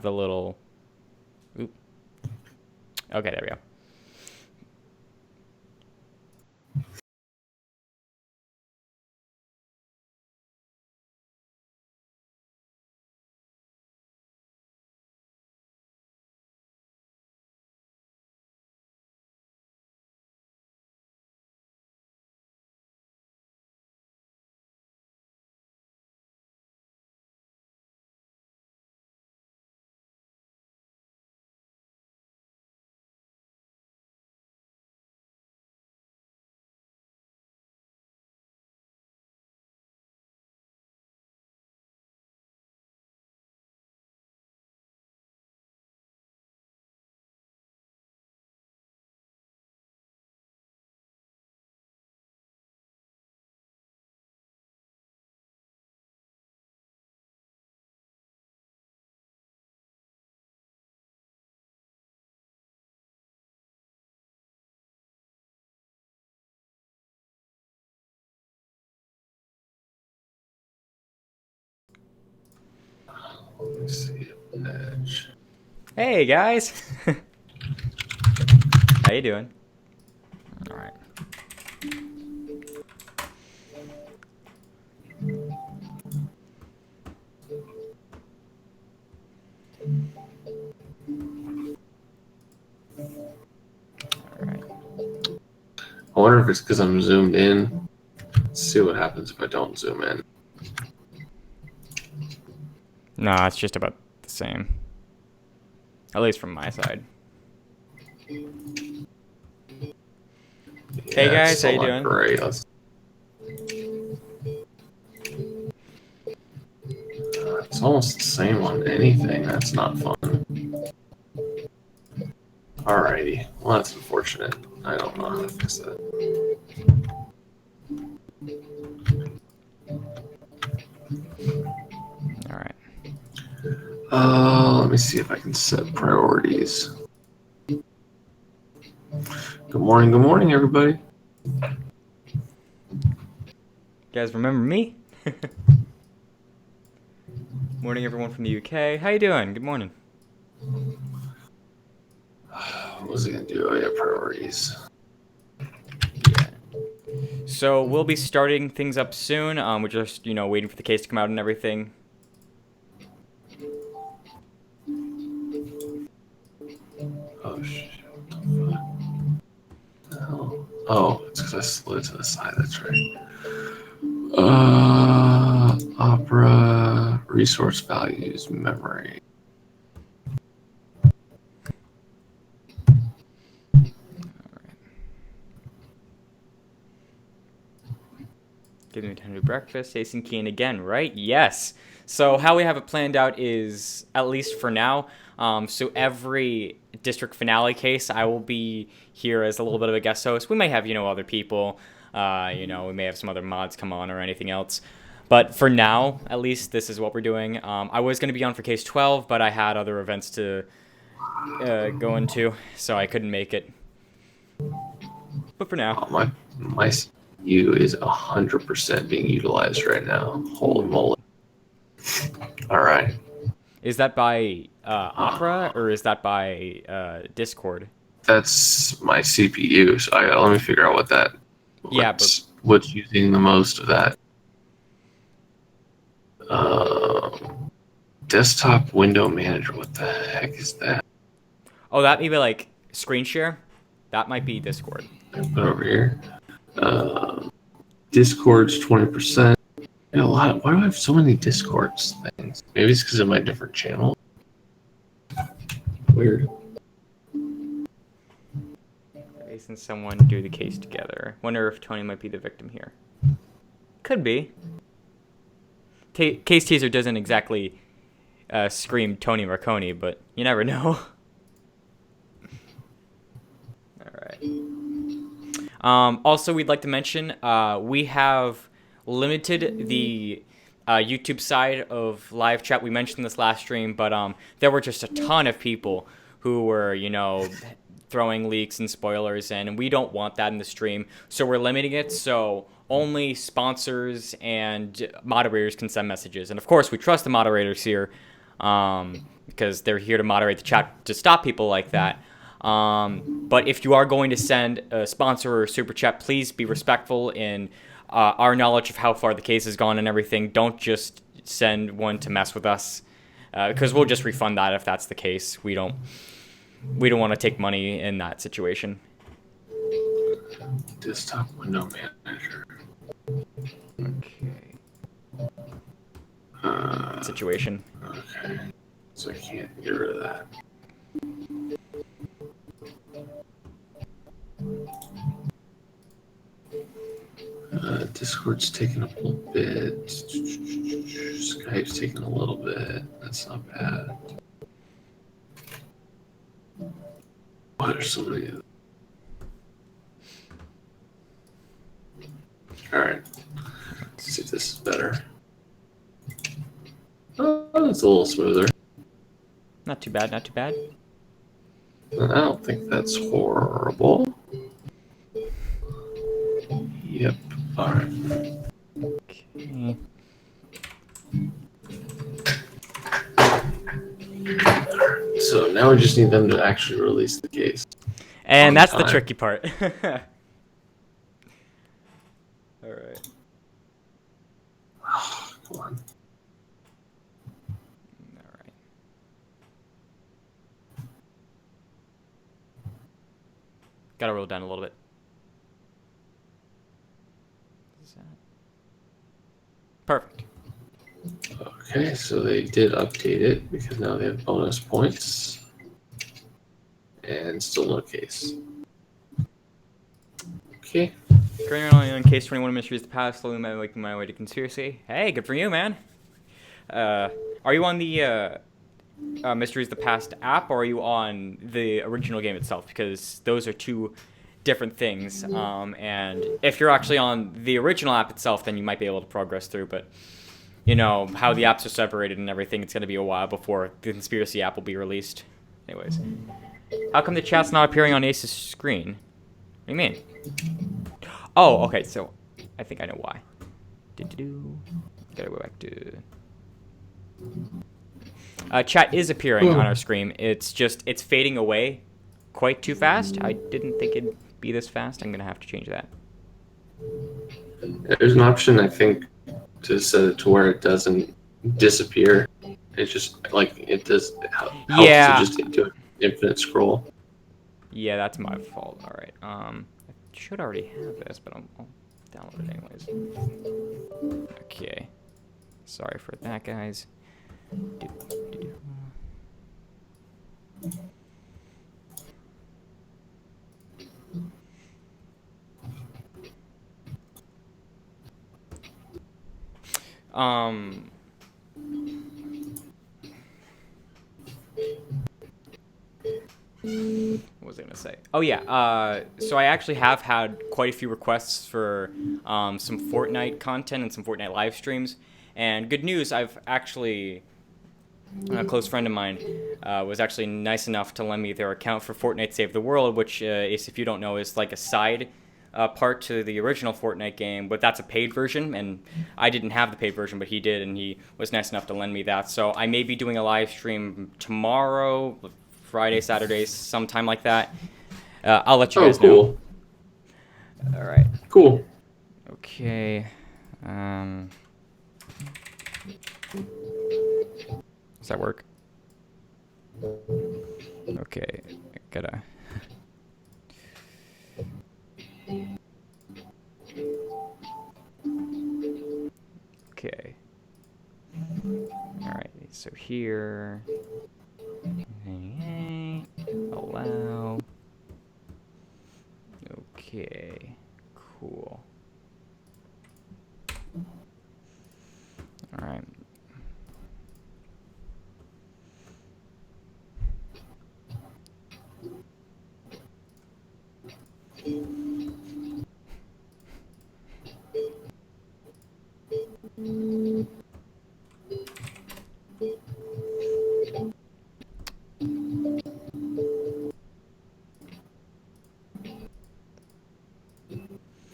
the little... Oop. Okay, there we go. Let me see. Edge. Hey, guys. How you doing? All right. All right. I wonder if it's because I'm zoomed in. Let's see what happens if I don't zoom in. No, it's just about the same. At least from my side. Hey, Yeah, it's guys. How still you not doing? great. It's almost the same on anything. That's not fun. Alrighty. Well, that's unfortunate. I don't know how to fix that. All right. Let me see if I can set priorities. Good morning, everybody. You guys remember me? Morning, everyone from the UK. How you doing? Good morning. What was I gonna do? Oh yeah, priorities. Yeah. So we'll be starting things up soon. We're just, waiting for the case to come out and everything. Oh shit! What the hell? Oh, it's because I slid to the side. That's right. Opera resource values memory. Give me time to do breakfast. Jason Keen again, right? Yes. So how we have it planned out is, at least for now, so every district finale case, I will be here as a little bit of a guest host. We may have, other people. We may have some other mods come on or anything else. But for now, at least, this is what we're doing. I was going to be on for case 12, but I had other events to go into, so I couldn't make it. But for now. Oh, my CPU is 100% being utilized right now. Holy moly! All right. Is that by Opera or is that by Discord? That's my CPU. So let me figure out Yeah, but what's using the most of that. Uh, Desktop window manager. What the heck is that? that may be like screen share. That might be Discord. Put over here. Discord's 20%. A lot. Why do I have so many Discords things? Maybe it's because of my different channel. Weird. Isn't someone do the case together? Wonder if Tony might be the victim here. Could be. Case teaser doesn't exactly scream Tony Marconi, but you never know. All right. Also, we'd like to mention we have limited the YouTube side of live chat. We mentioned this last stream, but there were just a ton of people who were, throwing leaks and spoilers in, and we don't want that in the stream. So we're limiting it so only sponsors and moderators can send messages. And of course, we trust the moderators here. because they're here to moderate the chat to stop people like that. But if you are going to send a sponsor or super chat, please be respectful in our knowledge of how far the case has gone and everything. Don't just send one to mess with us, because we'll just refund that if that's the case. We don't want to take money in that situation. Desktop window manager. Okay. Uh, Situation. Okay. So I can't get rid of that. Discord's taking a little bit. Skype's taking a little bit. That's not bad. What are so many? Alright. Let's see if this is better. Oh, it's a little smoother. Not too bad, not too bad. I don't think that's horrible. Yep. Alright. Okay. So now we just need them to actually release the case. And that's time. the tricky part. All right. Oh, come on. All right. Got to roll down a little bit. Is that... Perfect. Okay, so they did update it because now they have bonus points. And still no case. Okay. Currently on case 21 Mysteries of the Past, slowly making my way to conspiracy. Hey, good for you, man. Are you on the Mysteries of the Past app, or are you on the original game itself? Because those are two different things. And if you're actually on the original app itself, then you might be able to progress through. But you know how the apps are separated and everything. It's going to be a while before the conspiracy app will be released. Anyways, how come the chat's not appearing on Ace's screen? What do you mean? Oh, okay. So I think I know why. Gotta go back to. Chat is appearing on our screen. It's just it's fading away quite too fast. I didn't think it'd be this fast. I'm gonna have to change that. There's an option, I think, to set it to where it doesn't disappear. It's just like it does. It helps Yeah. to just do an infinite scroll. Yeah, that's my fault. All right. I should already have this, but I'll download it anyways. Okay. Sorry for that, guys. What was I gonna say? Oh yeah. So I actually have had quite a few requests for some Fortnite content and some Fortnite live streams. And good news, I've actually a close friend of mine was actually nice enough to lend me their account for Fortnite Save the World, which is, if you don't know, is like a side part to the original Fortnite game, but that's a paid version, and I didn't have the paid version, but he did, and he was nice enough to lend me that. So I may be doing a live stream tomorrow, Friday, Saturday, sometime like that. I'll let you guys know. All right. Cool. Okay. Does that work? Okay. Gotta. Okay. All right. So here. Allow. Okay. Cool. All right.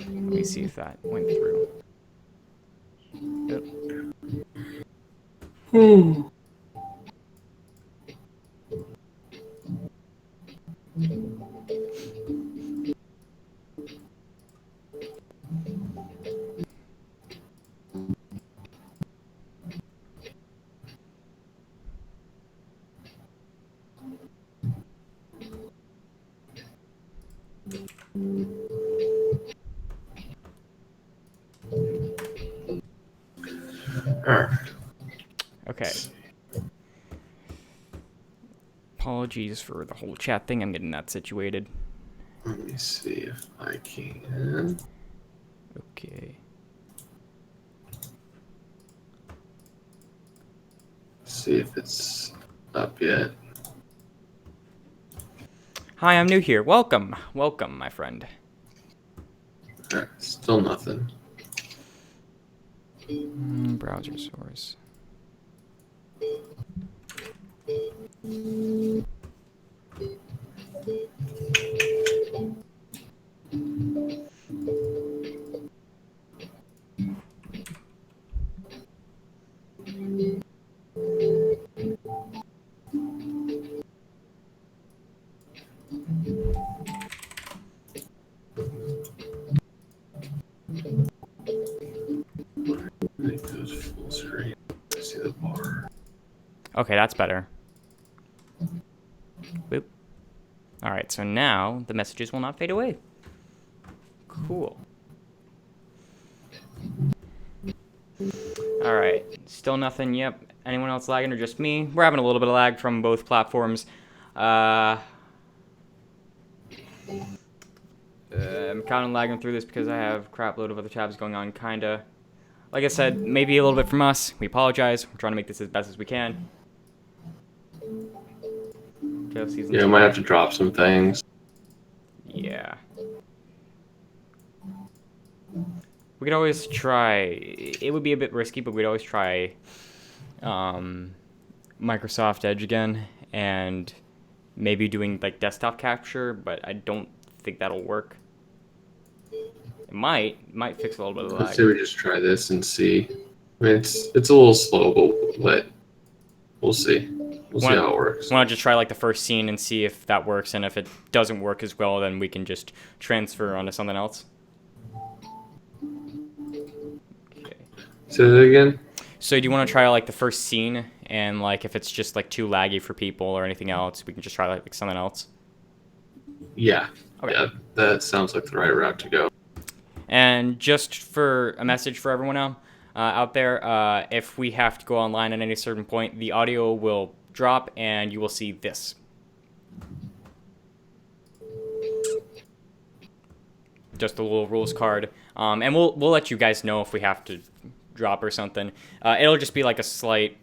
Let me see if that went through. Yep. apologies for the whole chat thing. I'm getting that situated. Let me see if I can. Okay. See if it's up yet. Hi, I'm new here. Welcome. Welcome, my friend. Still nothing. Browser source. It goes full screen. I see the bar. Okay, that's better. Boop. All right, so now the messages will not fade away. Cool. All right, still nothing. Yep. Anyone else lagging or just me? We're having a little bit of lag from both platforms. I'm kind of lagging through this because I have a crap load of other tabs going on, kinda. Like I said, maybe a little bit from us. We apologize. We're trying to make this as best as we can. Yeah, I might have to drop some things. Yeah. We could always try. It would be a bit risky, but we'd always try Microsoft Edge again and maybe doing like desktop capture, but I don't think that'll work. It might fix a little bit of the lag. Let's say we just try this and see. I mean, it's a little slow, but we'll see. We'll see how it works. Why not just try like the first scene and see if that works, and if it doesn't work as well, then we can just transfer onto something else. Okay. Say that again. So do you want to try like the first scene, and like if it's just like too laggy for people or anything else, we can just try like something else? Yeah. Okay. Yeah, that sounds like the right route to go. And just for a message for everyone out there, if we have to go online at any certain point, the audio will drop and you will see this. Just a little rules card. And we'll let you guys know if we have to drop or something. It'll just be like a slight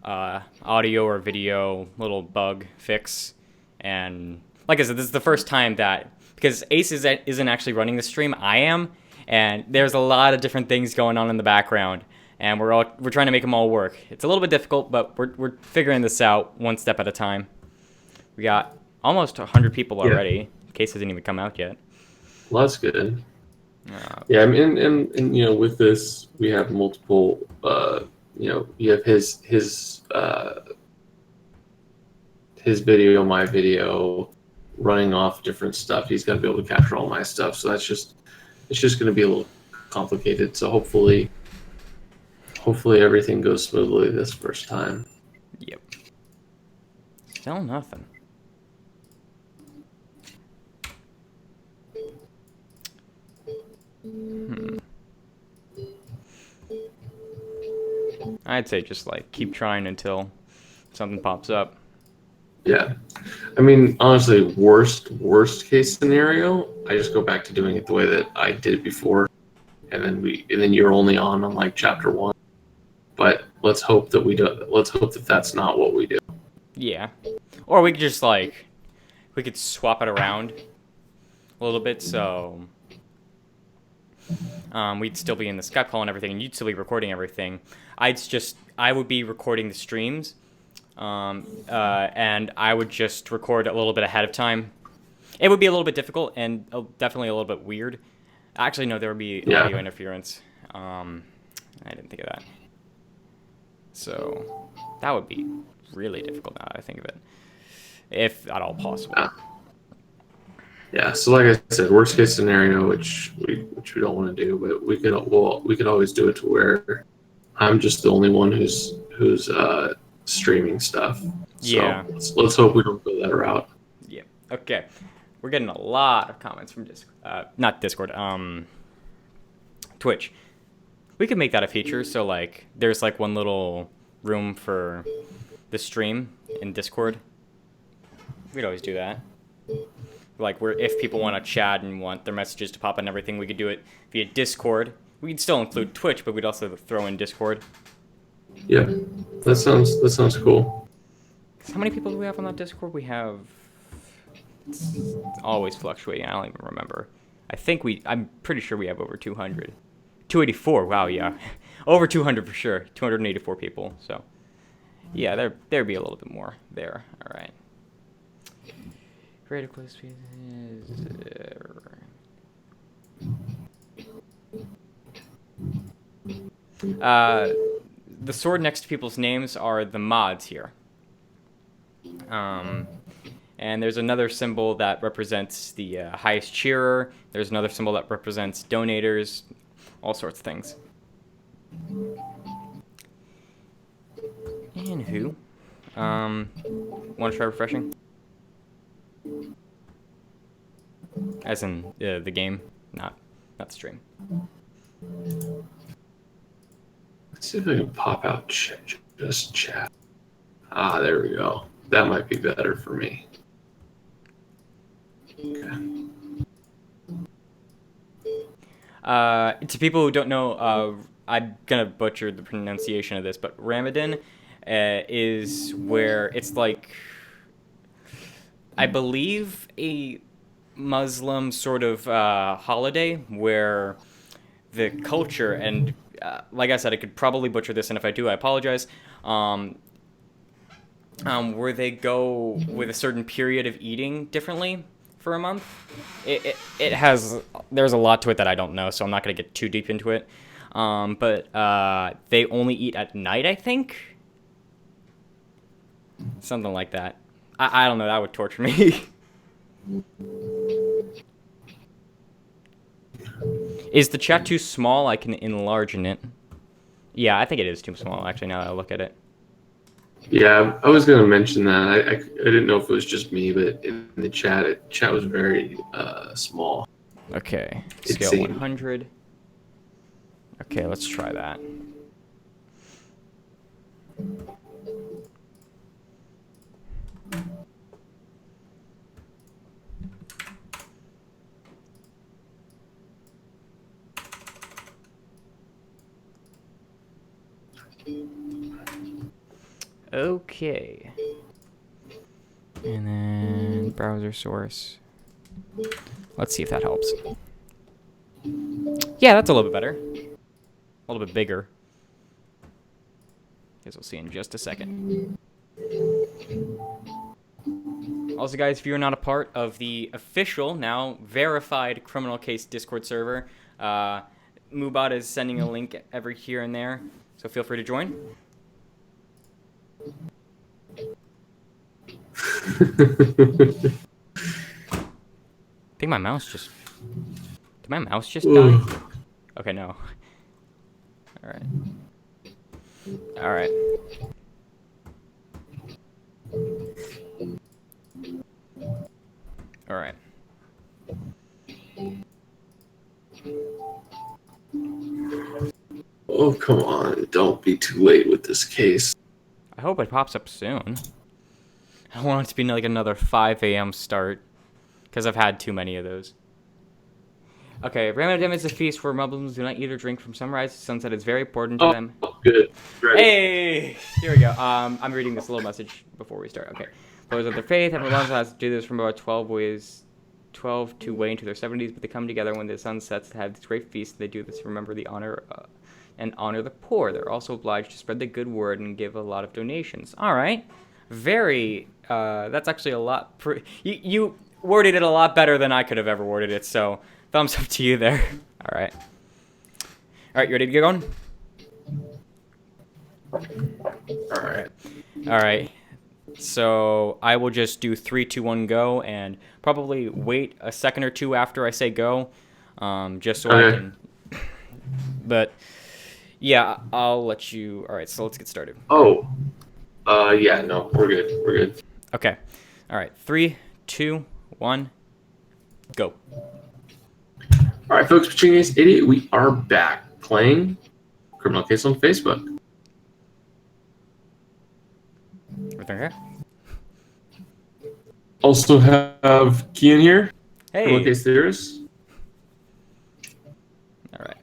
audio or video little bug fix. And like I said, this is the first time that, because Ace isn't actually running the stream, I am. And there's a lot of different things going on in the background, and we're trying to make them all work. It's a little bit difficult, but we're figuring this out one step at a time. We got almost 100 people already. Yeah. Case hasn't even come out yet. Well, that's good. Yeah, I mean, and you know, with this, we have multiple. You know, you have his video, my video, running off different stuff. He's got to be able to capture all my stuff, so it's just going to be a little complicated. So hopefully everything goes smoothly this first time. Yep. Still nothing. I'd say just like keep trying until something pops up. Yeah, I mean, honestly, worst case scenario, I just go back to doing it the way that I did it before, and then you're only on like chapter 1. But let's hope that that's not what we do. Yeah, or we could just like we could swap it around a little bit, so we'd still be in the Skype call and everything, and you'd still be recording everything. I would be recording the streams. And I would just record a little bit ahead of time. It would be a little bit difficult and definitely a little bit weird. Actually, no, there would be audio interference. I didn't think of that. So that would be really difficult now that I think of it, if at all possible. Yeah. So like I said, worst case scenario, which we don't want to do, but we could always do it to where I'm just the only one who's streaming stuff. So yeah. Let's hope we don't go that route. Yeah. Okay. We're getting a lot of comments from not Discord, Twitch. We could make that a feature, so like there's like one little room for the stream in Discord. We'd always do that. Like, if people want to chat and want their messages to pop and everything, we could do it via Discord. We'd still include Twitch, but we'd also throw in Discord. Yeah, that sounds cool. How many people do we have on that Discord? We have... It's always fluctuating. I don't even remember. I'm pretty sure we have over 200. 284, wow, yeah. Over 200 for sure. 284 people, so... Yeah, there'd be a little bit more there. All right. Rate of close speed is... the sword next to people's names are the mods here. And there's another symbol that represents the highest cheerer. There's another symbol that represents donators. All sorts of things. Anywho, want to try refreshing? As in the game, not the stream. Let's see if I can pop out just chat. Ah, there we go. That might be better for me. Okay. To people who don't know, I'm gonna butcher the pronunciation of this, but Ramadan is where it's like, I believe, a Muslim sort of holiday where the culture, and like I said, I could probably butcher this, and if I do, I apologize, where they go with a certain period of eating differently for a month. There's a lot to it that I don't know, so I'm not going to get too deep into it. But they only eat at night, I think. Something like that. I don't know, that would torture me. Is the chat too small? I can enlarge it. Yeah, I think it is too small, actually, now that I look at it. Yeah, I was going to mention that. I didn't know if it was just me, but in the chat, chat was very small. Okay, scale 100. Okay, let's try that. Okay. And then browser source. Let's see if that helps. Yeah, that's a little bit better. A little bit bigger. Guess we'll see in just a second. Also, guys, if you're not a part of the official, now verified criminal case Discord server, Mubot is sending a link every here and there, so feel free to join. I think my mouse just... Did my mouse just die? Okay, no. Alright. Alright. Alright. Oh, come on. Don't be too late with this case. I hope it pops up soon. I don't want it to be like another 5 a.m. start, because I've had too many of those. Okay, Ramadan is a feast where Muslims do not eat or drink from sunrise to sunset. It's very important to them. Oh, good. Ready. Hey! Here we go. I'm reading this little message before we start. Okay. Those of their faith, everyone has to do this from about 12 to way into their 70s, but they come together when the sun sets to have this great feast. They do this to remember the honor and honor the poor. They're also obliged to spread the good word and give a lot of donations. All right. Very, that's actually a lot. You worded it a lot better than I could have ever worded it, so thumbs up to you there. All right. All right, you ready to get going? All right. All right. So I will just do 3, 2, 1, go, and probably wait a second or two after I say go, just so I can. But yeah, I'll let you. All right, so let's get started. Oh, yeah, no, we're good. We're good. Okay. All right, 3, 2, 1, go. All right, folks, Between Ace Idiot, we are back playing Criminal Case on Facebook. Everything okay? Also have Key in here. Hey. Case theorist. All right.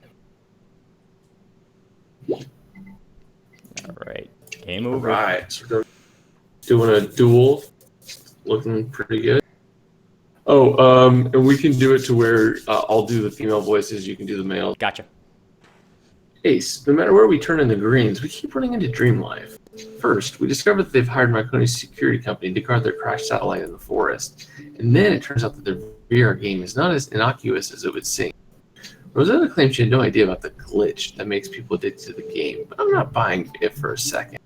All right. Game over. All right. So we're doing a duel. Looking pretty good. Oh, and we can do it to where I'll do the female voices, you can do the male. Gotcha. Ace, no matter where we turn in the greens, we keep running into DreamLife. First, we discover that they've hired Marconi's security company to guard their crashed satellite in the forest. And then it turns out that their VR game is not as innocuous as it would seem. Rosetta claims she had no idea about the glitch that makes people addicted to the game, but I'm not buying it for a second.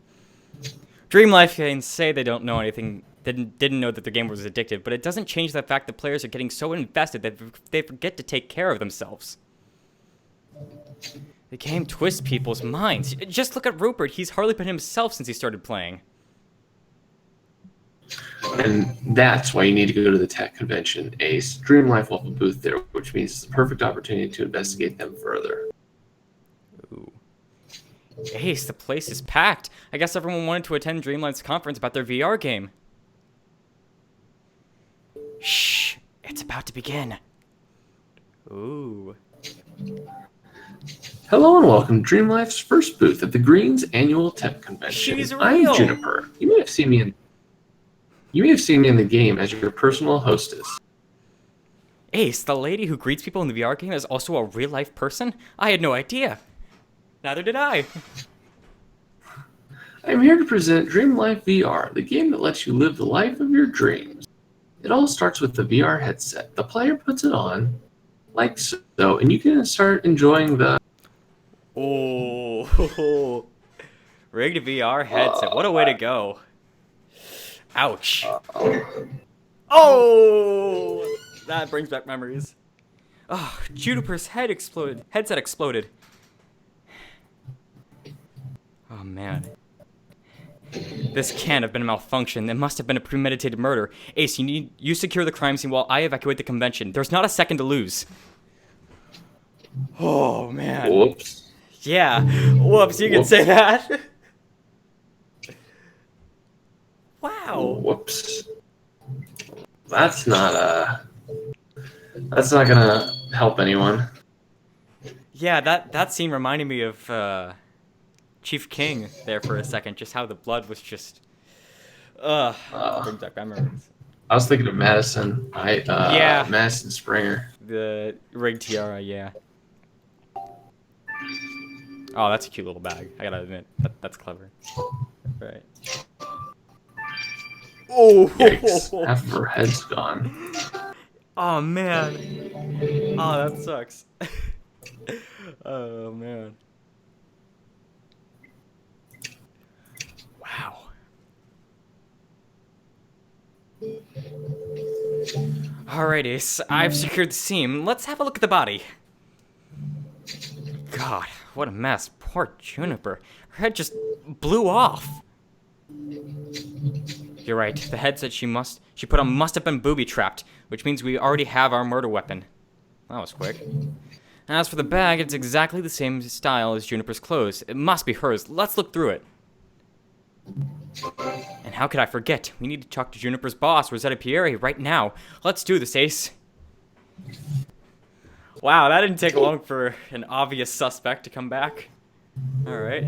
DreamLife can say they don't know anything, didn't know that the game was addictive, but it doesn't change the fact that players are getting so invested that they forget to take care of themselves. The game twists people's minds. Just look at Rupert. He's hardly been himself since he started playing. And that's why you need to go to the tech convention, Ace. DreamLife will have a booth there, which means it's a perfect opportunity to investigate them further. Ooh. Ace, the place is packed. I guess everyone wanted to attend DreamLife's conference about their VR game. Shh, it's about to begin. Ooh. Hello and welcome to DreamLife's first booth at the Greens Annual Tech Convention. She's real. I'm Juniper. You may have seen me in the game as your personal hostess. Ace, the lady who greets people in the VR game is also a real-life person? I had no idea. Neither did I. I'm here to present DreamLife VR, the game that lets you live the life of your dreams. It all starts with the VR headset. The player puts it on, like so, and you can start enjoying the... Oh, rigged VR headset. What a way to go. Ouch. Oh, that brings back memories. Oh, Juniper's headset exploded. Oh, man. This can't have been a malfunction. It must have been a premeditated murder. Ace, you secure the crime scene while I evacuate the convention. There's not a second to lose. Oh, man. Whoops. Yeah. Whoops, you can say that. Wow. Whoops. That's not gonna help anyone. Yeah, that scene reminded me of Chief King there for a second. Just how the blood was just... brings back memories. I was thinking of Madison. Yeah. Madison Springer. The rigged tiara, yeah. Oh, that's a cute little bag. I gotta admit, that's clever. Right. Oh! Yikes. Half of her head's gone. Oh, man. Oh, that sucks. Oh, man. Wow. Alright, Ace. I've secured the scene. Let's have a look at the body. God, what a mess. Poor Juniper. Her head just blew off. You're right. The headset she put on must have been booby-trapped, which means we already have our murder weapon. That was quick. As for the bag, it's exactly the same style as Juniper's clothes. It must be hers. Let's look through it. And how could I forget? We need to talk to Juniper's boss, Rosetta Pierre, right now. Let's do this, Ace. Wow, that didn't take long for an obvious suspect to come back. Alright.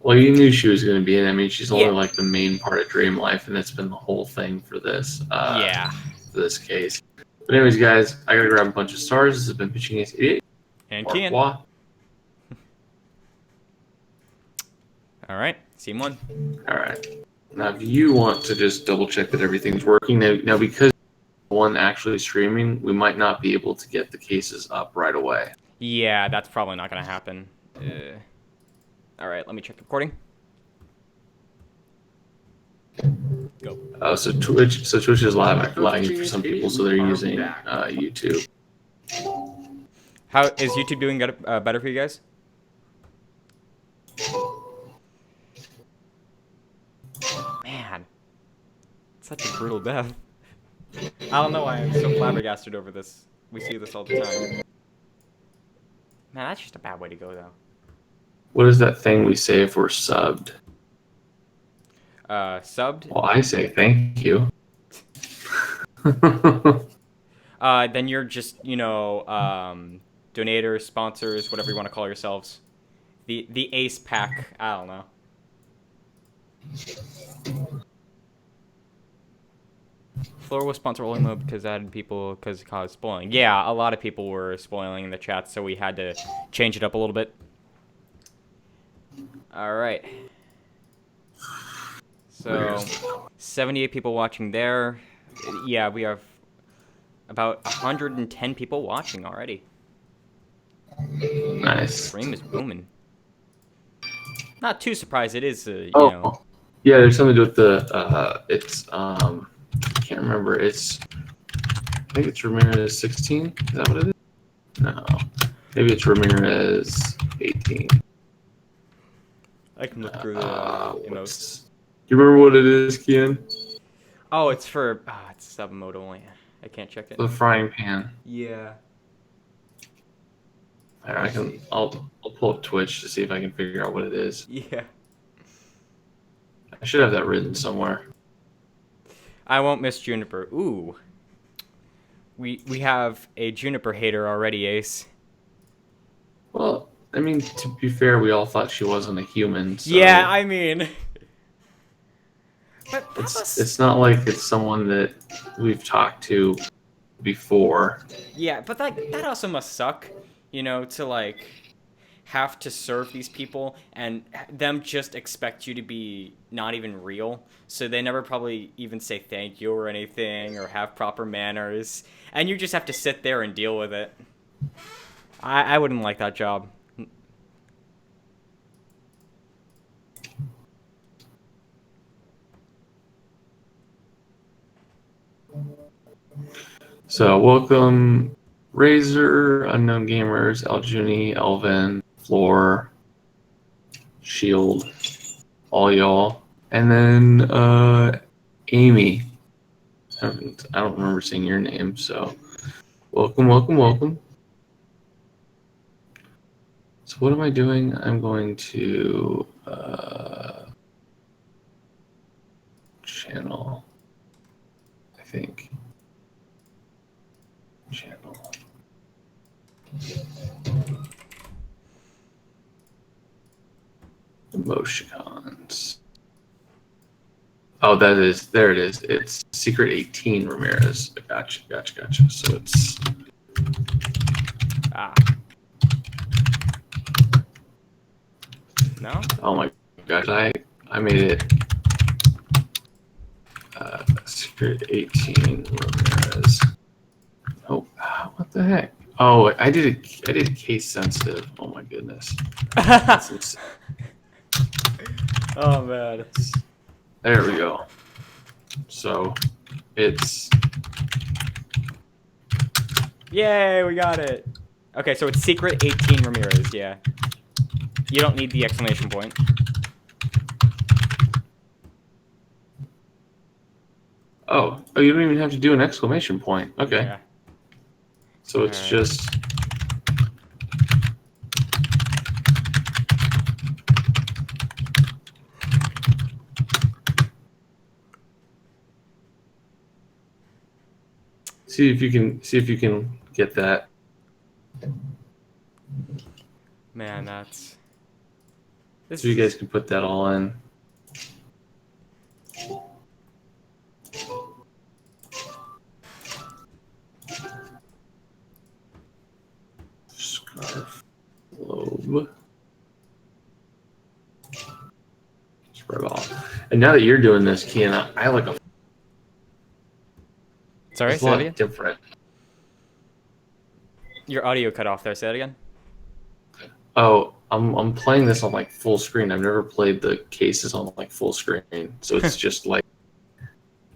Well, you knew she was going to be in. I mean, she's only like the main part of DreamLife, and that's been the whole thing for this. Yeah. For this case. But anyways, guys, I gotta grab a bunch of stars. This has been Pitching Ace 88. And Kian. Alright, scene one. Alright. Now, if you want to just double check that everything's working, now because one actually streaming, we might not be able to get the cases up right away. Yeah, that's probably not going to happen. Alright, let me check the recording. Go. So Twitch is lagging for some people, so they're using YouTube. How is YouTube doing better for you guys? Man, such a brutal death. I don't know why I'm so flabbergasted over this. We see this all the time. Man, that's just a bad way to go, though. What is that thing we say if we're subbed? Subbed? Well, I say thank you. Then you're just, donators, sponsors, whatever you want to call yourselves. The Ace Pack. I don't know. Floor was sponsor only mode because added people because it caused spoiling. Yeah, a lot of people were spoiling in the chat, so we had to change it up a little bit. All right. So, 78 people watching there. Yeah, we have about 110 people watching already. Nice. Stream is booming. Not too surprised. It is, Yeah, there's something to do with the, I can't remember. I think it's Ramirez 16. Is that what it is? No. Maybe it's Ramirez 18. I can look through the emotes. Do you remember what it is, Kian? Oh, it's for, it's sub mode only. I can't check it. The frying pan. Yeah. I'll pull up Twitch to see if I can figure out what it is. Yeah. I should have that written somewhere. I won't miss Juniper. Ooh. We have a Juniper hater already, Ace. Well, I mean, to be fair, we all thought she wasn't a human. So yeah, I mean... But it's not like it's someone that we've talked to before. Yeah, but that also must suck, to like have to serve these people and them just expect you to be not even real. So they never probably even say thank you or anything or have proper manners. And you just have to sit there and deal with it. I wouldn't like that job. So welcome Razor, Unknown Gamers, Aljuni, Elvin, Floor, Shield, all y'all. And then Amy. I don't remember seeing your name, so welcome. So what am I doing? I'm going to channel, I think. Channel. Emoticons. Oh, there it is. It's Secret 18 Ramirez. Gotcha. So it's... No? Oh my gosh, I made it Secret 18 Ramirez. Oh, what the heck? Oh, I did case sensitive. Oh my goodness. Oh man. There we go. So it's... Yay, we got it. Okay, so it's Secret 18 Ramirez, yeah. You don't need the exclamation point. Oh, you don't even have to do an exclamation point. Okay. Yeah. So it's just... See if you can get that. Man, that's... So you guys can put that all in. Scarf. Globe. Spread ball. And now that you're doing this, Kiana, I like a... Sorry, it's a lot different. Your audio cut off there. Say it again. Oh, I'm playing this on like full screen. I've never played the cases on like full screen, so it's just like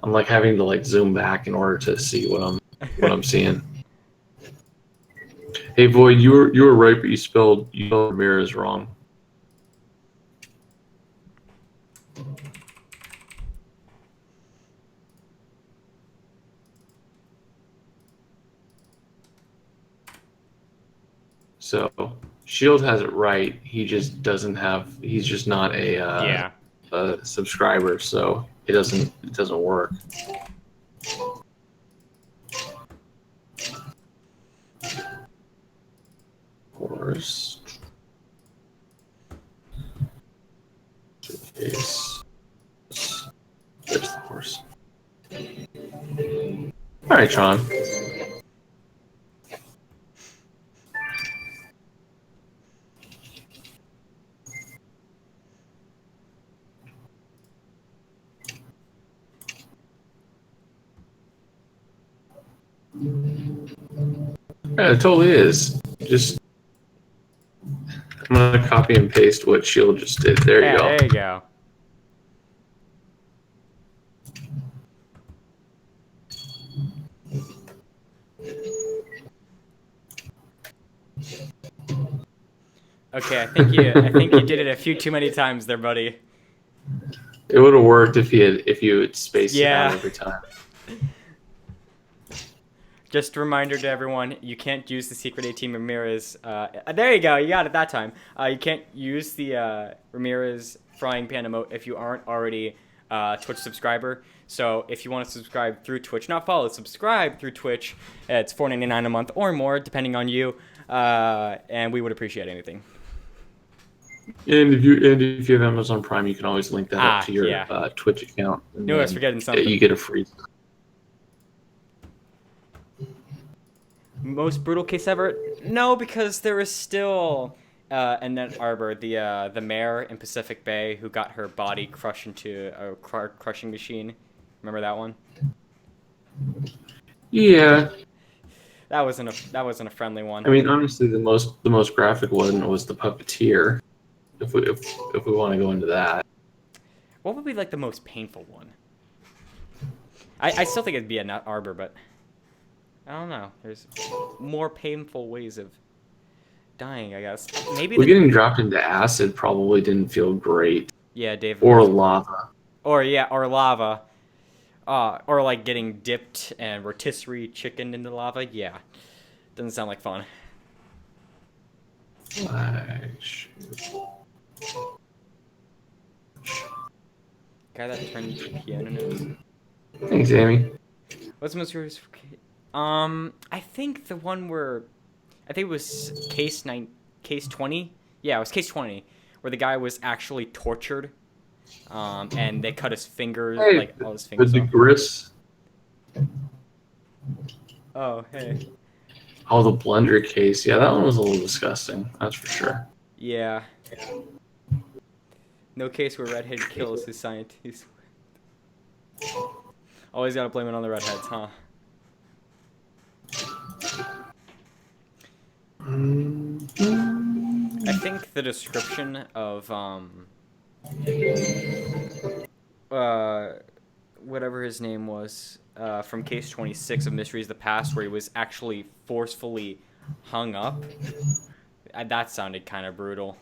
I'm like having to like zoom back in order to see what I'm seeing. Hey Void, you were right, but you spelled Ramirez wrong. So Shield has it right. He just doesn't have. He's just not a subscriber, so it doesn't work. All right, Sean. Yeah, it totally is. Just I'm gonna copy and paste what Shield just did. There you Yeah, go. there you go. Okay, I think you did it a few too many times there, buddy. It would have worked if you had spaced it out Yeah. every time. Just a reminder to everyone, you can't use the secret 18 Ramirez. There you go, you got it that time. You can't use the Ramirez frying pan emote if you aren't already Twitch subscriber. So if you want to subscribe through Twitch, not follow, subscribe through Twitch. It's $4.99 a month or more, depending on you, and we would appreciate anything. And if you have Amazon Prime, you can always link that up to your Yeah. Twitch account. And Knew I was forgetting something. You get a free. Most brutal case ever? No, because there is still in Ann Arbor the mayor in Pacific Bay who got her body crushed into a crushing machine. Remember that one? Yeah, That wasn't a friendly one. I mean, honestly, the most graphic one was the puppeteer. If we want to go into that, What would be like the most painful one? I still think it'd be Ann Arbor, but I don't know. There's more painful ways of dying, I guess. Maybe getting dropped into acid probably didn't feel great, yeah, David. or lava. Or lava. Or like getting dipped and rotisserie chicken into lava. Yeah, doesn't sound like fun. Flash. Guy that turned piano notes. Thanks, Amy. What's the most curious? I think the one where, I think it was case 20. Yeah, it was case 20, where the guy was actually tortured, and they cut his fingers, Hey, like all his fingers the off. grist. Oh, hey. Oh, the blender case. Yeah, that one was a little disgusting. That's for sure. Yeah. No case where redhead kills his scientist. Always gotta blame it on the redheads, huh? I think the description of whatever his name was from case 26 of Mysteries of the Past, where he was actually forcefully hung up, that sounded kind of brutal.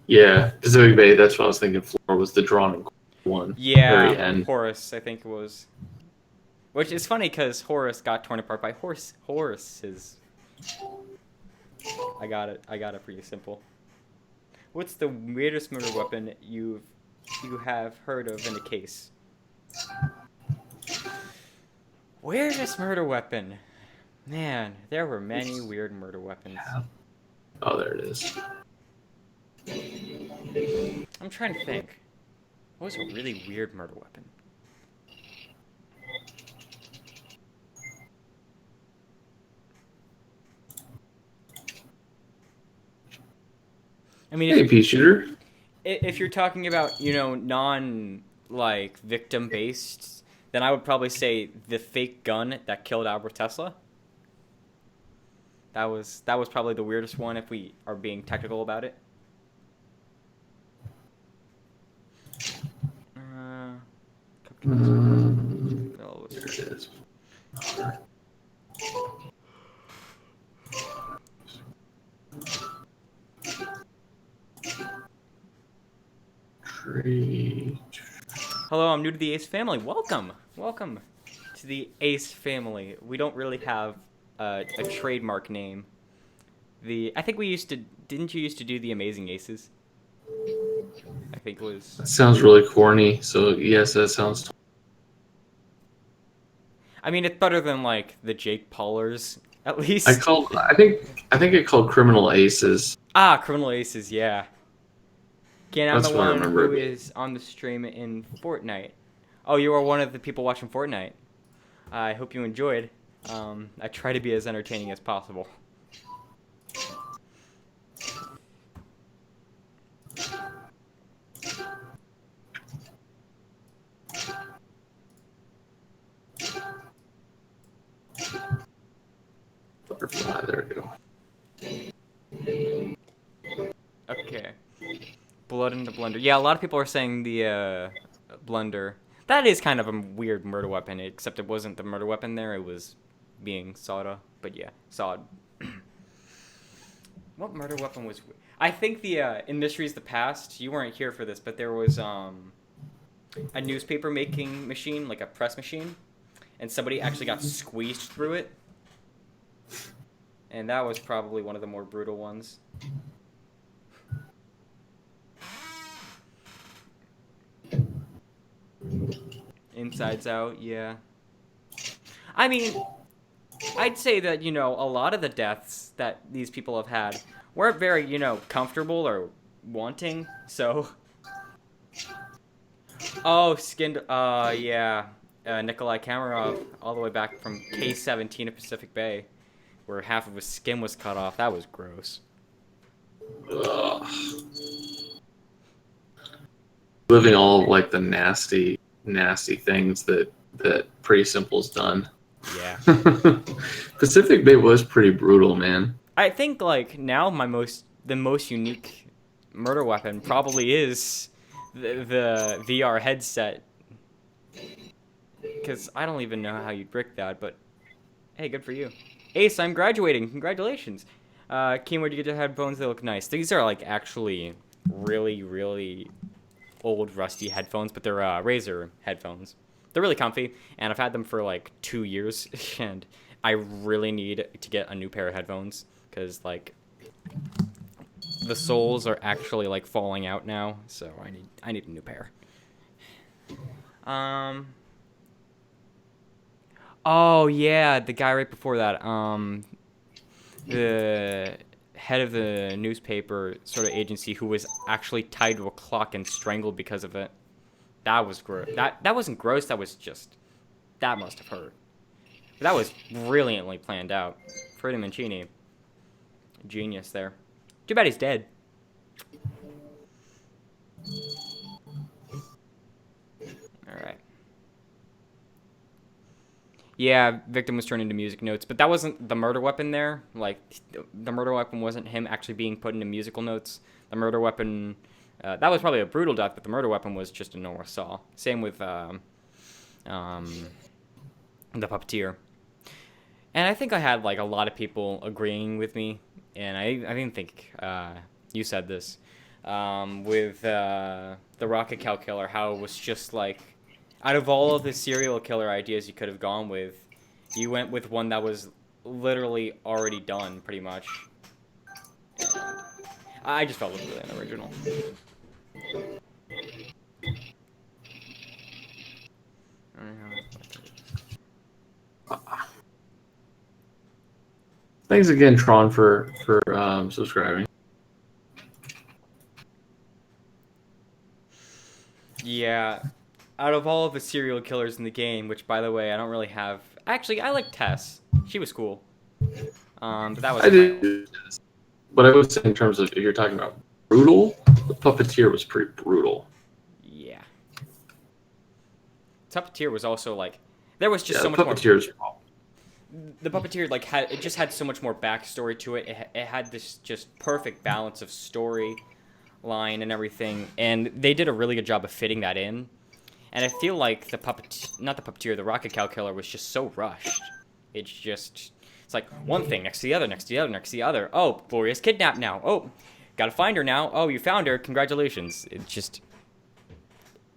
Yeah, Pacific Bay. That's what I was thinking. Floor was the drawn one. Yeah, Very end. Horace, I think it was. Which is funny because Horace got torn apart by horses. I got it pretty simple. What's the weirdest murder weapon you have heard of in a case? Weirdest murder weapon? Man, there were many weird murder weapons. Oh, there it is. I'm trying to think. What was a really weird murder weapon? I mean, Hey, pea shooter. if you're talking about, non like victim based, then I would probably say the fake gun that killed Albert Tesla. That was probably the weirdest one if we are being technical about it. There it is. Hello, I'm new to the Ace family. Welcome to the Ace family. We don't really have a trademark name. I think we used to. Didn't you used to do the Amazing Aces? I think it was. That sounds really corny. So yes, that sounds. I mean, it's better than like the Jake Paulers, at least. I think I called Criminal Aces. Criminal Aces, yeah. Again, I'm That's the what I one remember. who is on the stream in Fortnite. Oh, you are one of the people watching Fortnite. I hope you enjoyed. I try to be as entertaining as possible. Butterfly, there we go. Okay. Blood in the blender. Yeah, a lot of people are saying the blender. That is kind of a weird murder weapon, except it wasn't the murder weapon there. It was being sawed. But yeah, sawed. What murder weapon was? I think the in Mysteries of the Past. You weren't here for this, but there was a newspaper making machine, like a press machine, and somebody actually got squeezed through it. And that was probably one of the more brutal ones. Insides Out, yeah. I mean, I'd say that, a lot of the deaths that these people have had weren't very, comfortable or wanting, so. Oh, skinned, yeah. Nikolai Kamarov, all the way back from K-17 of Pacific Bay, where half of his skin was cut off. That was gross. Ugh. Living all of, like, the nasty things that Pretty Simple's done. Yeah. Pacific Bay was pretty brutal, man. I think, like, now the most unique murder weapon probably is the VR headset. Because I don't even know how you'd brick that, but hey, good for you. Ace, I'm graduating. Congratulations. Keen, where'd you get your headphones? They look nice. These are, like, actually really, really old, rusty headphones, but they're Razer headphones. They're really comfy, and I've had them for, like, 2 years, and I really need to get a new pair of headphones, because, like, the soles are actually, like, falling out now, so I need a new pair. Oh, yeah, the guy right before that, the head of the newspaper sort of agency who was actually tied to a clock and strangled because of it. That was gross. That wasn't gross, that must have hurt. But that was brilliantly planned out. Freddie Mancini. Genius there. Too bad he's dead. Alright. Yeah, victim was turned into music notes, but that wasn't the murder weapon there. Like, the murder weapon wasn't him actually being put into musical notes. The murder weapon, that was probably a brutal death, but the murder weapon was just a normal saw. Same with the puppeteer. And I think I had, like, a lot of people agreeing with me, and I didn't think you said this, with the Rocket Cow Killer, how it was just, like, out of all of the serial killer ideas you could have gone with, you went with one that was literally already done, pretty much. And I just felt it was really unoriginal. Thanks again, Tron, for subscribing. Yeah. Out of all of the serial killers in the game, which, by the way, I don't really have... Actually, I like Tess. She was cool. But that was... I did. But I would say in terms of, if you're talking about brutal, the Puppeteer was pretty brutal. Yeah. Puppeteer was also, like... There was just so much more... The Puppeteer, like, it just had so much more backstory to it. It had this just perfect balance of story line and everything. And they did a really good job of fitting that in. And I feel like the Rocket Cow Killer was just so rushed. It's like one thing next to the other, next to the other, next to the other. Oh, Gloria's kidnapped now. Oh, gotta find her now. Oh, you found her. Congratulations.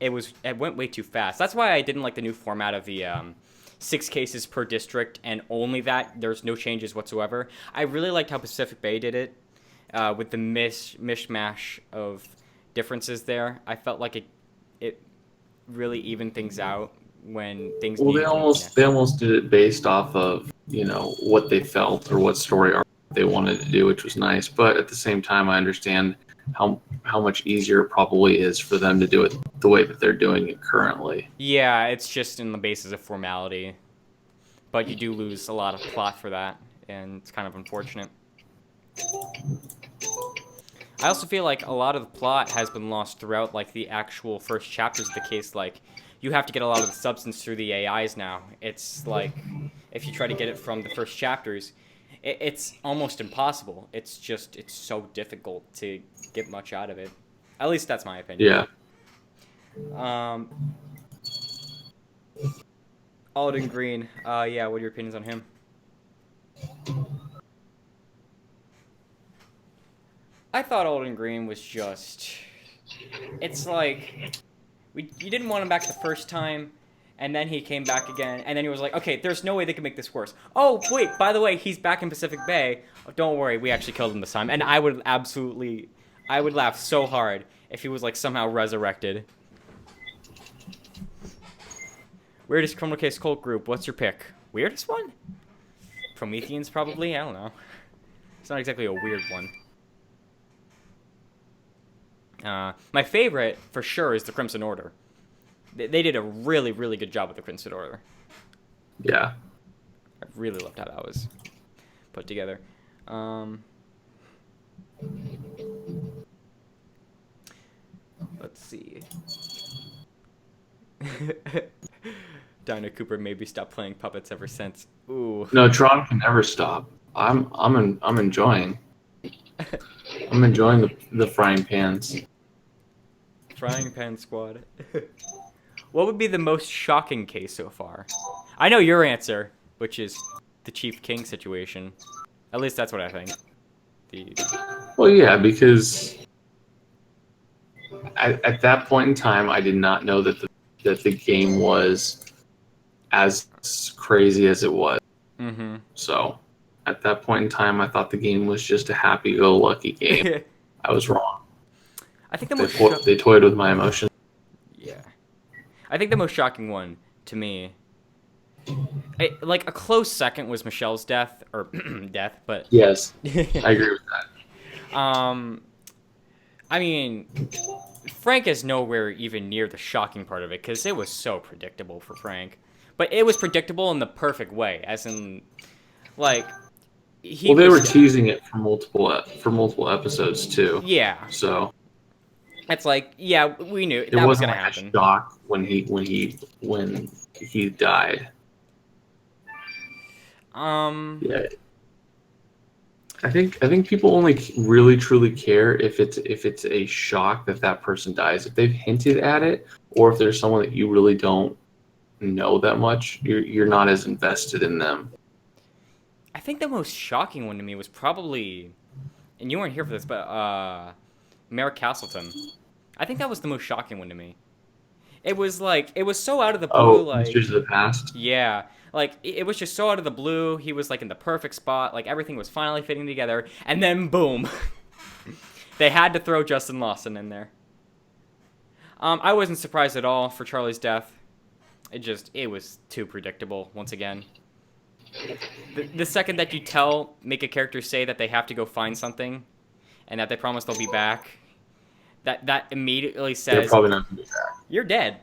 It went way too fast. That's why I didn't like the new format of the 6 cases per district and only that. There's no changes whatsoever. I really liked how Pacific Bay did it with the mishmash of differences there. I felt like it really even things out when things. Well, they almost did it based off of what they felt or what story arc they wanted to do, which was nice. But at the same time, I understand how much easier it probably is for them to do it the way that they're doing it currently. Yeah, it's just in the basis of formality. But you do lose a lot of plot for that, and it's kind of unfortunate. I also feel like a lot of the plot has been lost throughout, like, the actual first chapters of the case. Like, you have to get a lot of the substance through the AIs now. It's like, if you try to get it from the first chapters, it's almost impossible. It's so difficult to get much out of it. At least that's my opinion. Yeah. Um, Alden Green. Yeah, what are your opinions on him? I thought Alden Green was just. It's like you didn't want him back the first time, and then he came back again, and then he was like, okay, there's no way they can make this worse. Oh wait, by the way, he's back in Pacific Bay. Oh, don't worry, we actually killed him this time. And I would laugh so hard if he was like somehow resurrected. Weirdest criminal case cult group. What's your pick? Weirdest one? Prometheans, probably. I don't know. It's not exactly a weird one. My favorite, for sure, is the Crimson Order. They did a really, really good job with the Crimson Order. Yeah. I really loved how that was put together. Let's see. Dinah Cooper maybe stopped playing puppets ever since. Ooh. No, Tron can never stop. I'm enjoying. I'm enjoying the frying pans. Frying Pan Squad. What would be the most shocking case so far? I know your answer, which is the Chief King situation. At least that's what I think. Well, yeah, because at that point in time, I did not know that the game was as crazy as it was. Mm-hmm. So at that point in time, I thought the game was just a happy-go-lucky game. I was wrong. I think they toyed with my emotions. Yeah. I think the most shocking one to me, like a close second, was Michelle's death but yes, I agree with that. I mean, Frank is nowhere even near the shocking part of it because it was so predictable for Frank, but it was predictable in the perfect way, as in, like, they were teasing it for multiple episodes too. Yeah. So. It's like, yeah, we knew It that was wasn't gonna like happen. A shock when he died. Yeah. I think people only really truly care if it's a shock that person dies. If they've hinted at it, or if there's someone that you really don't know that much, you're not as invested in them. I think the most shocking one to me was probably, and you weren't here for this, but Mayor Castleton. I think that was the most shocking one to me. It was so out of the blue. Like, Mysteries of the Past. Yeah, like it was just so out of the blue. He was like in the perfect spot. Like everything was finally fitting together, and then boom, they had to throw Justin Lawson in there. I wasn't surprised at all for Charlie's death. It was too predictable once again. The second that you make a character say that they have to go find something, and that they promise they'll be back. That immediately says they're probably not gonna be back. You're dead.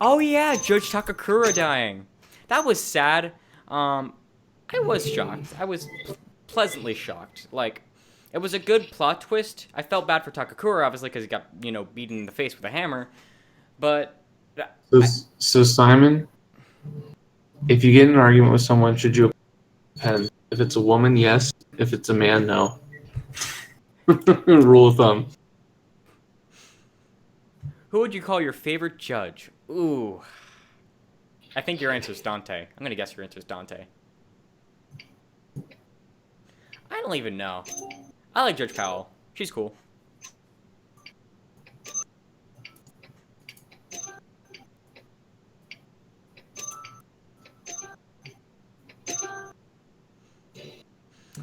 Oh yeah, Judge Takakura dying. That was sad. I was shocked. I was pleasantly shocked. Like, it was a good plot twist. I felt bad for Takakura, obviously, because he got beaten in the face with a hammer. But so Simon, if you get in an argument with someone, should you pen? If it's a woman, yes. If it's a man, no. Rule of thumb. Who would you call your favorite judge? Ooh. I think your answer is Dante. I'm going to guess your answer is Dante. I don't even know. I like Judge Powell. She's cool.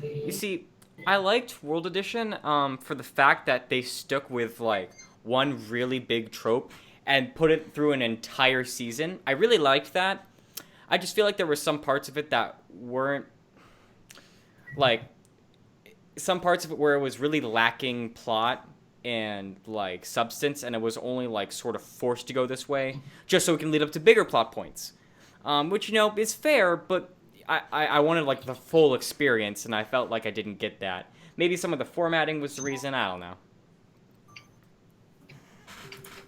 You see, I liked World Edition for the fact that they stuck with, like, one really big trope and put it through an entire season. I really liked that. I just feel like there were some parts of it that weren't, like, some parts of it where it was really lacking plot and like substance, and it was only like sort of forced to go this way just so it can lead up to bigger plot points, which is fair, but I wanted like the full experience, and I felt like I didn't get that. Maybe some of the formatting was the reason. I don't know.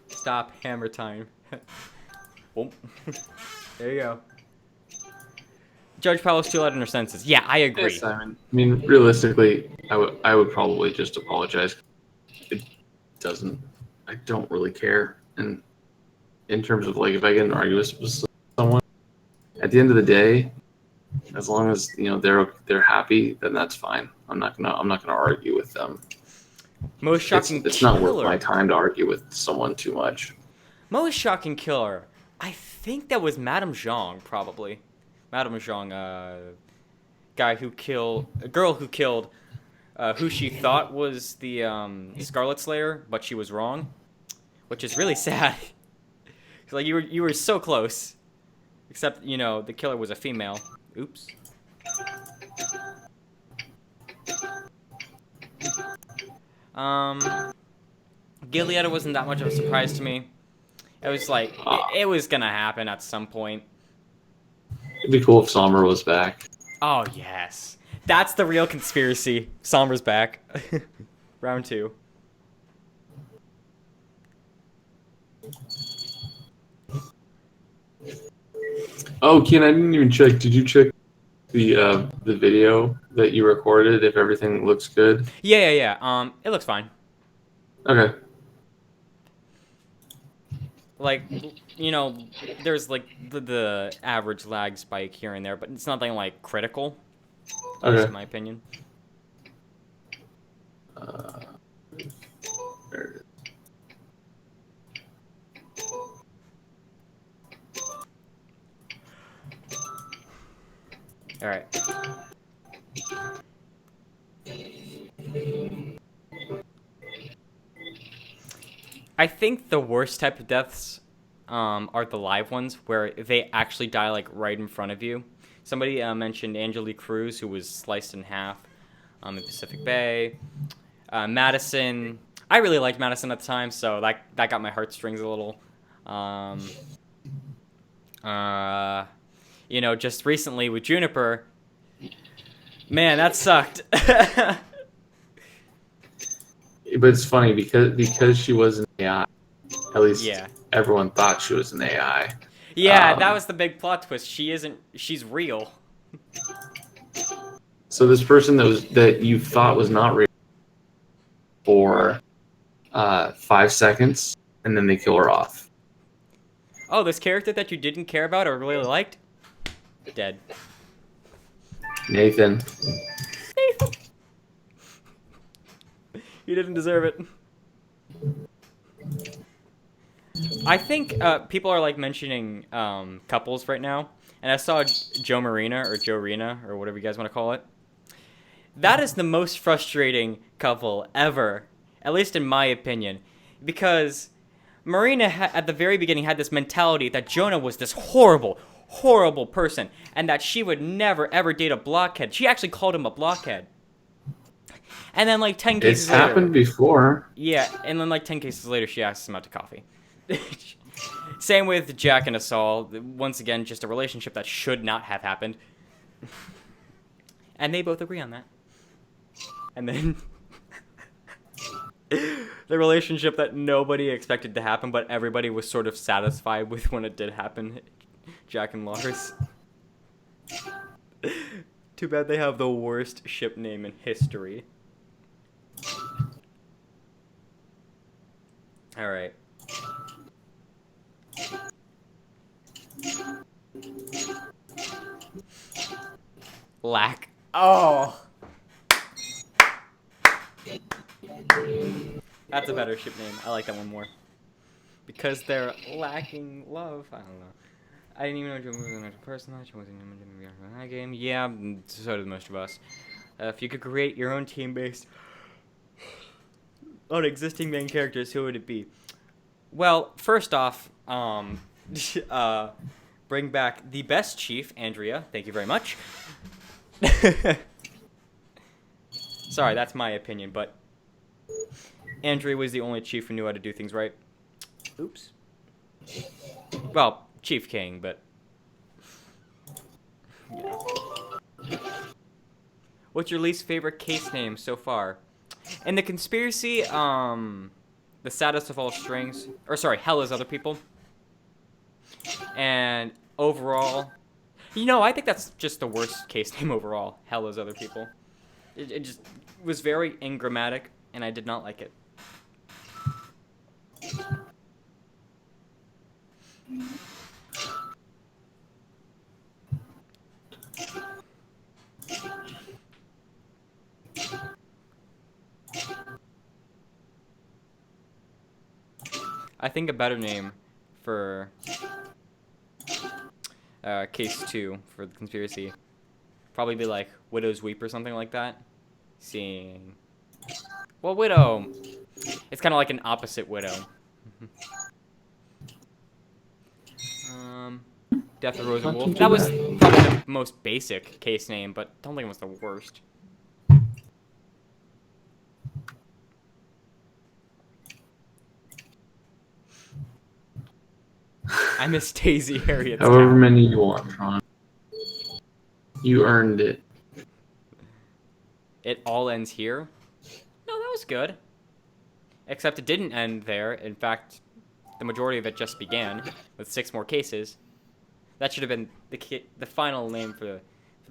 Stop hammer time. Oh. There you go. Judge Paolo's too loud in her senses. Yeah, I agree. Yes, Simon. I mean, realistically, I would probably just apologize. It doesn't. I don't really care. And in terms of like, if I get in an argument with someone, at the end of the day, as long as they're happy, then that's fine. I'm not gonna argue with them. Most shocking It's killer. not worth my time to argue with someone too much. Most shocking killer. I think that was Madame Zhang, probably. Madame Zhang, a girl who killed, who she thought was the Scarlet Slayer, but she was wrong, which is really sad. Like you were so close, except the killer was a female. Oops. Gilead wasn't that much of a surprise to me. It was like it was gonna happen at some point. It'd be cool if Somber was back. Oh yes, that's the real conspiracy. Somber's back. Round 2. Oh, Ken, I didn't even check. Did you check the video that you recorded? If everything looks good. Yeah. It looks fine. Okay. Like, there's like the average lag spike here and there, but it's nothing like critical. Okay. In my opinion. There it is. All right. I think the worst type of deaths are the live ones, where they actually die like right in front of you. Somebody mentioned Angelique Cruz, who was sliced in half in Pacific Bay. Madison. I really liked Madison at the time, so that got my heartstrings a little. Just recently with Juniper. Man, that sucked. But it's funny because she was an AI. At least everyone thought she was an AI. Yeah, that was the big plot twist. She isn't. She's real. So this person that you thought was not real for 5 seconds, and then they kill her off. Oh, this character that you didn't care about or really liked? Dead. Nathan. You didn't deserve it. I think people are like mentioning couples right now, and I saw Joe Marina or Joe Rena or whatever you guys want to call it. That is the most frustrating couple ever, at least in my opinion, because Marina at the very beginning had this mentality that Jonah was this horrible, horrible person, and that she would never ever date a blockhead. She actually called him a blockhead. And then like 10 cases later... It's happened before. Yeah, and then like 10 cases later, she asks him out to coffee. Same with Jack and Asal. Once again, just a relationship that should not have happened. And they both agree on that. And then... the relationship that nobody expected to happen, but everybody was sort of satisfied with when it did happen. Jack and Lars. Too bad they have the worst ship name in history. Alright. Lack. Oh! That's a better ship name. I like that one more. Because they're lacking love. I don't know. I didn't even know Joe was another person. She wasn't even in that game. Yeah, so did most of us. If you could create your own team based on existing main characters, who would it be? Well, first off, bring back the best chief, Andrea. Thank you very much. Sorry, that's my opinion, but Andrew was the only chief who knew how to do things right. Oops. Well, Chief King, but yeah. What's your least favorite case name so far? In the conspiracy, the saddest of all strings, or sorry, hell is other people. And overall, I think that's just the worst case name overall. Hell is other people. It just was very ingrammatic, and I did not like it. I think a better name for case 2 for the conspiracy probably be like Widow's Weep or something like that. Seeing, well, Widow, it's kind of like an opposite Widow. Death of Rosa Wolf. That was probably the most basic case name, but don't think it was the worst. I miss Daisy Harriet's However town. many you want, Tron. You earned it. It all ends here. No, that was good. Except it didn't end there. In fact, the majority of it just began with 6 more cases. That should have been the final name for the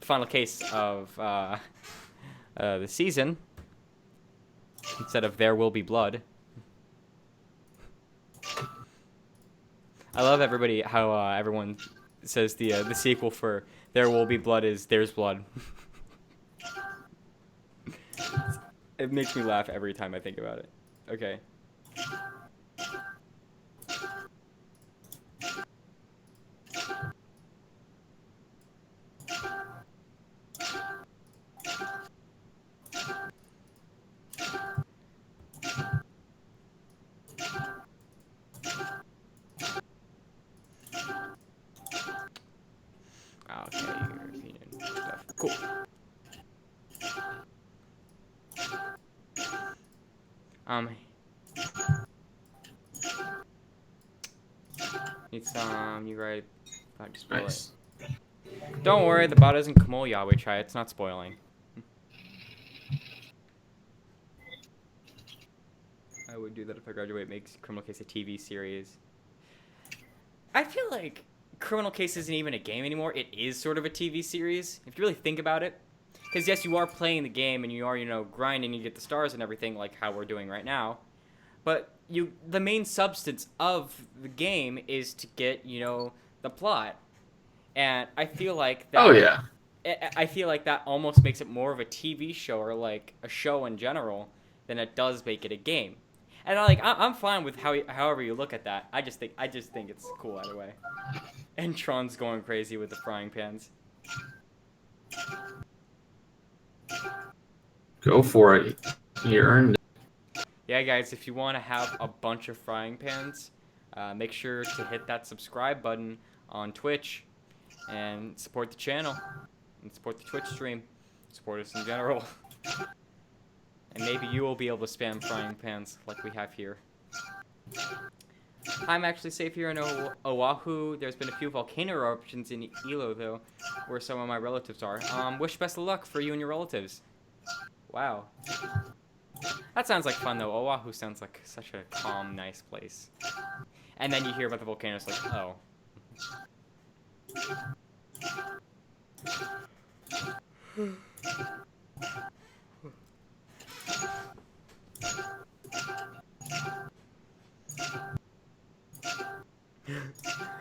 final case of the season, instead of There Will Be Blood. I love how everyone says the sequel for There Will Be Blood is There's Blood. It makes me laugh every time I think about it. Okay. Okay, European stuff. Cool. Need some. You right? About to spoil Nice. it. Don't worry, the bot isn't Kamol Yahweh Chai. It's not spoiling. I would do that if I graduate. Makes Criminal Case a TV series. I feel like Criminal Case isn't even a game anymore. It is sort of a TV series, if you really think about it. Because yes, you are playing the game and you are, grinding, you get the stars and everything like how we're doing right now. But the main substance of the game is to get, the plot. And I feel like that. Oh yeah. I feel like that almost makes it more of a TV show or like a show in general than it does make it a game. And I'm fine with however you look at that. I just think it's cool either way. And Tron's going crazy with the frying pans. Go for it. You earned it. Yeah, guys, if you want to have a bunch of frying pans, make sure to hit that subscribe button on Twitch and support the channel and support the Twitch stream. Support us in general. And maybe you will be able to spam frying pans like we have here. I'm actually safe here in Oahu. There's been a few volcano eruptions in Ilo, though, where some of my relatives are. Wish best of luck for you and your relatives. Wow. That sounds like fun, though. Oahu sounds like such a calm, nice place. And then you hear about the volcanoes, like, oh.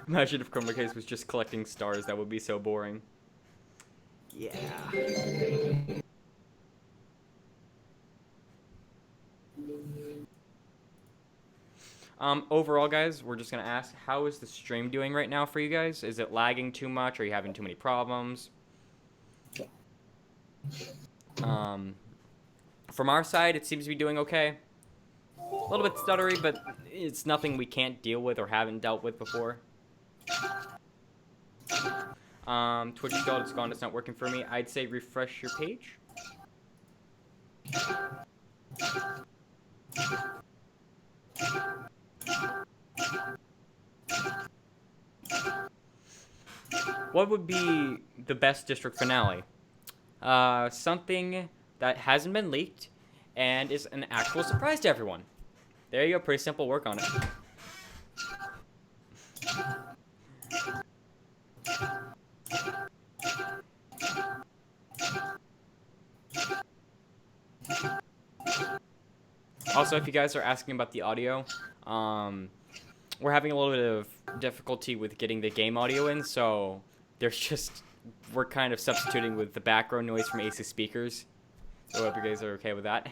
Imagine if Chroma Case was just collecting stars. That would be so boring. Yeah. Overall, guys, we're just going to ask, how is the stream doing right now for you guys? Is it lagging too much? Are you having too many problems? From our side, it seems to be doing okay. A little bit stuttery, but it's nothing we can't deal with or haven't dealt with before. Twitch installed, it's gone, it's not working for me. I'd say refresh your page. What would be the best district finale? Something that hasn't been leaked and is an actual surprise to everyone. There you go. Pretty simple work on it. Also, if you guys are asking about the audio, we're having a little bit of difficulty with getting the game audio in, so we're kind of substituting with the background noise from AC speakers. So I hope you guys are okay with that.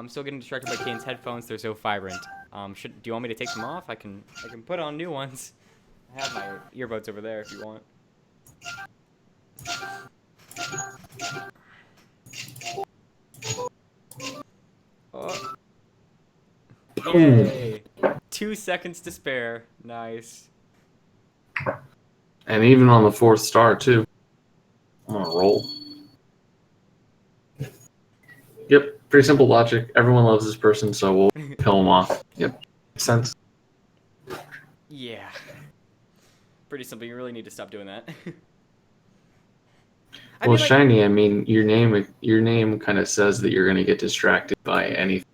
Still getting distracted by Kane's headphones. They're so vibrant. Do you want me to take them off? I can put on new ones. I have my earbuds over there if you want. Oh. Yay. 2 seconds to spare. Nice. And even on the 4th star, too. I'm on a roll. Yep, pretty simple logic. Everyone loves this person, so we'll kill him off. Yep, makes sense. Yeah. Pretty simple. You really need to stop doing that. Well, Shiny, I mean, your name kind of says that you're going to get distracted by anything.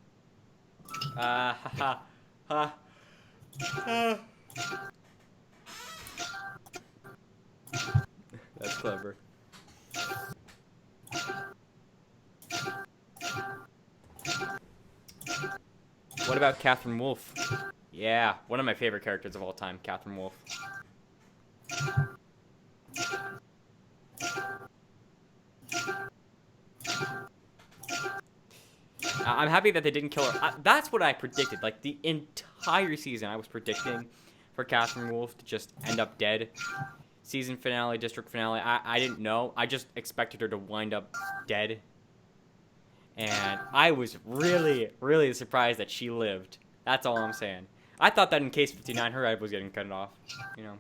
Ha ha ha. That's clever. What about Catherine Wolf? Yeah, one of my favorite characters of all time, Catherine Wolf. I'm happy that they didn't kill her. That's what I predicted. Like, the entire season, I was predicting for Catherine Wolf to just end up dead. Season finale, district finale, I didn't know. I just expected her to wind up dead. And I was really, really surprised that she lived. That's all I'm saying. I thought that in Case 59, her head was getting cut off. You know.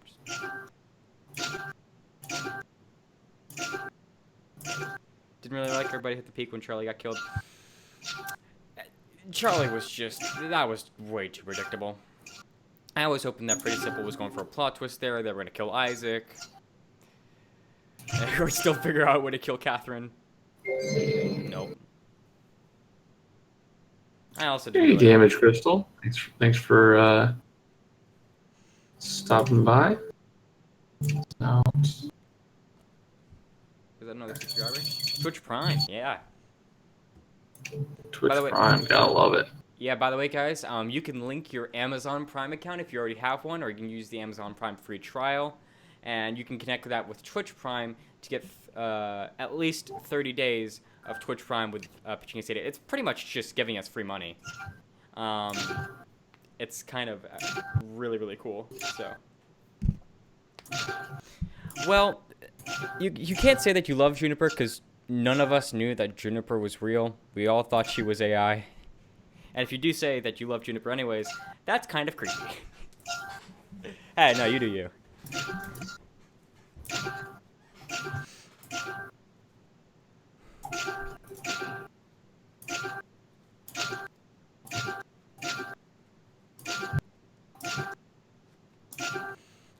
Didn't really like everybody hit the peak when Charlie got killed. Charlie was that was way too predictable. I was hoping that Pretty Simple was going for a plot twist there. They were going to kill Isaac. Or still figure out a way to kill Catherine. Nope. I also didn't. Hey, Damage Crystal. Thanks for stopping by. No. Is that another subscriber? Twitch Prime, yeah. Twitch Prime, gotta love it. Yeah, by the way, guys, you can link your Amazon Prime account if you already have one, or you can use the Amazon Prime free trial, and you can connect that with Twitch Prime to get at least 30 days of Twitch Prime with Pitching Data. It's pretty much just giving us free money. It's kind of really, really cool. So, well, you can't say that you love Juniper because none of us knew that Juniper was real. We all thought she was AI. And if you do say that you love Juniper anyways, that's kind of creepy. Hey, no, you do you.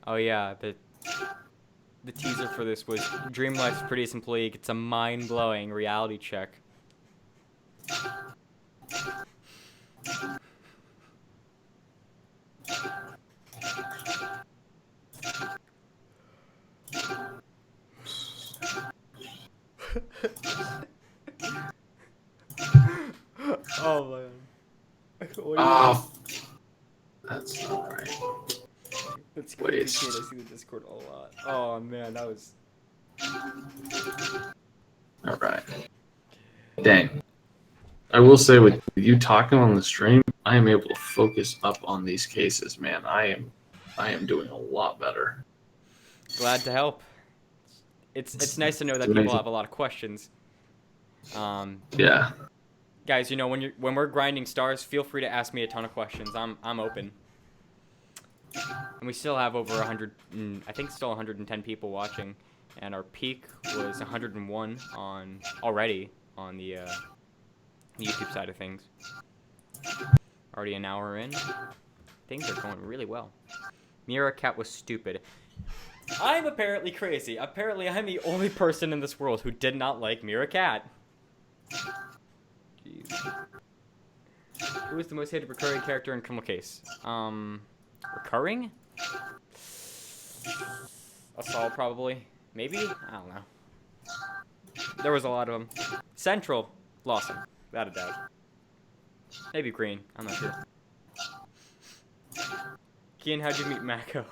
Oh yeah, the teaser for this was DreamLife's Prettiest Employee gets a mind-blowing reality check. Oh man. Oh, that's not right. That's crazy. I see the Discord a lot. Oh man, that was. All right. Dang. I will say, with you talking on the stream, I am able to focus up on these cases, man. I am doing a lot better. Glad to help. It's nice to know that people have a lot of questions. Yeah. Guys, you know, when we're grinding stars, feel free to ask me a ton of questions. I'm open. And we still have over 100, I think still 110 people watching, and our peak was 101 already on the YouTube side of things. Already an hour in. Things are going really well. Meerkat was stupid. I'm apparently crazy. Apparently, I'm the only person in this world who did not like Meerkat. Jeez. Who is the most hated recurring character in Criminal Case? Recurring? Assault, probably. Maybe? I don't know. There was a lot of them. Central, Lawson, without a doubt. Maybe Green, I'm not sure. Kian, how'd you meet Mako?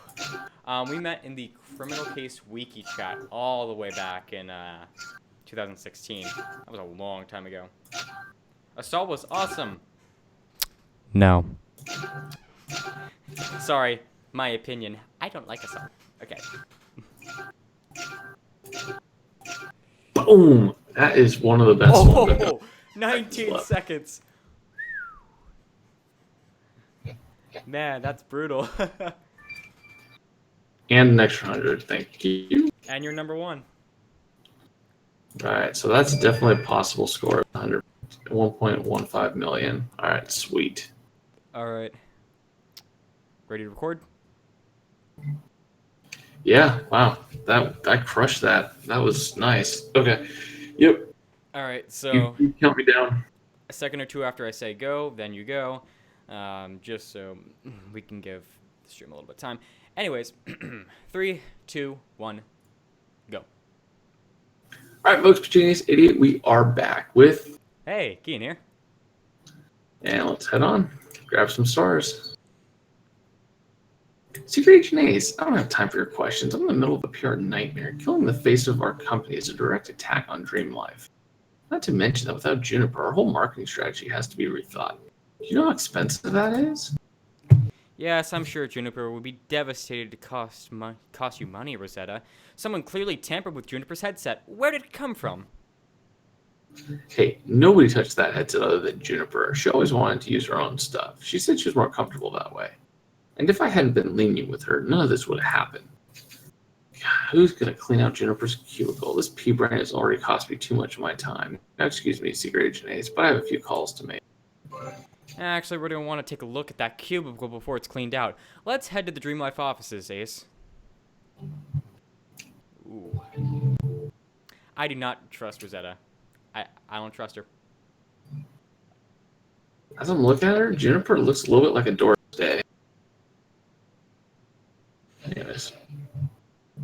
We met in the Criminal Case Wiki chat all the way back in 2016. That was a long time ago. Assault was awesome. No. Sorry, my opinion. I don't like Assault. Okay. Boom! That is one of the best ones. Oh, 19 seconds. Man, that's brutal. And an extra 100, thank you. And you're number one. Alright, so that's definitely a possible score of 100. 1.15 million. Alright, sweet. Alright. Ready to record? Yeah, wow. I crushed that. That was nice. Okay. Yep. Alright, so You count me down. a second or two after I say go, then you go. Just so we can give the stream a little bit of time. Anyways, 3, 2, 1, go. All right, folks, Petunias Idiot, we are back with... Hey, Keen here. And let's head on. Grab some stars. Secret Agent Ace, I don't have time for your questions. I'm in the middle of a PR nightmare. Killing the face of our company is a direct attack on DreamLife. Not to mention that without Juniper, our whole marketing strategy has to be rethought. Do you know how expensive that is? Yes, I'm sure Juniper would be devastated to cost you money, Rosetta. Someone clearly tampered with Juniper's headset. Where did it come from? Hey, nobody touched that headset other than Juniper. She always wanted to use her own stuff. She said she was more comfortable that way. And if I hadn't been lenient with her, none of this would have happened. God, who's going to clean out Juniper's cubicle? This P-brain has already cost me too much of my time. Now, excuse me, Secret Agent Ace, but I have a few calls to make. Actually, we're going to want to take a look at that cubicle before it's cleaned out. Let's head to the DreamLife offices, Ace. Ooh. I do not trust Rosetta. I don't trust her. As I'm looking at her, Juniper looks a little bit like a Doris Day. Anyways,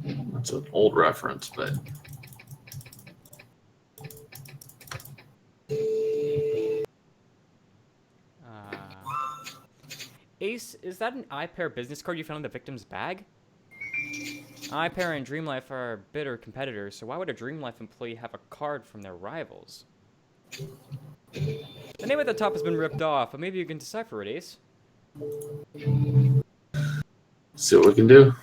that's an old reference, but... Ace, is that an iPair business card you found in the victim's bag? iPair and DreamLife are bitter competitors, so why would a DreamLife employee have a card from their rivals? The name at the top has been ripped off, but maybe you can decipher it, Ace. See what we can do.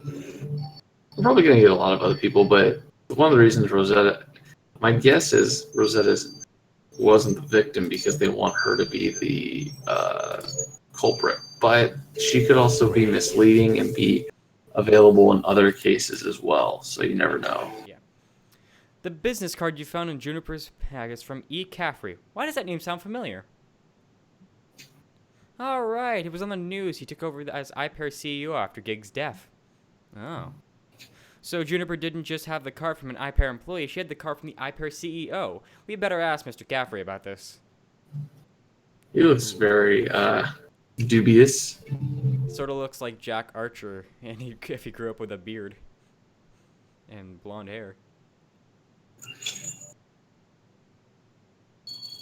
I'm probably going to get a lot of other people, but one of the reasons Rosetta, my guess is Rosetta wasn't the victim because they want her to be the culprit. But she could also be misleading and be available in other cases as well, so you never know. Yeah. The business card you found in Juniper's bag is from E. Caffrey. Why does that name sound familiar? All right, it was on the news. He took over as iPair CEO after Gig's death. Oh. So Juniper didn't just have the card from an iPair employee, she had the card from the iPair CEO. We better ask Mr. Caffrey about this. He looks very dubious. Sort of looks like Jack Archer and if he grew up with a beard and blonde hair.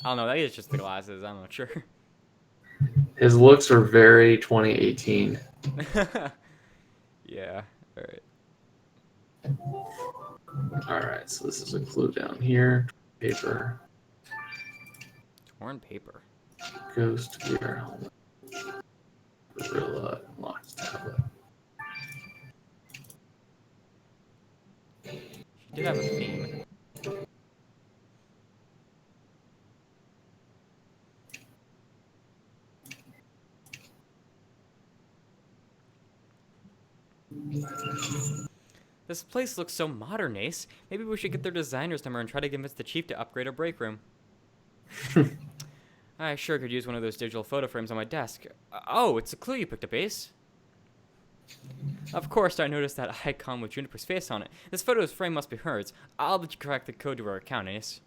I don't know, that is just the glasses, I'm not sure. His looks are very 2018. Yeah, alright. Alright, so this is a clue down here. Paper. Torn paper. Ghost gear helmet. Gorilla locked tablet. She did have a theme. This place looks so modern, Ace. Maybe we should get their designer's number and try to convince the chief to upgrade our break room. I sure could use one of those digital photo frames on my desk. Oh, it's a clue you picked up, Ace. Of course, I noticed that icon with Juniper's face on it. This photo's frame must be hers. I'll let you crack the code to our account, Ace.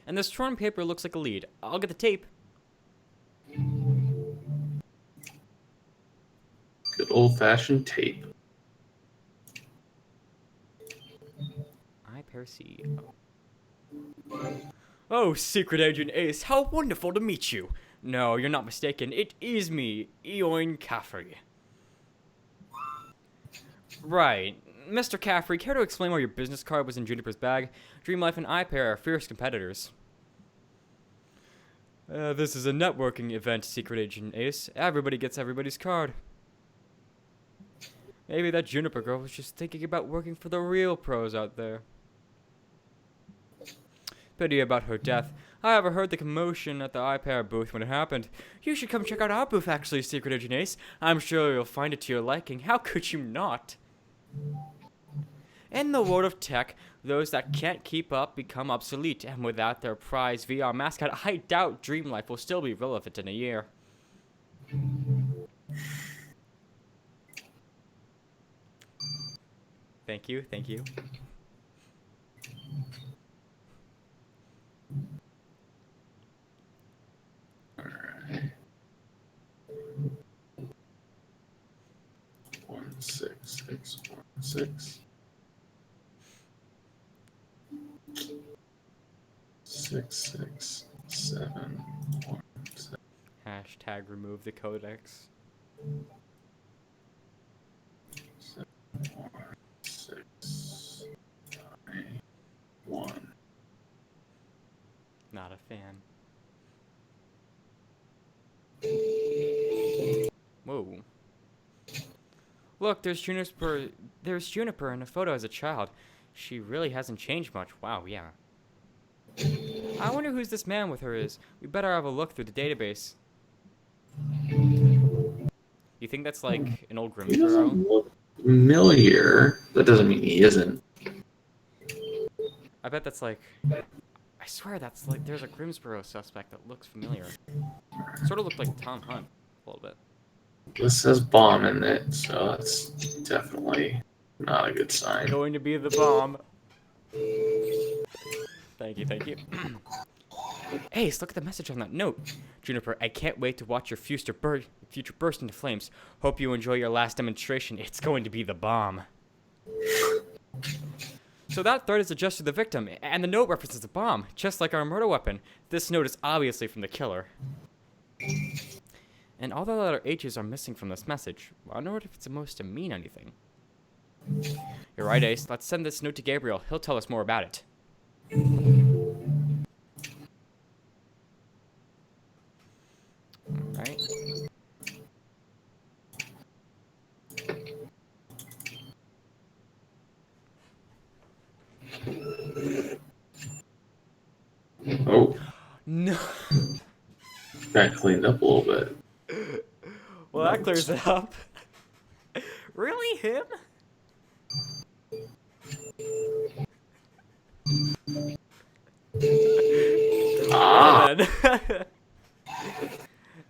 And this torn paper looks like a lead. I'll get the tape. Good old-fashioned tape. I perceive. Oh, Secret Agent Ace, how wonderful to meet you. No, you're not mistaken. It is me, Eoin Caffrey. Right. Mr. Caffrey, care to explain why your business card was in Juniper's bag? DreamLife and iPair are fierce competitors. This is a networking event, Secret Agent Ace. Everybody gets everybody's card. Maybe that Juniper girl was just thinking about working for the real pros out there. Pity about her death. I overheard the commotion at the iPair booth when it happened. You should come check out our booth, actually, Secret Agent Ace. I'm sure you'll find it to your liking. How could you not? In the world of tech, those that can't keep up become obsolete, and without their prize VR mascot, I doubt DreamLife will still be relevant in a year. Thank you, thank you. Alright. 16616. 6671. Hashtag remove the codex. 691. Not a fan. Whoa. Look, there's Juniper. There's Juniper in a photo as a child. She really hasn't changed much. Wow, yeah. I wonder who's this man with her is. We better have a look through the database. You think that's like an old He doesn't Grimsborough? look familiar. That doesn't mean he isn't. I bet that's like... I swear that's like... There's a Grimsborough suspect that looks familiar. Sort of looked like Tom Hunt a little bit. This says bomb in it, so that's definitely not a good sign. Going to be the bomb. Thank you, thank you. Ace, look at the message on that note. Juniper, I can't wait to watch your future burst into flames. Hope you enjoy your last demonstration. It's going to be the bomb. So that threat is addressed to the victim, and the note references the bomb, just like our murder weapon. This note is obviously from the killer. And all the letter H's are missing from this message. I wonder if it's supposed to mean anything. You're right, Ace. Let's send this note to Gabriel. He'll tell us more about it. Alright. Oh, No. got cleaned up a little bit. Well, that clears it up. Really, him? Ah,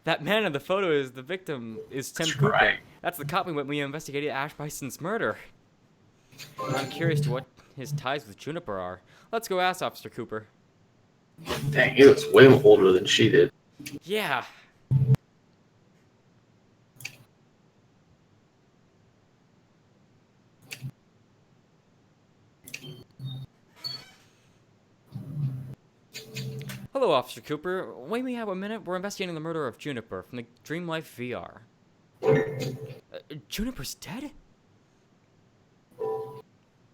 That man in the photo is the victim, is Tim that's Cooper. right. That's the cop when we investigated Ash Bison's murder. I'm curious to what his ties with Juniper are. Let's go ask Officer Cooper. Dang, he looks way older than she did. Yeah. Hello, Officer Cooper. Wait, we have a minute. We're investigating the murder of Juniper from the DreamLife VR. Juniper's dead?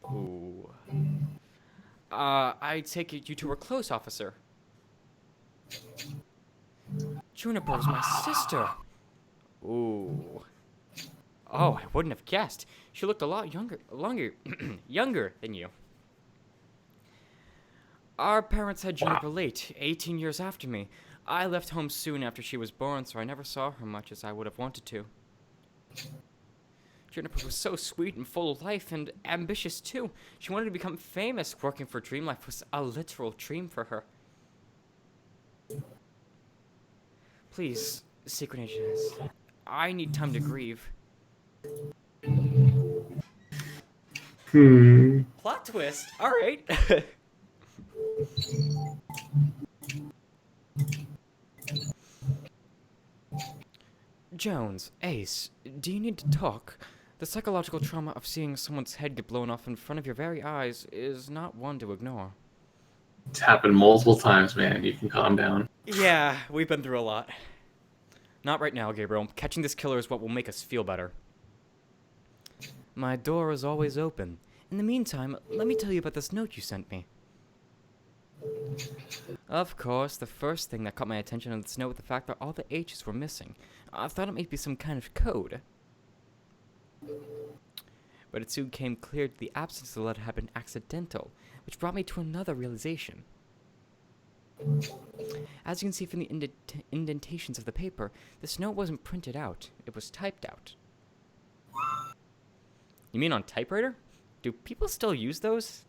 Ooh. I take it you two were close, officer. Juniper was my sister. Ooh. Oh, I wouldn't have guessed. She looked a lot younger than you. Our parents had Juniper late, 18 years after me. I left home soon after she was born, so I never saw her much as I would have wanted to. Juniper was so sweet and full of life and ambitious too. She wanted to become famous. Working for DreamLife was a literal dream for her. Please, Secret Agent S, I need time to grieve. Plot twist. All right. Jones, Ace, do you need to talk? The psychological trauma of seeing someone's head get blown off in front of your very eyes is not one to ignore. It's happened multiple times, man. You can calm down. Yeah, we've been through a lot. Not right now, Gabriel. Catching this killer is what will make us feel better. My door is always open. In the meantime, let me tell you about this note you sent me. Of course, the first thing that caught my attention on this note was the fact that all the H's were missing. I thought it might be some kind of code. But it soon came clear that the absence of the letter had been accidental, which brought me to another realization. As you can see from the indentations of the paper, this note wasn't printed out, it was typed out. You mean on typewriter? Do people still use those?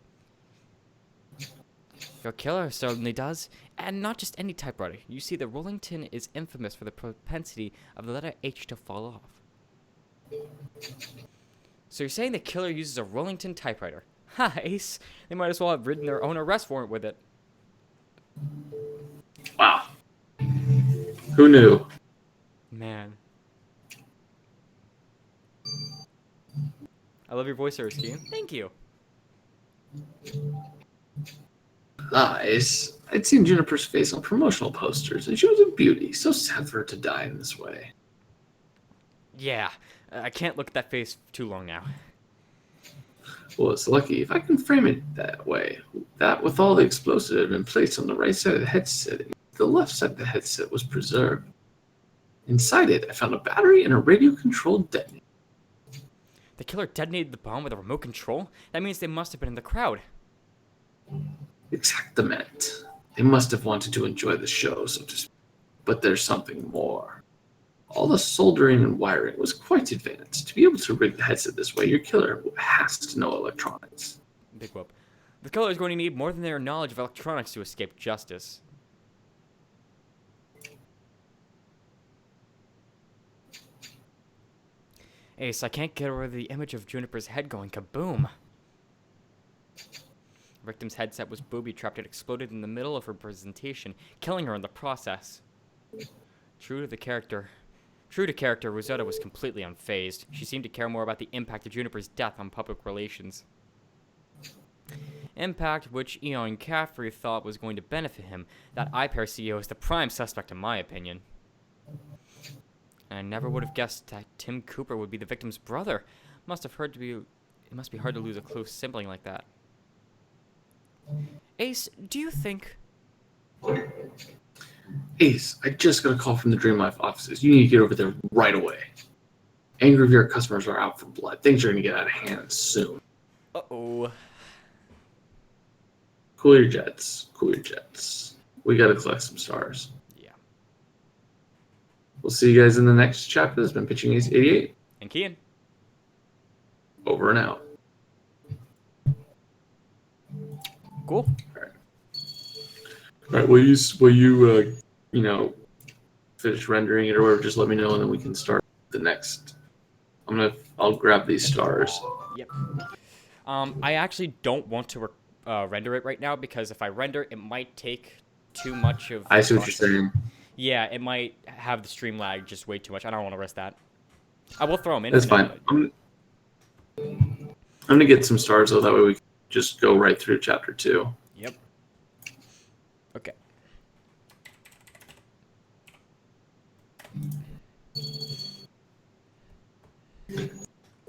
Your killer certainly does, and not just any typewriter. You see, the Rollington is infamous for the propensity of the letter H to fall off. So you're saying the killer uses a Rollington typewriter? Ha, Ace! They might as well have written their own arrest warrant with it. Wow. Who knew? Man. I love your voice, Erskine. Thank you. Lies. I'd seen Juniper's face on promotional posters, and she was a beauty. So sad for her to die in this way. Yeah, I can't look at that face too long now. Well, it's lucky if I can frame it that way. That with all the explosives had been placed on the right side of the headset, and the left side of the headset was preserved. Inside it, I found a battery and a radio-controlled detonator. The killer detonated the bomb with a remote control? That means they must have been in the crowd. Exactament. They must have wanted to enjoy the show, so to speak. But there's something more. All the soldering and wiring was quite advanced. To be able to rig the headset this way, your killer has to know electronics. Big whoop. The killer is going to need more than their knowledge of electronics to escape justice. Ace, I can't get over the image of Juniper's head going kaboom. The victim's headset was booby-trapped. It exploded in the middle of her presentation, killing her in the process. True to character, Rosetta was completely unfazed. She seemed to care more about the impact of Juniper's death on public relations. Impact which Eon Caffrey thought was going to benefit him. That iPair CEO is the prime suspect in my opinion. And I never would have guessed that Tim Cooper would be the victim's brother. It must be hard to lose a close sibling like that. Ace, do you think... Ace, I just got a call from the DreamLife offices. You need to get over there right away. Angry Vera customers are out for blood. Things are going to get out of hand soon. Uh-oh. Cool your jets. Cool your jets. We got to collect some stars. Yeah. We'll see you guys in the next chapter. This has been Pitching Ace 88. And Kian. Over and out. Cool. All right. Will you finish rendering it or whatever? Just let me know, and then we can start the next. I'll grab these stars. Yep. I actually don't want to render it right now because if I render, it might take too much of. I see what you're saying. Yeah, it might have the stream lag just way too much. I don't want to risk that. I will throw them in. That's fine. I'm gonna get some stars so that way we can just go right through chapter 2. Yep. Okay.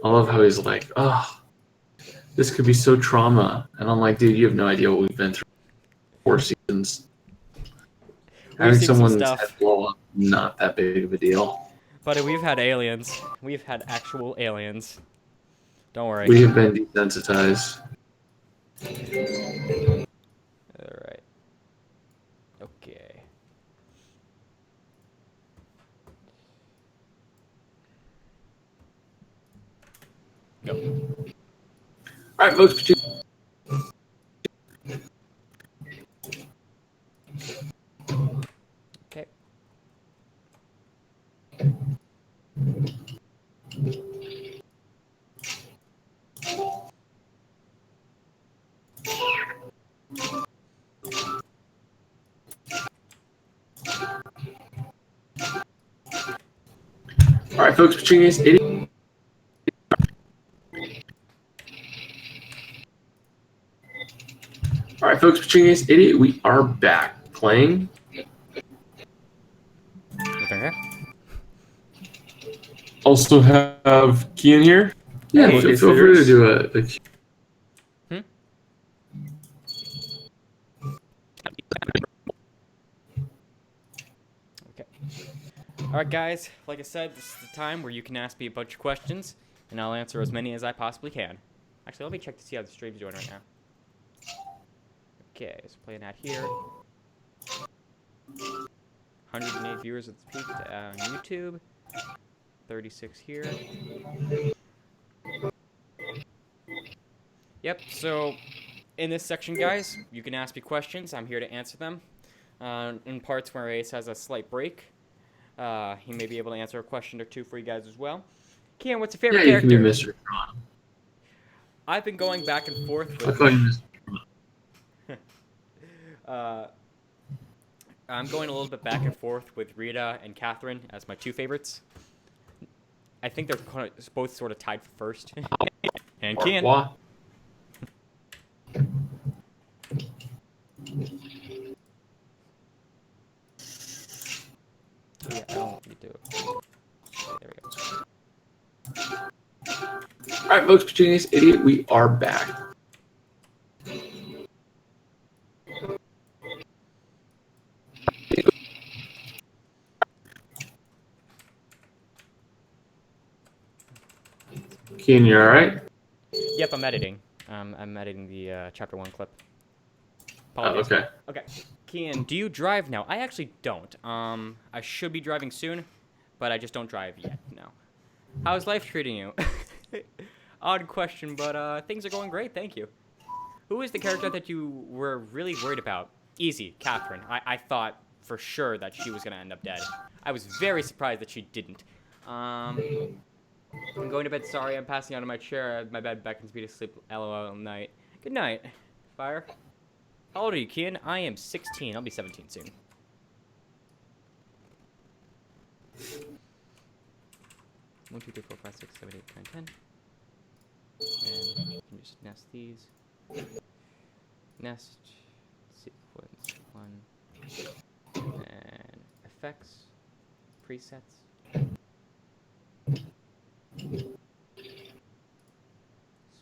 I love how he's like, oh, this could be so trauma. And I'm like, dude, you have no idea what we've been through. 4 seasons. Having someone's head blow up, not that big of a deal. But we've had aliens. We've had actual aliens. Don't worry. We have been desensitized. Alright. Okay. Go. All right, folks. Okay. All right, folks. Petunias, idiot. All right, folks. Petunias, idiot. We are back playing. Anything here? Also have Kian here. Yeah, Hey. feel free to do a Hmm? Okay. All right, guys. Like I said, this is the time where you can ask me a bunch of questions, and I'll answer as many as I possibly can. Actually, let me check to see how the stream's doing right now. Okay, so playing that here. 108 viewers at the peak on YouTube. 36 here. Yep, so in this section, guys, you can ask me questions. I'm here to answer them. In parts where Ace has a slight break, he may be able to answer a question or two for you guys as well. Kian, what's your favorite Yeah, you can be character? Mr. Tron. I've been going back and forth I'll with... call you Mr. I'm going a little bit back and forth with Rita and Catherine as my two favorites. I think they're both sort of tied for first. And Kian. What? Yeah, I don't need to... There we go. All right, folks. Petunias, idiot. We are back. Kian, you all right? Yep, I'm editing. I'm editing the Chapter 1 clip. Oh, Apologies. okay. Okay. Kian, do you drive now? I actually don't. I should be driving soon, but I just don't drive yet, no. How's life treating you? Odd question, but things are going great, thank you. Who is the character that you were really worried about? Easy, Catherine. I thought for sure that she was going to end up dead. I was very surprised that she didn't. I'm going to bed. Sorry, I'm passing out of my chair. My bed beckons me to sleep. LOL night. Good night, Fire. How old are you, Kian? I am 16. I'll be 17 soon. One, two, three, four, five, six, seven, eight, nine, 10. And you can just nest these. Nest sequence 1. And effects. Presets.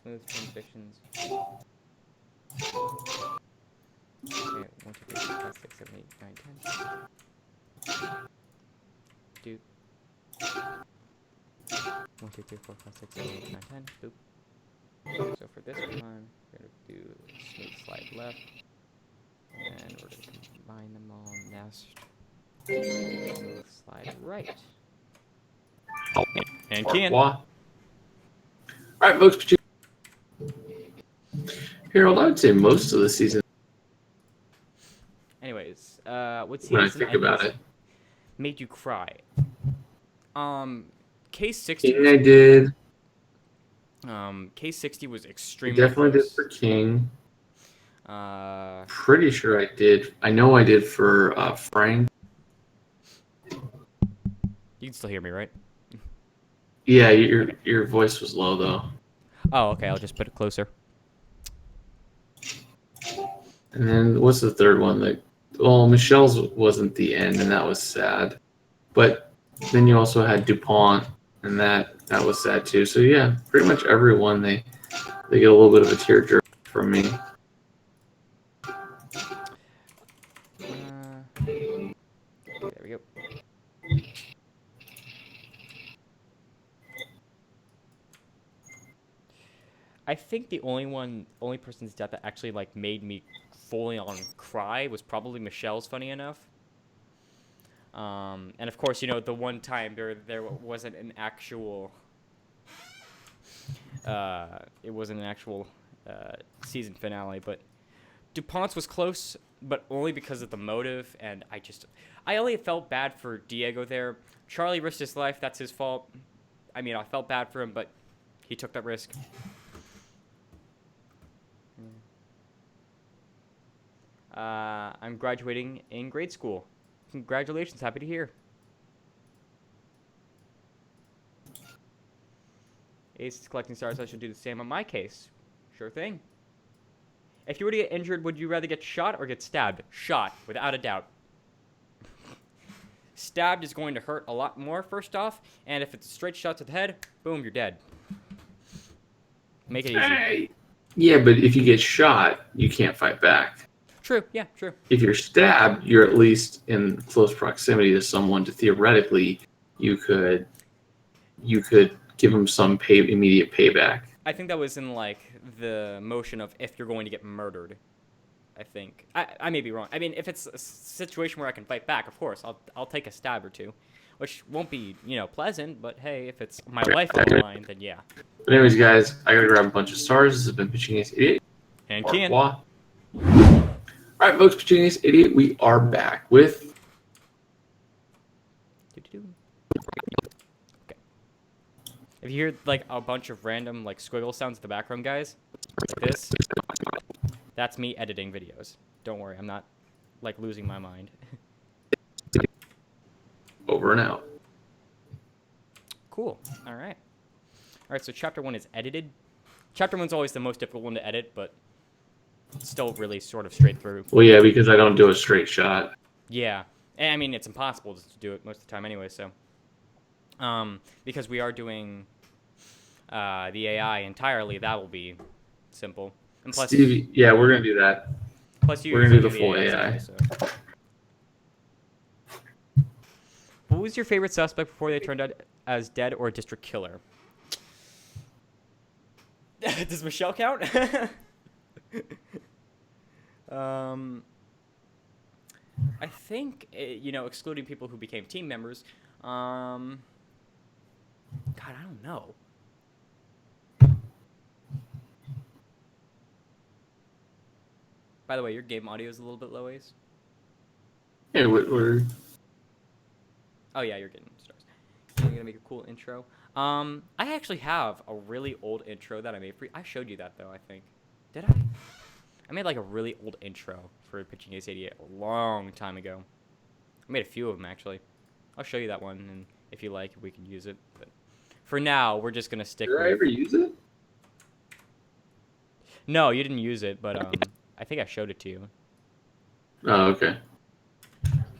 Smooth transitions. Okay, 1, 2, 3, 4, 5, 6, 7, 8, 9, 10. Do. 1, 2, 3, 4, 5, 6, 7, 8, 9, 10. Boop. So for this one, we're going to do smooth slide left. And we're going to combine them all. Nest. Smooth slide right. And Kian. All right, folks. Harold, I would say most of the season. Anyways, what When I season think about it, made you cry? K60. King I did. K60 was I extremely definitely did close. for King. Uh, Pretty sure I did. I know I did for Frank. you can still hear me, right? Yeah, your voice was low though. Oh, okay. I'll just put it closer. And then what's the third one? Like, well, Michelle's wasn't the end, and that was sad. But then you also had DuPont, and that was sad too. So yeah, pretty much everyone they get a little bit of a tearjerker from me. There we go. I think the only person's death that actually like made me fully on cry was probably Michelle's. Funny enough. And of course, you know, the one time there wasn't an actual It wasn't an actual season finale, but DuPont's was close, but only because of the motive, and I only felt bad for Diego there. Charlie risked his life, that's his fault. I mean, I felt bad for him, but he took that risk. I'm graduating in grade school. Congratulations, happy to hear. Ace is collecting stars, I should do the same on my case. Sure thing. If you were to get injured, would you rather get shot or get stabbed? Shot, without a doubt. Stabbed is going to hurt a lot more, first off, and if it's a straight shot to the head, boom, you're dead. Make it easy. Hey. Yeah, but if you get shot, you can't fight back. True, yeah, true. If you're stabbed, you're at least in close proximity to someone to theoretically you could give them some immediate payback. I think that was in, like, the motion of if you're going to get murdered. I think. I may be wrong. I mean, if it's a situation where I can fight back, of course, I'll take a stab or two. Which won't be, pleasant, but hey, if it's my life on the line, then yeah. But anyways, guys, I gotta grab a bunch of stars. This has been Pitching Ace 88. And Kian. Alright, folks, Pitching Ace 88, we are back with... Okay. If you hear, like, a bunch of random, like, squiggle sounds in the background, guys, like this, that's me editing videos. Don't worry, I'm not, like, losing my mind. Over and out. Cool. All right. All right, so Chapter 1 is edited. Chapter 1's always the most difficult one to edit, but still really sort of straight through. Well, yeah, because I don't do a straight shot. Yeah. And, I mean, it's impossible to do it most of the time anyway, so. Because we are doing the AI entirely, that will be simple. And plus, Stevie, yeah, we're going to do that. Plus, we're going to do the full AI. Anyway, so. What was your favorite suspect before they turned out as dead or a district killer? Does Michelle count? I think, excluding people who became team members, God, I don't know. By the way, your game audio is a little bit low, Ace. Yeah, we're... Oh yeah, you're getting stars. You're gonna make a cool intro. I actually have a really old intro that I made for you. I showed you that though, I think. Did I? I made like a really old intro for Pitching Ace 88 a long time ago. I made a few of them actually. I'll show you that one, and if you like, we can use it. But for now, we're just gonna stick. Did I ever use it? No, you didn't use it, but I think I showed it to you. Oh, okay.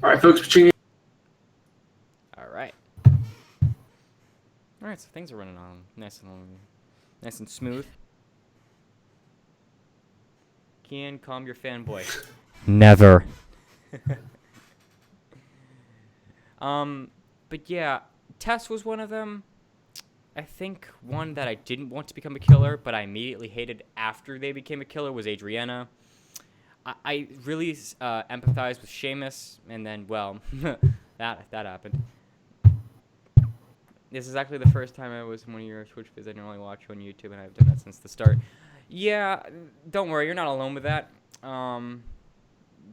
All right, folks, Pitching. All right, so things are running on nice and smooth. Kian, calm your fanboy. Never. But yeah, Tess was one of them. I think one that I didn't want to become a killer, but I immediately hated after they became a killer was Adriana. I really empathized with Seamus, and then, well, that happened. This is actually the first time I was in one of your Twitch vids. I normally watch you on YouTube, and I've done that since the start. Yeah, don't worry, you're not alone with that.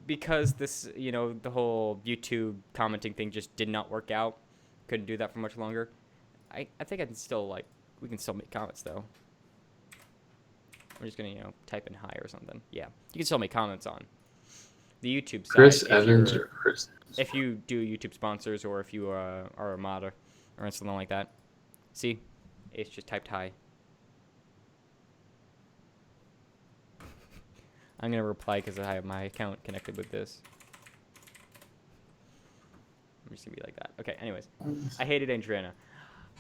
Because this, the whole YouTube commenting thing just did not work out. Couldn't do that for much longer. I think I can still, we can still make comments, though. I'm just going to, type in hi or something. Yeah, you can still make comments on the YouTube side. Chris Evans or Chris? If you do YouTube sponsors or if you are a modder. Or something like that. See? It's just typed hi. I'm going to reply because I have my account connected with this. I'm just going to be like that. Okay, anyways. I hated Adriana.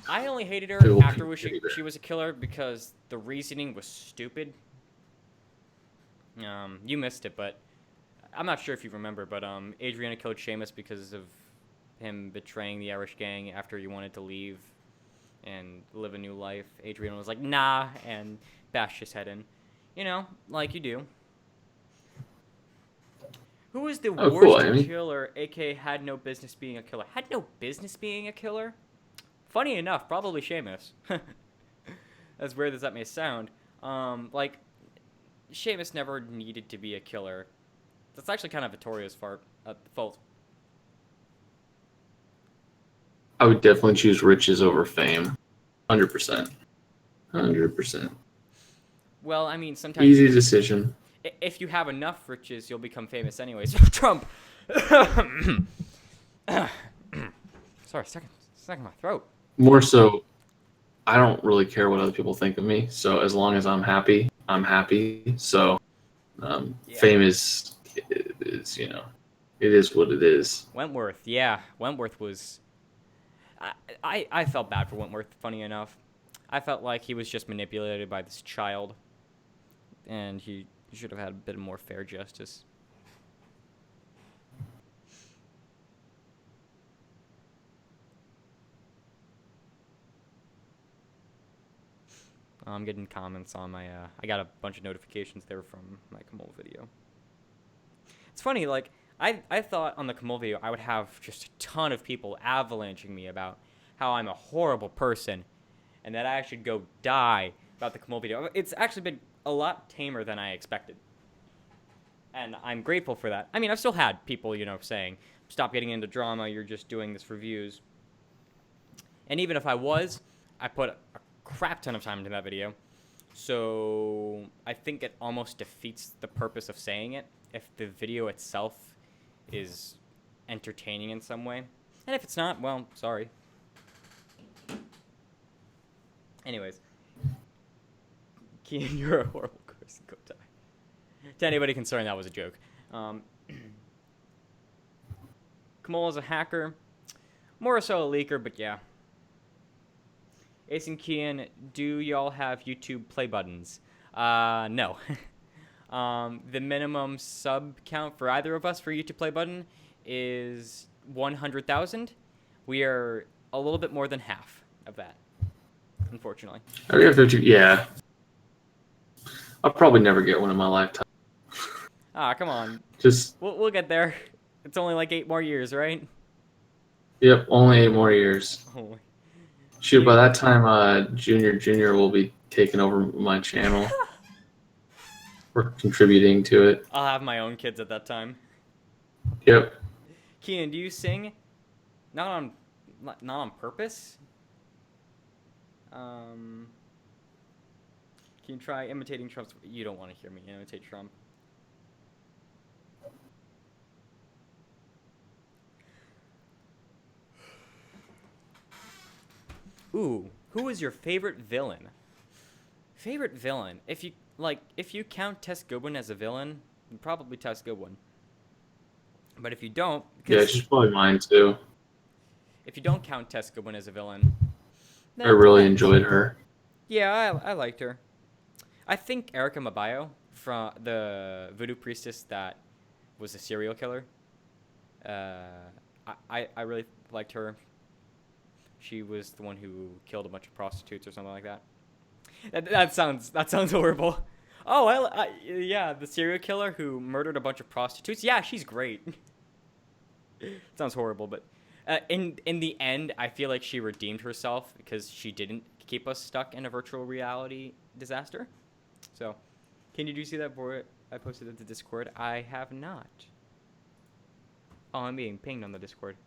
I only hated her after she was a killer because the reasoning was stupid. You missed it, but I'm not sure if you remember, but Adriana killed Seamus because of him betraying the Irish gang after he wanted to leave and live a new life. Adriana was like, nah, and bashed his head in. Like you do. Who was the worst killer, aka had no business being a killer? Had no business being a killer? Funny enough, probably Seamus. as weird as that may sound, like, Seamus never needed to be a killer. That's actually kind of Vittoria's fault. I would definitely choose riches over fame. 100%. 100%. Well, I mean, sometimes Easy decision. if you have enough riches, you'll become famous anyways. Trump. Sorry, stuck in my throat. More so, I don't really care what other people think of me. So as long as I'm happy, I'm happy. So Yeah. fame is, you know, it is what it is. Wentworth, yeah. Wentworth was. I felt bad for Wentworth, funny enough. I felt like he was just manipulated by this child, and he should have had a bit more fair justice. I'm getting comments on my. I got a bunch of notifications there from my Kamol video. It's funny, like, I thought on the Kamol video I would have just a ton of people avalanching me about how I'm a horrible person and that I should go die about the Kamol video. It's actually been a lot tamer than I expected. And I'm grateful for that. I mean, I've still had people, saying, stop getting into drama, you're just doing this for views. And even if I was, I put a crap ton of time into that video. So I think it almost defeats the purpose of saying it if the video itself is entertaining in some way. And if it's not, well, sorry. Anyways. Keenan, you're a horrible person. Go die. To anybody concerned, that was a joke. Kamol is a hacker. More so a leaker, but yeah. Ace and Kian, do y'all have YouTube play buttons? No. The minimum sub count for either of us for YouTube play button is 100,000. We are a little bit more than half of that, unfortunately. I have 50, yeah. I'll probably never get one in my lifetime. Come on. Just We'll get there. It's only like 8 more years, right? Yep, only 8 more years. Holy. Shoot, by that time, Junior will be taking over my channel. We're contributing to it. I'll have my own kids at that time. Yep. Keenan, do you sing? Not on purpose? Can you try imitating Trump's... You don't want to hear me imitate Trump. Ooh, who is your favorite villain? Favorite villain? If you count Tess Goodwin as a villain, probably Tess Goodwin. But if you don't... Yeah, she's probably mine too. If you don't count Tess Goodwin as a villain... I really enjoyed her. Yeah, I liked her. I think Erica Mabayo, from the voodoo priestess that was a serial killer, I really liked her. She was the one who killed a bunch of prostitutes or something like that. That sounds horrible. Oh, yeah, the serial killer who murdered a bunch of prostitutes. Yeah, she's great. Sounds horrible, but in the end, I feel like she redeemed herself because she didn't keep us stuck in a virtual reality disaster. So, can you see that board I posted at the Discord? I have not. Oh, I'm being pinged on the Discord.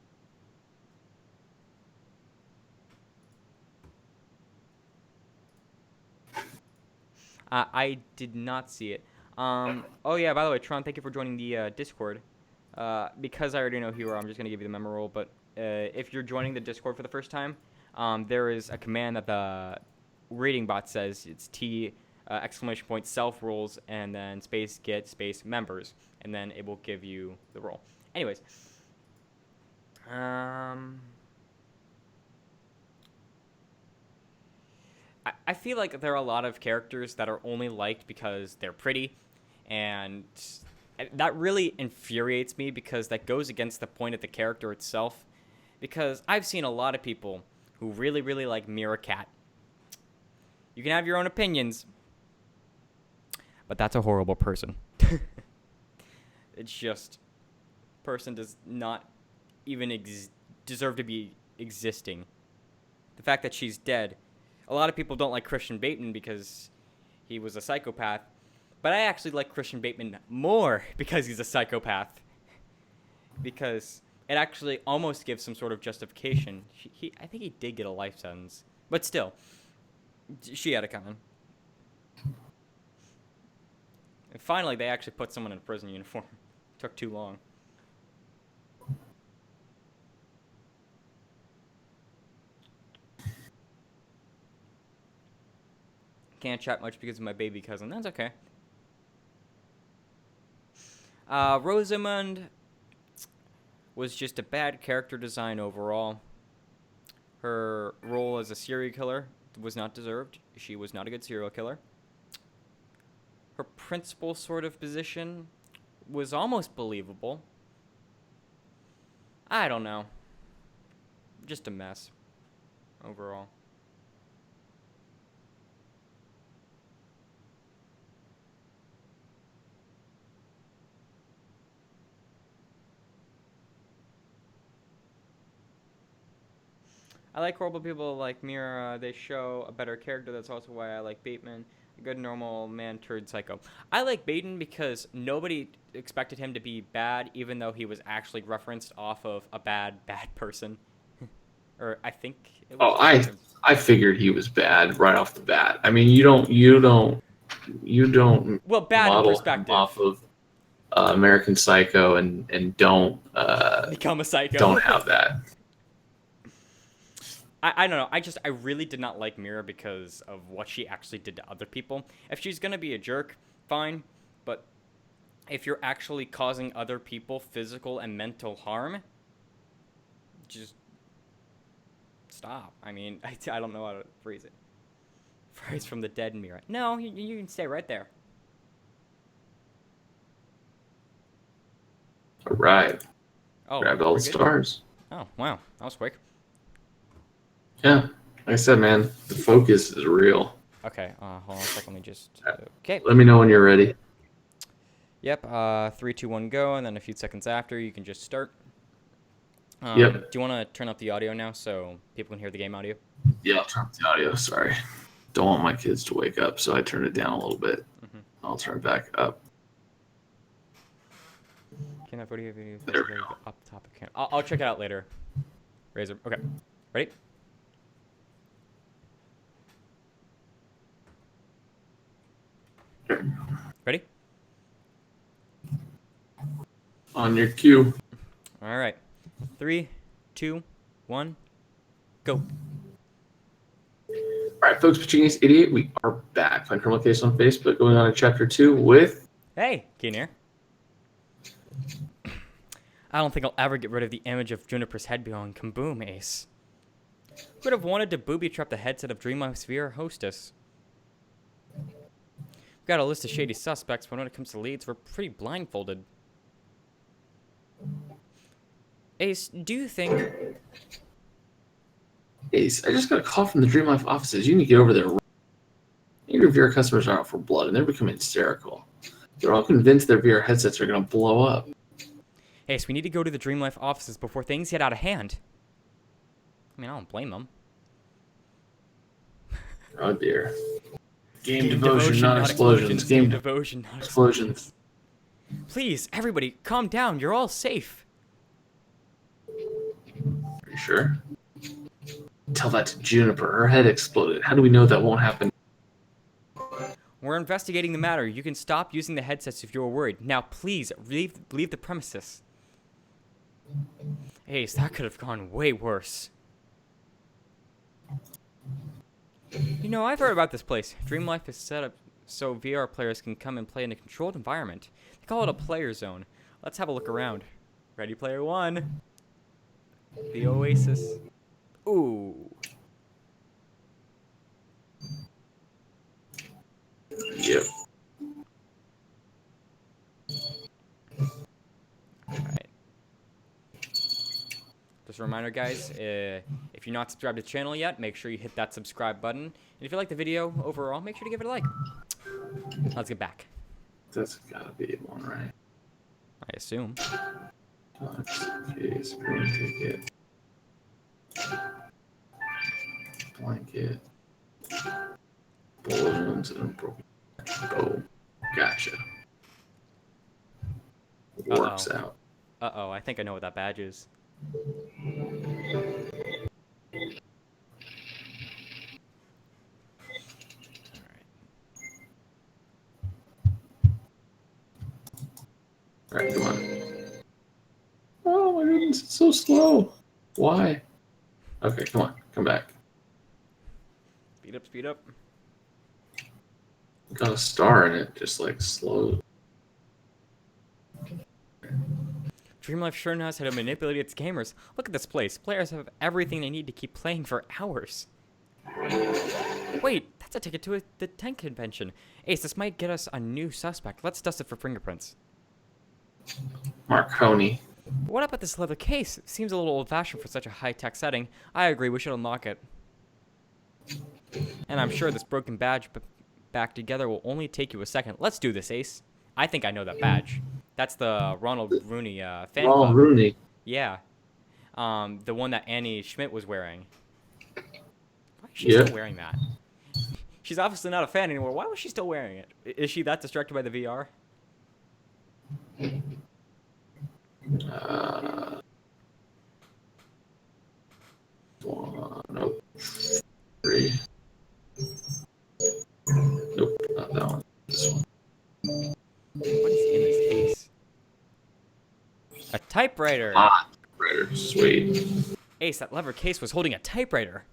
I did not see it. Oh yeah, by the way, Tron, thank you for joining the Discord. Because I already know who you are, I'm just going to give you the memo roll, but if you're joining the Discord for the first time, there is a command that the reading bot says. It's T exclamation point self roles and then space get space members, and then it will give you the role. Anyways, I feel like there are a lot of characters that are only liked because they're pretty, and that really infuriates me because that goes against the point of the character itself. Because I've seen a lot of people who really, really like Mira Cat. You can have your own opinions, but that's a horrible person. It's just, person does not even deserve to be existing. The fact that she's dead, A lot of people don't like Christian Bateman because he was a psychopath, but I actually like Christian Bateman more because he's a psychopath. Because it actually almost gives some sort of justification. I think he did get a life sentence, but still, she had it coming. And finally, they actually put someone in a prison uniform. Took too long. Can't chat much because of my baby cousin. That's okay. Rosamund was just a bad character design overall. Her role as a serial killer was not deserved. She was not a good serial killer. Her principal sort of position was almost believable. I don't know. Just a mess overall. I like horrible people like Mira. They show a better character. That's also why I like Bateman. A good normal man turned psycho. I like Bateman because nobody expected him to be bad, even though he was actually referenced off of a bad person. Or I think it was. Oh, I figured he was bad right off the bat. I mean, you don't Well, bad in model him perspective. off of American Psycho and don't Become a psycho. don't have that. I don't know. I really did not like Mira because of what she actually did to other people. If she's gonna be a jerk, fine. But if you're actually causing other people physical and mental harm, just stop. I mean, I don't know how to phrase it. Phrase from the dead Mira. No, you can stay right there. All right, Oh, grabbed all we're the good? stars. Oh, wow. That was quick. Yeah, like I said, man, the focus is real. Okay, hold on a second. Let me just... Okay. Let me know when you're ready. Yep, 3, 2, 1, go, and then a few seconds after, you can just start. Yep. Do you want to turn up the audio now so people can hear the game audio? Yeah, I'll turn up the audio. Sorry, don't want my kids to wake up, so I turned it down a little bit. Mm-hmm. I'll turn it back up. Can that video There we go. up top of camera? I'll check it out later. Razor. Okay. Ready? Ready? On your cue. All right. 3, 2, 1, go. All right, folks, Pachini's Idiot, we are back. Playing Criminal Case on Facebook, going on to Chapter 2 with... Hey, Keen here. I don't think I'll ever get rid of the image of Juniper's head beyond Kaboom, Ace. Who would have wanted to booby-trap the headset of DreamLife's VR hostess? We've got a list of shady suspects, but when it comes to leads, we're pretty blindfolded. Ace, do you think... Ace, I just got a call from the DreamLife offices. You need to get over there. Your VR customers are out for blood, and they're becoming hysterical. They're all convinced their VR headsets are going to blow up. Ace, we need to go to the DreamLife offices before things get out of hand. I mean, I don't blame them. Oh, dear. Game devotion, not explosions. Game devotion, not explosions. Please, everybody, calm down. You're all safe. Are you sure? Tell that to Juniper. Her head exploded. How do we know that won't happen? We're investigating the matter. You can stop using the headsets if you're worried. Now, please, leave the premises. Ace, that could have gone way worse. You know, I've heard about this place. DreamLife is set up so VR players can come and play in a controlled environment. They call it a player zone. Let's have a look around. Ready Player One. The Oasis. Ooh. Yep. Alright. Just a reminder, guys, if you're not subscribed to the channel yet, make sure you hit that subscribe button. And if you like the video overall, make sure to give it a like. Let's get back. That's gotta be one, right? I assume. Case, ticket. Blanket. bones and a broken bow. Gotcha. Uh-oh. Works out. Uh-oh, I think I know what that badge is. Alright, come on. Oh my goodness, it's so slow. Why? Okay, come on, come back. Speed up, speed up. Got a star in it, just like slow. DreamLife sure knows how to manipulate its gamers. Look at this place. Players have everything they need to keep playing for hours. Wait, that's a ticket to the tank convention. Ace, this might get us a new suspect. Let's dust it for fingerprints. Marconi. What about this leather case? It seems a little old-fashioned for such a high-tech setting. I agree, we should unlock it. And I'm sure this broken badge back together will only take you a second. Let's do this, Ace. I think I know that badge. That's the Ronald Rooney fan club. Ronald Rooney. Yeah. The one that Annie Schmidt was wearing. Why is she still wearing that? She's obviously not a fan anymore. Why was she still wearing it? Is she that distracted by the VR? Nope. 3. Nope, not that one. This one. What is in this case? A typewriter. Ah, typewriter. Sweet. Ace, that leather case was holding a typewriter.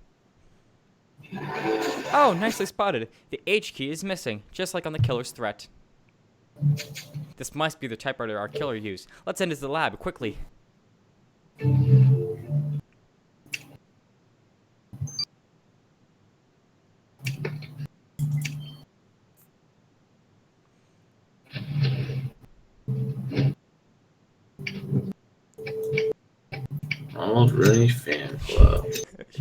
Oh, nicely spotted. The H key is missing, just like on the killer's threat. This must be the typewriter our killer used. Let's send it to the lab, quickly. Ronald Rooney fan club.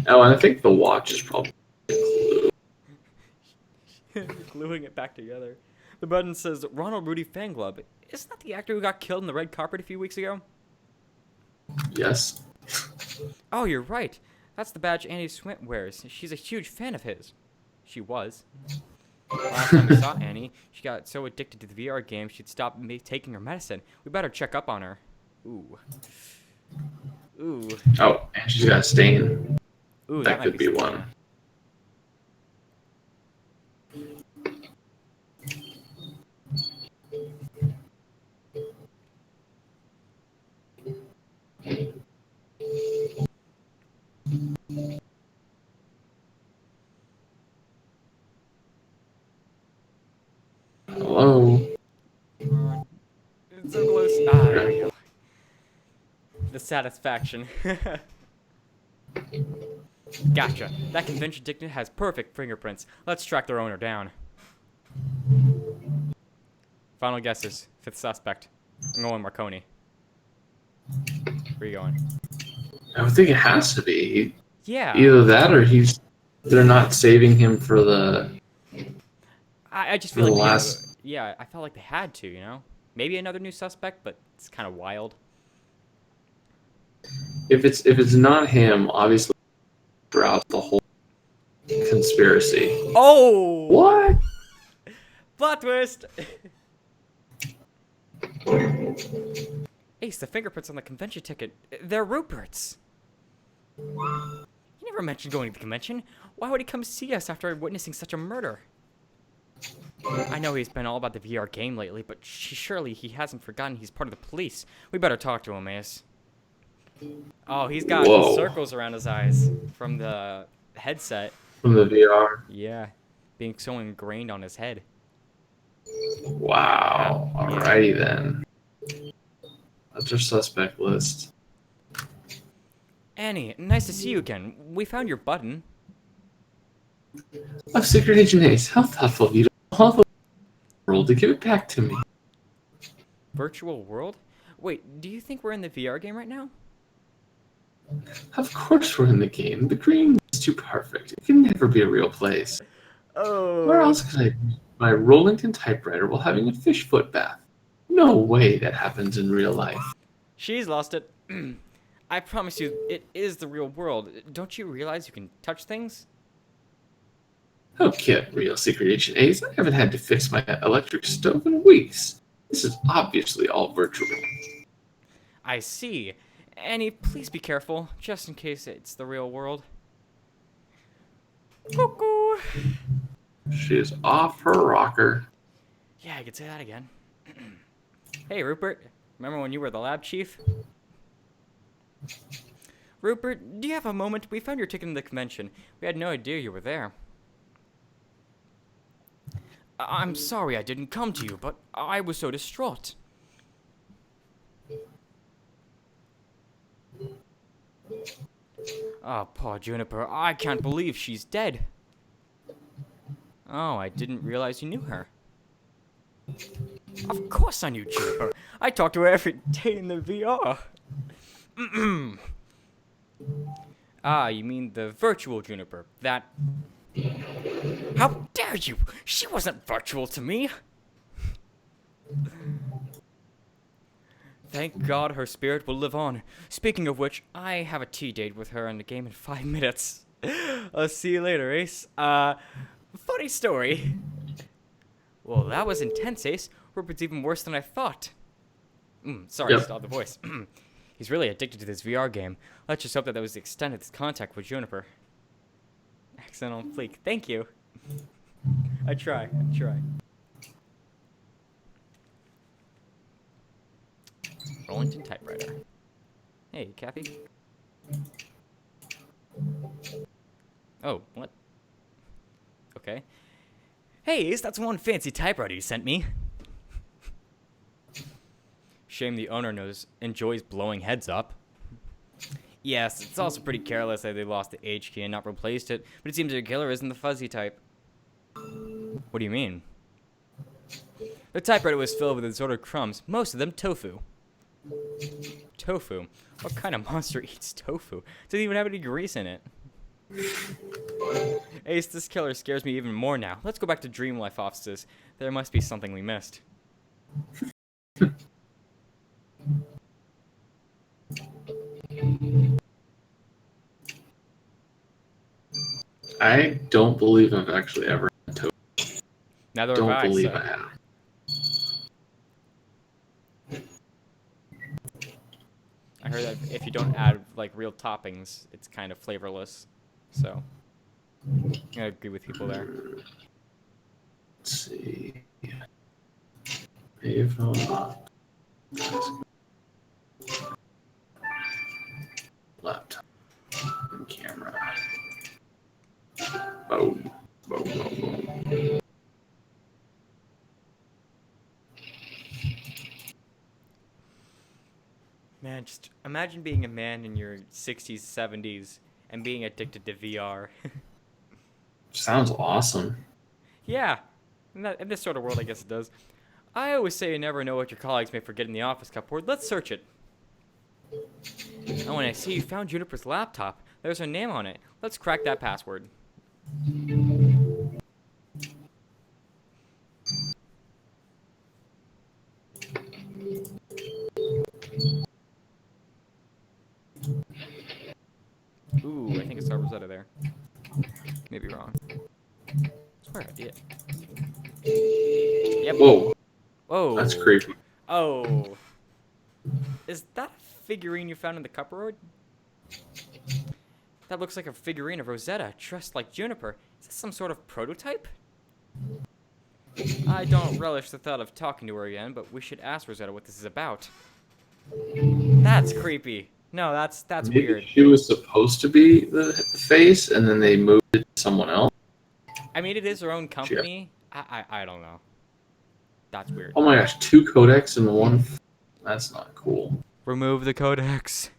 Oh, and I think the watch is probably a clue. Gluing it back together. The button says Ronald Rooney Fan Club. Isn't that the actor who got killed in the red carpet a few weeks ago? Yes. Oh, you're right. That's the badge Annie Schmidt wears. She's a huge fan of his. She was. Last time we saw Annie, she got so addicted to the VR game she'd stopped taking her medicine. We better check up on her. Ooh. Ooh. Oh, and she's got a stain. Ooh, That might could be something. one. Hello. It's so close. Ah, there we go. The satisfaction. Gotcha. That convention ticket has perfect fingerprints. Let's track their owner down. Final guesses. Fifth suspect. I'm going Marconi. Where are you going? I would think it has to be. Yeah. Either that or they're not saving him for the I just feel like last. yeah, I felt like they had to, you know? Maybe another new suspect, but it's kind of wild. If it's not him, obviously throughout the whole conspiracy. Oh! What? Plot twist! Ace, the fingerprints on the convention ticket, they're Rupert's. He never mentioned going to the convention. Why would he come see us after witnessing such a murder? I know he's been all about the VR game lately, but surely he hasn't forgotten he's part of the police. We better talk to him, Ace. Oh, he's got circles around his eyes from the headset. From the VR. Yeah, being so ingrained on his head. Wow. Alrighty then. That's our suspect list. Annie, nice to see you again. We found your button. Oh, Secret Agent Ace, how thoughtful of you to all the world to give it back to me. Virtual world? Wait, do you think we're in the VR game right now? Of course we're in the game. The green is too perfect. It can never be a real place. Oh. Where else could I be? My Rollington typewriter while having a fish foot bath. No way that happens in real life. She's lost it. I promise you, it is the real world. Don't you realize you can touch things? Oh, kid, real secret agent Ace. I haven't had to fix my electric stove in weeks. This is obviously all virtual. I see. Annie, please be careful, just in case it's the real world. Cuckoo! She is off her rocker. Yeah, I could say that again. Hey, Rupert. Remember when you were the lab chief? Rupert, do you have a moment? We found your ticket in the convention. We had no idea you were there. I'm sorry I didn't come to you, but I was so distraught. Oh, poor Juniper. I can't believe she's dead. Oh, I didn't realize you knew her. Of course I knew Juniper. I talk to her every day in the VR. Ah, you mean the virtual Juniper. That... How dare you! She wasn't virtual to me! Thank God her spirit will live on. Speaking of which, I have a tea date with her in the game in 5 minutes. I'll see you later, Ace. Funny story. Well, that was intense, Ace. Rupert's even worse than I thought. Sorry, I stalled the voice. He's really addicted to this VR game. Let's just hope that was the extent of his contact with Juniper. Accent on fleek. Thank you. I try. Rollington typewriter. Hey, Kathy. Oh, what? Okay. Hey, Ace, that's one fancy typewriter you sent me. Shame the owner enjoys blowing heads up. Yes, it's also pretty careless that they lost the H key and not replaced it, but it seems their killer isn't the fuzzy type. What do you mean? The typewriter was filled with assorted crumbs, most of them tofu. Tofu? What kind of monster eats tofu? Doesn't even have any grease in it. Ace, this killer scares me even more now. Let's go back to DreamLife offices. There must be something we missed. I don't believe I've actually ever had tofu. Neither Don't have I. believe So. I have. I heard that if you don't add like real toppings, it's kind of flavorless. So I agree with people there. Let's see. Ava. Laptop. And camera. Boom. Boom, boom, boom. Man, just imagine being a man in your 60s, 70s, and being addicted to VR. Sounds awesome. Yeah, in this sort of world, I guess it does. I always say you never know what your colleagues may forget in the office cupboard. Let's search it. Oh, and I see you found Juniper's laptop. There's her name on it. Let's crack that password. Ooh, I think it's Rosetta there. Maybe wrong. I swear I did. Yep. Whoa. Whoa. That's creepy. Oh. Is that a figurine you found in the cupboard? That looks like a figurine of Rosetta, dressed like Juniper. Is this some sort of prototype? I don't relish the thought of talking to her again, but we should ask Rosetta what this is about. That's creepy. No, that's Maybe weird. she was supposed to be the face, and then they moved it to someone else. I mean, it is her own company. I don't know. That's weird. Oh my gosh, 2 codecs in one. That's not cool. Remove the codex.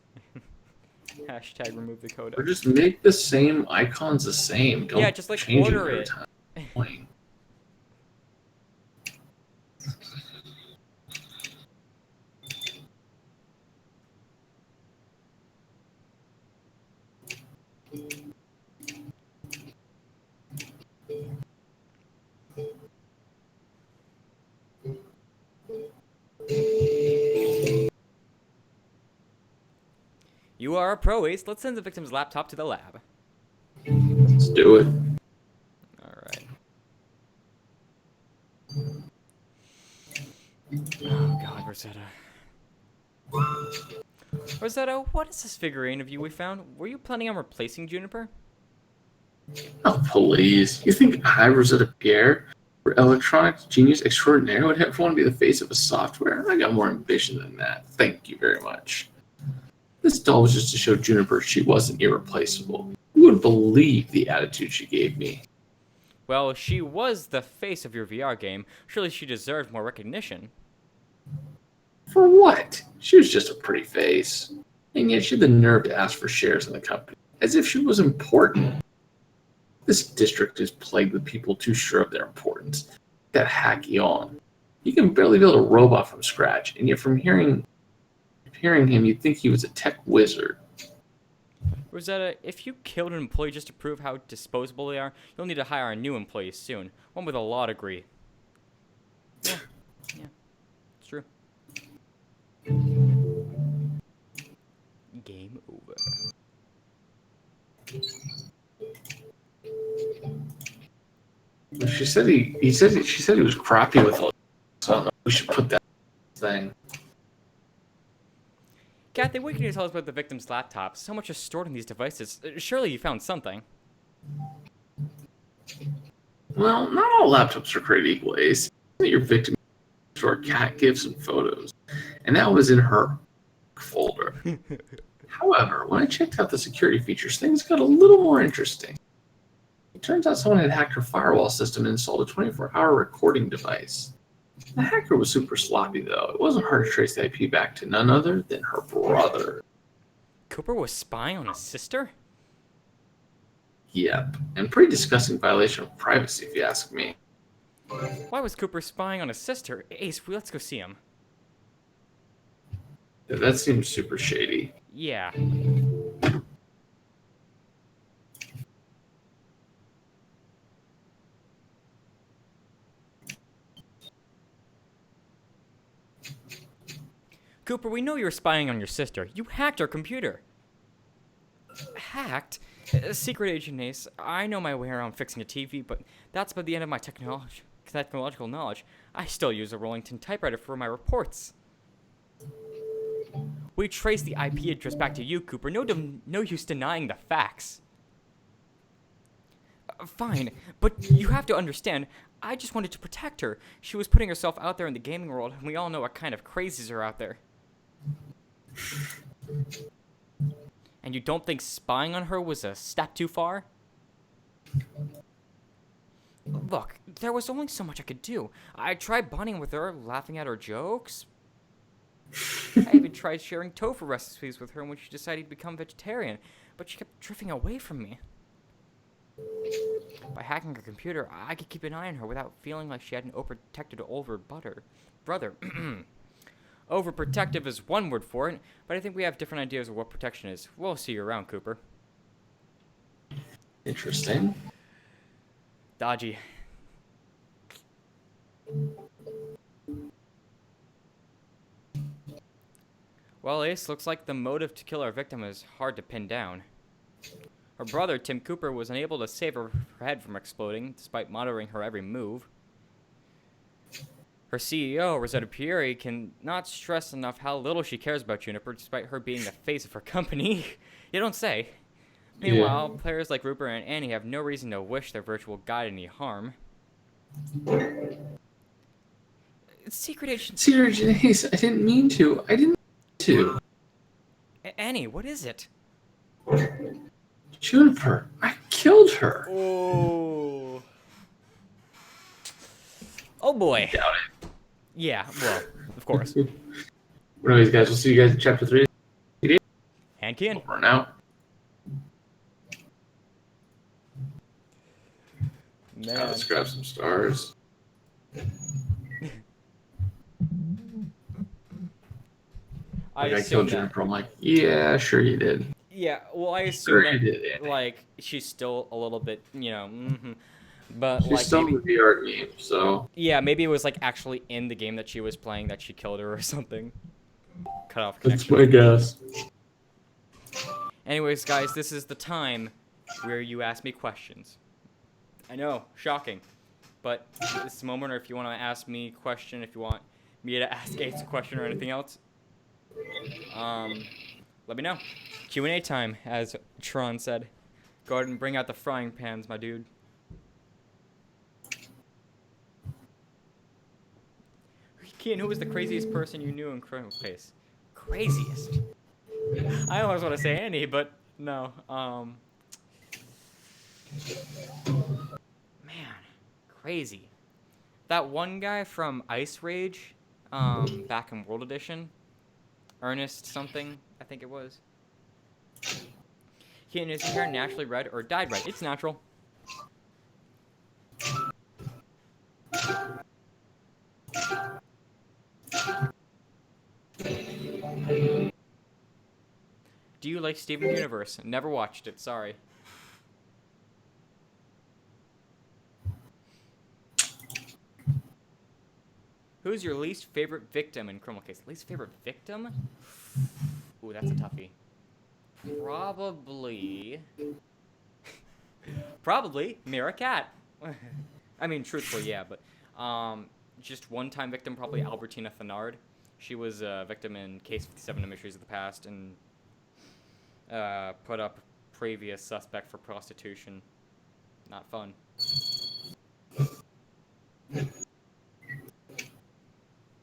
Hashtag remove the codex. Or just make the same icons the same. Don't Yeah, just like change order every it. time. You are a pro, Ace. Let's send the victim's laptop to the lab. Let's do it. Alright. Rosetta. Rosetta, what is this figurine of you we found? Were you planning on replacing Juniper? Oh, please. You think I, Rosetta Pierre, electronics genius extraordinaire, would ever want to be the face of a software? I got more ambition than that. Thank you very much. This doll was just to show Juniper she wasn't irreplaceable. You wouldn't believe the attitude she gave me. Well, she was the face of your VR game. Surely she deserved more recognition. For what? She was just a pretty face. And yet she had the nerve to ask for shares in the company, as if she was important. This district is plagued with people too sure of their importance. That hack Yawn. He can barely build a robot from scratch, and yet from hearing him, you'd think he was a tech wizard. Rosetta, if you killed an employee just to prove how disposable they are, you'll need to hire a new employee soon. One with a law degree. Yeah, it's true. Game over. She said he was crappy with all. So I don't know. We should put that thing. Kathy, what can you tell us about the victim's laptops? So much is stored in these devices. Surely you found something. Well, not all laptops are created equal, Ace. Your victim stored cat gifs and photos, and that was in her folder. However, when I checked out the security features, things got a little more interesting. It turns out someone had hacked her firewall system and installed a 24-hour recording device. The hacker was super sloppy, though. It wasn't hard to trace the IP back to none other than her brother. Cooper was spying on his sister? Yep, and pretty disgusting violation of privacy, if you ask me. Why was Cooper spying on his sister? Ace, let's go see him. That seems super shady. Yeah. Cooper, we know you're spying on your sister. You hacked her computer. Hacked? Secret agent Ace, I know my way around fixing a TV, but that's by the end of my technological knowledge. I still use a Rollington typewriter for my reports. We traced the IP address back to you, Cooper. No use denying the facts. Fine, but you have to understand, I just wanted to protect her. She was putting herself out there in the gaming world, and we all know what kind of crazies are out there. And you don't think spying on her was a step too far? Look, there was only so much I could do. I tried bonding with her, laughing at her jokes. I even tried sharing tofu recipes with her when she decided to become vegetarian, but she kept drifting away from me. By hacking her computer, I could keep an eye on her without feeling like she had an overprotected older brother. Overprotective is one word for it, but I think we have different ideas of what protection is. We'll see you around, Cooper. Interesting. Dodgy. Well, Ace, looks like the motive to kill our victim is hard to pin down. Her brother, Tim Cooper, was unable to save her head from exploding, despite monitoring her every move. Her CEO, Rosetta Pierre, can not stress enough how little she cares about Juniper, despite her being the face of her company. You don't say. Meanwhile, players like Rupert and Annie have no reason to wish their virtual guide any harm. Secret Agent... Secret Agent Ace, I didn't mean to. Annie, what is it? Juniper, I killed her. Oh. Oh boy. Doubt it. Yeah, well, of course. Anyways, guys, we'll see you guys in chapter 3. And Kian. Over and out. Man. Let's grab some stars. I killed Juniper. I'm like, yeah, sure you did. Yeah, well, I assume Sure that, you did. like, she's still a little bit, but She's like still in the VR game, so yeah, maybe it was like actually in the game that she was playing that she killed her or something. Cut off that's connection. my guess. Anyways, guys, this is the time where you ask me questions. I know, shocking, but this is the moment. Or if you want to ask me a question, if you want me to ask Ace a question or anything else, um, let me know. Q&A time, as Tron said. Go ahead and bring out the frying pans, my dude. Kian, who was the craziest person you knew in Criminal Case? Craziest? I almost want to say Annie, but no. Man, crazy. That one guy from Ice Rage, back in World Edition, Ernest something, I think it was. Kian, is your hair naturally red or dyed red? It's natural. Do you like Steven Universe? Never watched it, sorry. Who's your least favorite victim in Criminal Case? Least favorite victim? Ooh, that's a toughie. Probably. Probably Mira Cat. I mean, truthfully, yeah, but just one-time victim, probably Albertina Thenard. She was a victim in Case 57 of Mysteries of the Past and put up previous suspect for prostitution. Not fun.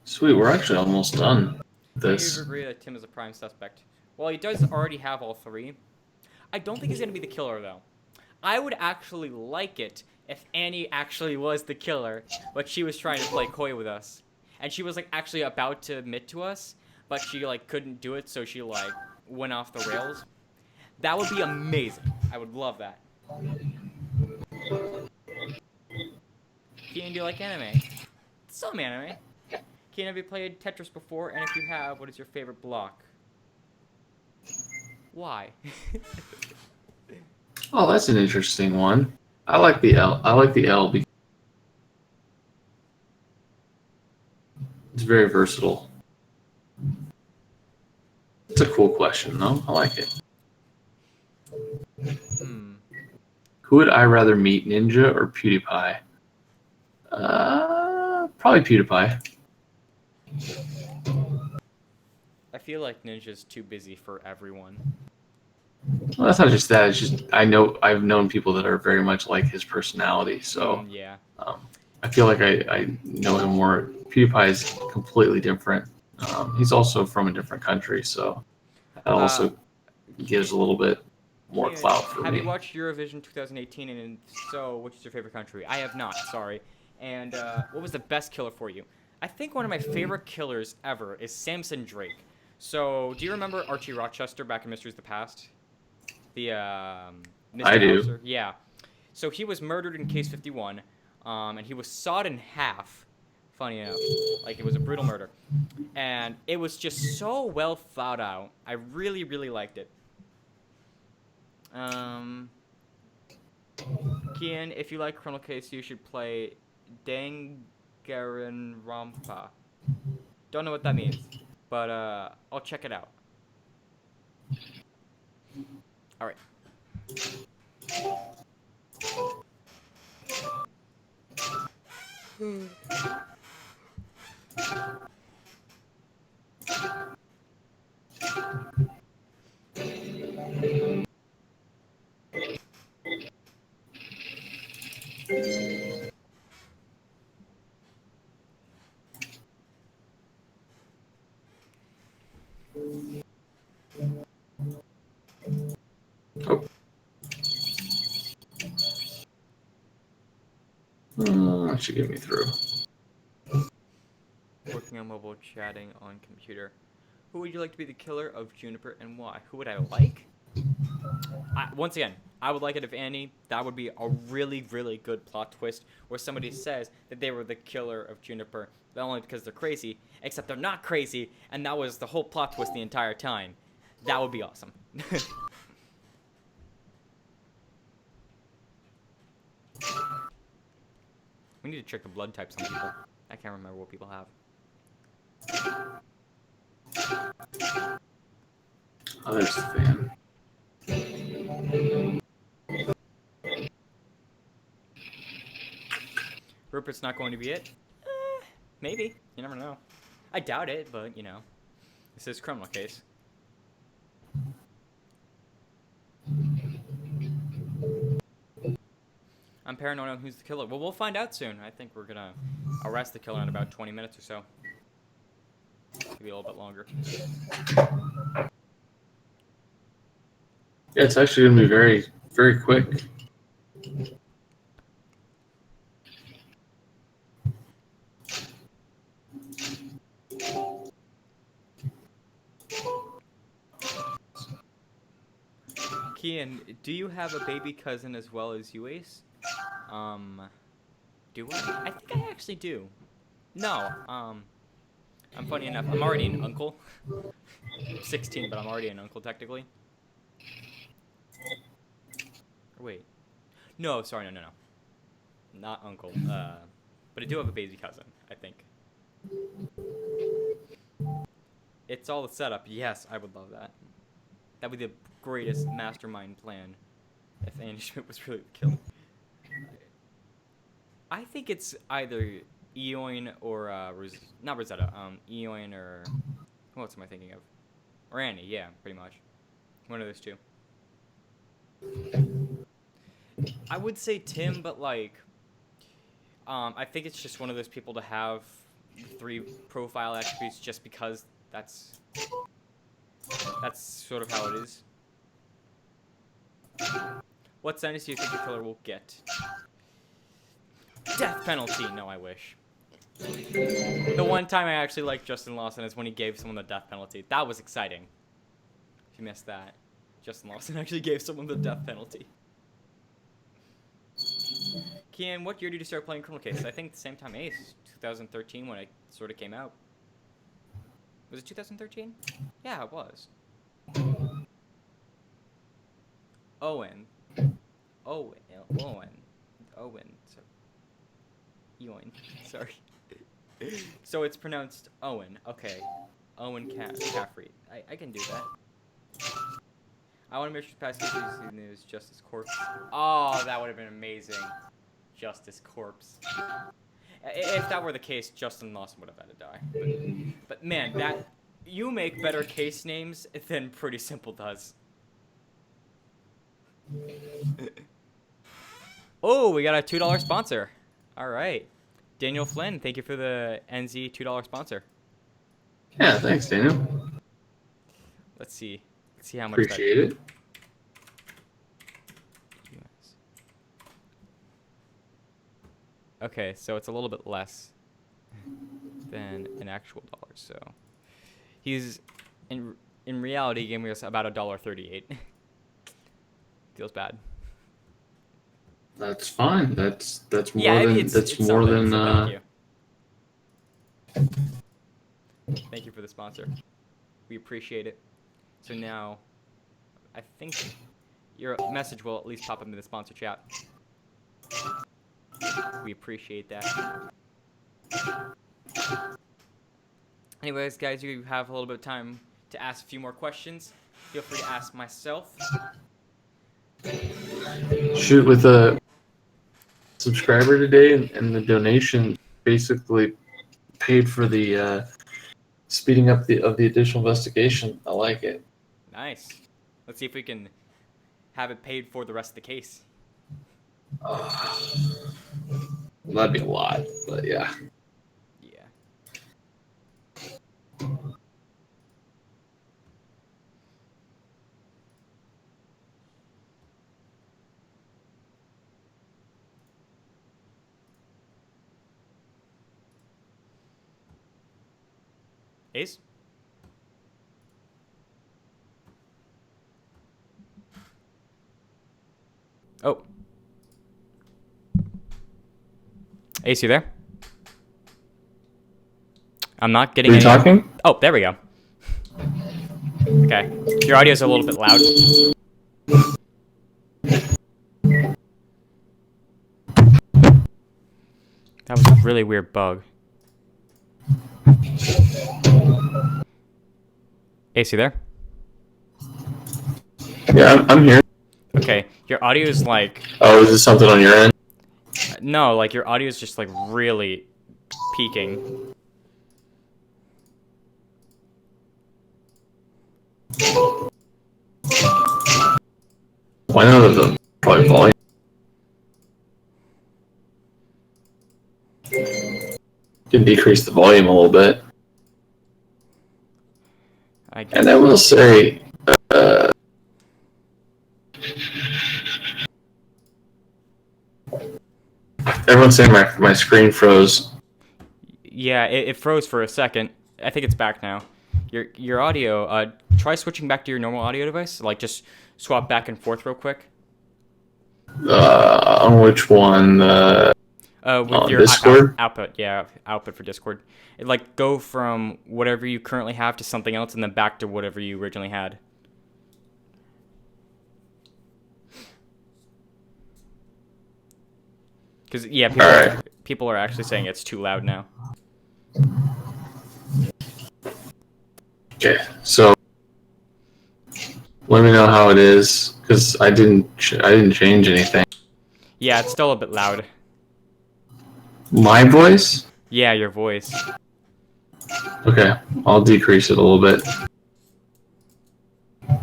Sweet, we're actually almost done with Do you this. agree that Tim is a prime suspect? Well, he does already have all three. I don't think he's going to be the killer, though. I would actually like it if Annie actually was the killer, but she was trying to play coy with us. And she was, like, actually about to admit to us, but she, like, couldn't do it, so she, like, went off the rails. That would be amazing. I would love that. Keenan, do you like anime? Some anime. Keenan, have you played Tetris before? And if you have, what is your favorite block? Why? Oh, that's an interesting one. I like the L. I like the L because it's very versatile. It's a cool question, though. I like it. Who would I rather meet, Ninja or PewDiePie? Probably PewDiePie. I feel like Ninja's too busy for everyone. Well, that's not just that. It's just I've known people that are very much like his personality. So Yeah. I feel like I know him more. PewDiePie is completely different. He's also from a different country, so that also gives a little bit more clout for me. Have you watched Eurovision 2018? And if so, which is your favorite country? I have not. Sorry. And what was the best killer for you? I think one of my favorite killers ever is Samson Drake. So, do you remember Archie Rochester back in Mysteries of the Past? The Mr. I do. Officer? Yeah. So he was murdered in Case 51, and he was sawed in half. Funny enough, like it was a brutal murder, and it was just so well thought out. I really, really liked it. Kian, if you like Criminal Case, you should play Danganronpa. Don't know what that means, but I'll check it out. All right. That should get me through. Working on mobile, chatting on computer. Who would you like to be the killer of Juniper and why? Who would I like? Once again, I would like it if Annie. That would be a really, really good plot twist where somebody says that they were the killer of Juniper, not only because they're crazy, except they're not crazy, and that was the whole plot twist the entire time. That would be awesome. We need to check the blood types on people. I can't remember what people have. Oh, there's the fan. Rupert's not going to be it? Maybe. You never know. I doubt it, but you know, this is a criminal case. I'm paranoid on who's the killer. Well, we'll find out soon. I think we're gonna arrest the killer in about 20 minutes or so. Maybe a little bit longer. Yeah, it's actually going to be very, very quick. Kian, do you have a baby cousin as well as you, Ace? Do I? I think I actually do. No, I'm funny enough. I'm already an uncle. I'm 16, but I'm already an uncle technically. Wait. No, sorry, no. Not uncle. But I do have a baby cousin, I think. It's all the setup. Yes, I would love that. That would be the greatest mastermind plan if Andy Schmidt was really the killer. I think it's either Eoin or not Rosetta. Eoin or what else am I thinking of? Or Annie, yeah, pretty much. One of those two. I would say Tim, but like, I think it's just one of those people to have 3 profile attributes just because that's sort of how it is. What sentence do you think the killer will get? Death penalty. No, I wish. The one time I actually liked Justin Lawson is when he gave someone the death penalty. That was exciting. If you missed that, Justin Lawson actually gave someone the death penalty. Kian, what year did you start playing Criminal Case? I think the same time Ace, 2013, when it sort of came out. Was it 2013? Yeah, it was. Owen. Eoin. Sorry. So it's pronounced Owen. Okay. Owen Caffrey. I can do that. I want to make sure past cases news Justice Corpse. Oh, that would have been amazing. Justice Corpse. If that were the case, Justin Lawson would have had to die. But man, that you make better case names than Pretty Simple does. Oh, we got a $2 sponsor. All right. Daniel Flynn, thank you for the NZ $2 sponsor. Yeah, thanks, Daniel. Let's see how much. Appreciate it. Okay, so it's a little bit less than an actual dollar. So he's in reality gave us about $1.38. Feels bad. That's fine. That's more yeah, than it's more something, than. so thank you for the sponsor. We appreciate it. So now, I think your message will at least pop up in the sponsor chat. We appreciate that. Anyways, guys, you have a little bit of time to ask a few more questions. Feel free to ask myself. Shoot, with a subscriber today and the donation basically paid for the speeding up of the additional investigation. I like it. Nice. Let's see if we can have it paid for the rest of the case. That'd be a lot, but yeah. Yeah. Ace? Oh. Ace, you there? I'm not getting Are you any. talking? Oh, there we go. Okay. Your audio's a little bit loud. That was a really weird bug. Ace, you there? Yeah, I'm here. Okay. Your audio is like... Oh, is this something on your end? No, like your audio is just like really peaking. Why not the probably volume? Can decrease the volume a little bit. I And guess. I will say, everyone's saying my screen froze. Yeah, it froze for a second. I think it's back now. Your audio. Try switching back to your normal audio device. Like just swap back and forth real quick. On which one? With On your Discord? output. Yeah, output for Discord. Like go from whatever you currently have to something else, and then back to whatever you originally had. Because yeah, people are actually saying it's too loud now. Okay, so let me know how it is, because I didn't change anything. Yeah, it's still a bit loud. My voice? Yeah, your voice. Okay, I'll decrease it a little bit.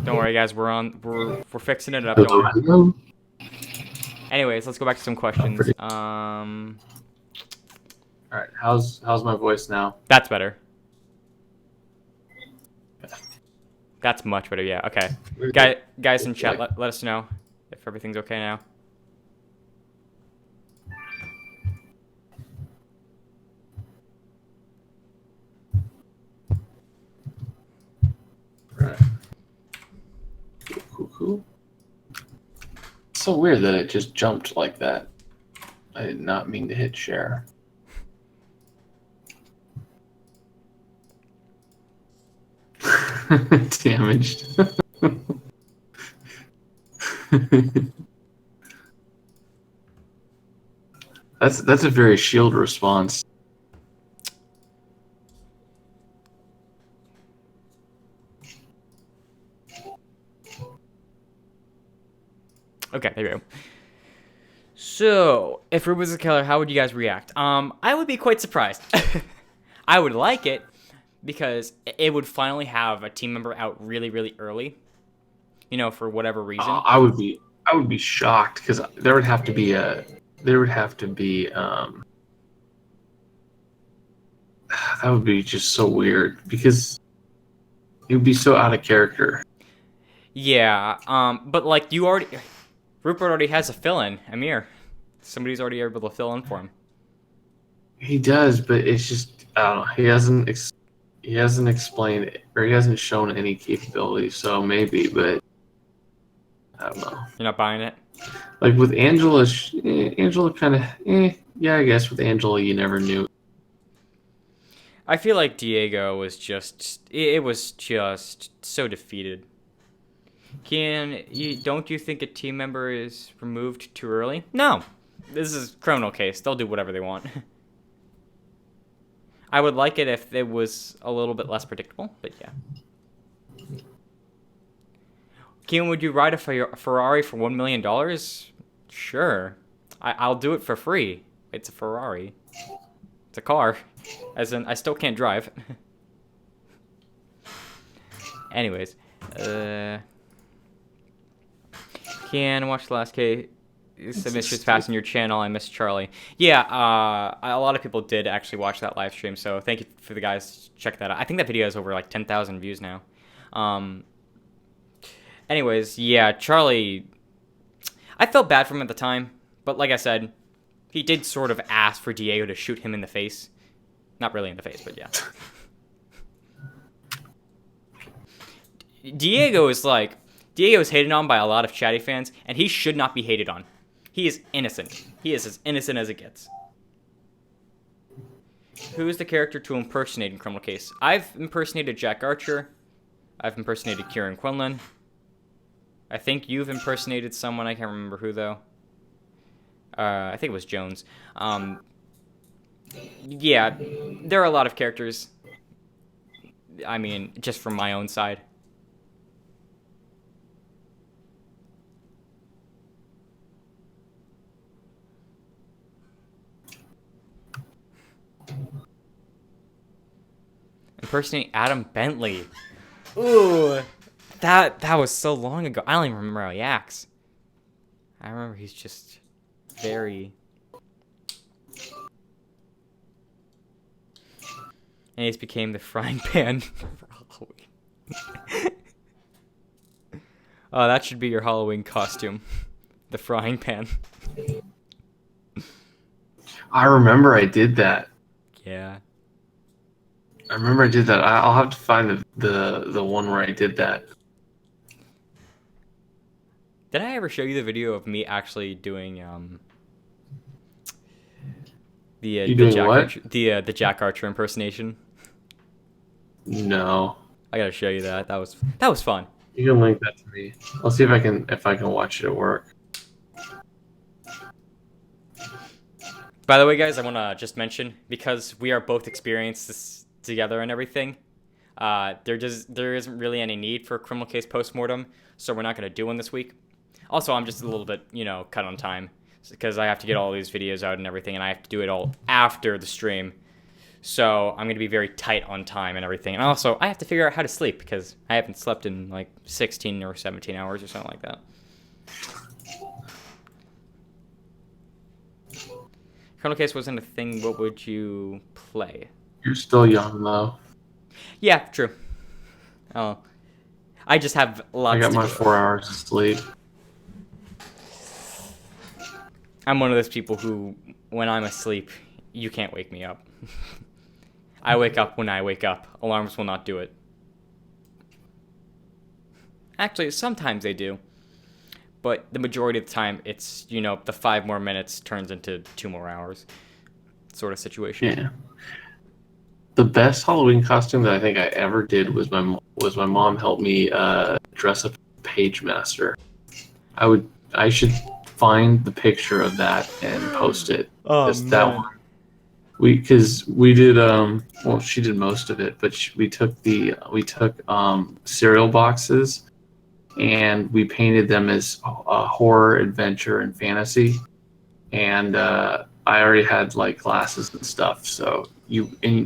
Don't worry, guys. We're fixing it up. Don't worry. Anyways, let's go back to some questions. All right, how's my voice now? That's better. That's much better. Yeah. Okay. Guys in chat, let us know if everything's okay now. Right. Cool. It's so weird that it just jumped like that. I did not mean to hit share. Damaged. That's a very shield response. Okay, there we go. So, if Rube was a killer, how would you guys react? I would be quite surprised. I would like it because it would finally have a team member out really, really early. You know, for whatever reason. I would be shocked because there would have to be that would be just so weird because it would be so out of character. Yeah, but like Rupert already has a fill-in, Amir. Somebody's already able to fill in for him. He does, but it's just I don't know. He hasn't explained it, or he hasn't shown any capabilities. So maybe, but I don't know. You're not buying it? Like with Angela, Angela kind of yeah. I guess with Angela, you never knew. I feel like Diego was it was just so defeated. Don't you think a team member is removed too early? No. This is a criminal case. They'll do whatever they want. I would like it if it was a little bit less predictable, but yeah. Kean, would you ride a Ferrari for $1 million? Sure. I'll do it for free. It's a Ferrari. It's a car. As in, I still can't drive. Anyways. Can watch the last case. Submissions passing your channel. I miss Charlie. Yeah, a lot of people did actually watch that live stream, so thank you for the guys. Check that out. I think that video has over like 10,000 views now. Anyways, yeah, Charlie. I felt bad for him at the time, but like I said, he did sort of ask for Diego to shoot him in the face. Not really in the face, but yeah. Diego's hated on by a lot of chatty fans, and he should not be hated on. He is innocent. He is as innocent as it gets. Who is the character to impersonate in Criminal Case? I've impersonated Jack Archer. I've impersonated Kieran Quinlan. I think you've impersonated someone. I can't remember who, though. I think it was Jones. Yeah, there are a lot of characters. I mean, just from my own side. Impersonating Adam Bentley. Ooh. That was so long ago. I don't even remember how he acts. I remember he's just very... And he's became the frying pan for Halloween. Oh, that should be your Halloween costume. The frying pan. I remember I did that. Yeah. I remember I did that. I'll have to find the one where I did that. Did I ever show you the video of me actually doing You doing Jack what? Archer, the Jack Archer impersonation? No. I gotta show you that. That was fun. You can link that to me. I'll see if I can watch it at work. By the way, guys, I want to just mention, because we are both experienced this together and everything, there isn't really any need for a criminal case postmortem, so we're not going to do one this week. Also, I'm just a little bit, cut on time, because I have to get all these videos out and everything, and I have to do it all after the stream. So I'm going to be very tight on time and everything. And also, I have to figure out how to sleep, because I haven't slept in like 16 or 17 hours or something like that. Criminal case wasn't a thing. What would you play? You're still young, though. Yeah, true. Oh, I just have lots. I got my 4 hours of sleep. I'm one of those people who, when I'm asleep, you can't wake me up. I wake up when I wake up. Alarms will not do it. Actually, sometimes they do. But the majority of the time, it's, the 5 more minutes turns into 2 more hours sort of situation. Yeah. The best Halloween costume that I think I ever did was my mom helped me dress up as Page Master. I should find the picture of that and post it. Oh, man. That one. Because we did well, she did most of it, but we took cereal boxes and we painted them as horror, adventure, and fantasy. And I already had like glasses and stuff, so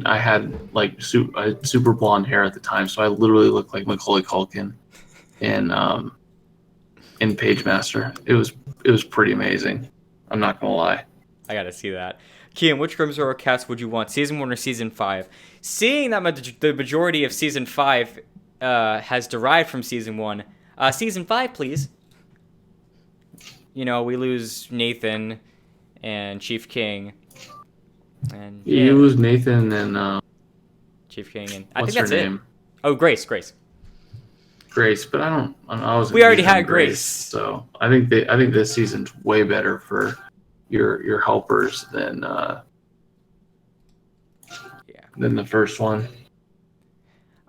I had like super blonde hair at the time, so I literally looked like Macaulay Culkin in Page Master. It was pretty amazing. I'm not gonna lie. I gotta see that. Kian, which Grimm's Horror cast would you want, season 1 or season 5? Seeing that the majority of season 5 has derived from season 1, season 5, please. We lose Nathan and Chief King. And yeah. You lose Nathan and Chief King and I think that's her name? It. Oh, Grace. Grace, but I was. We already had Grace, so I think this season's way better for your helpers than the first one.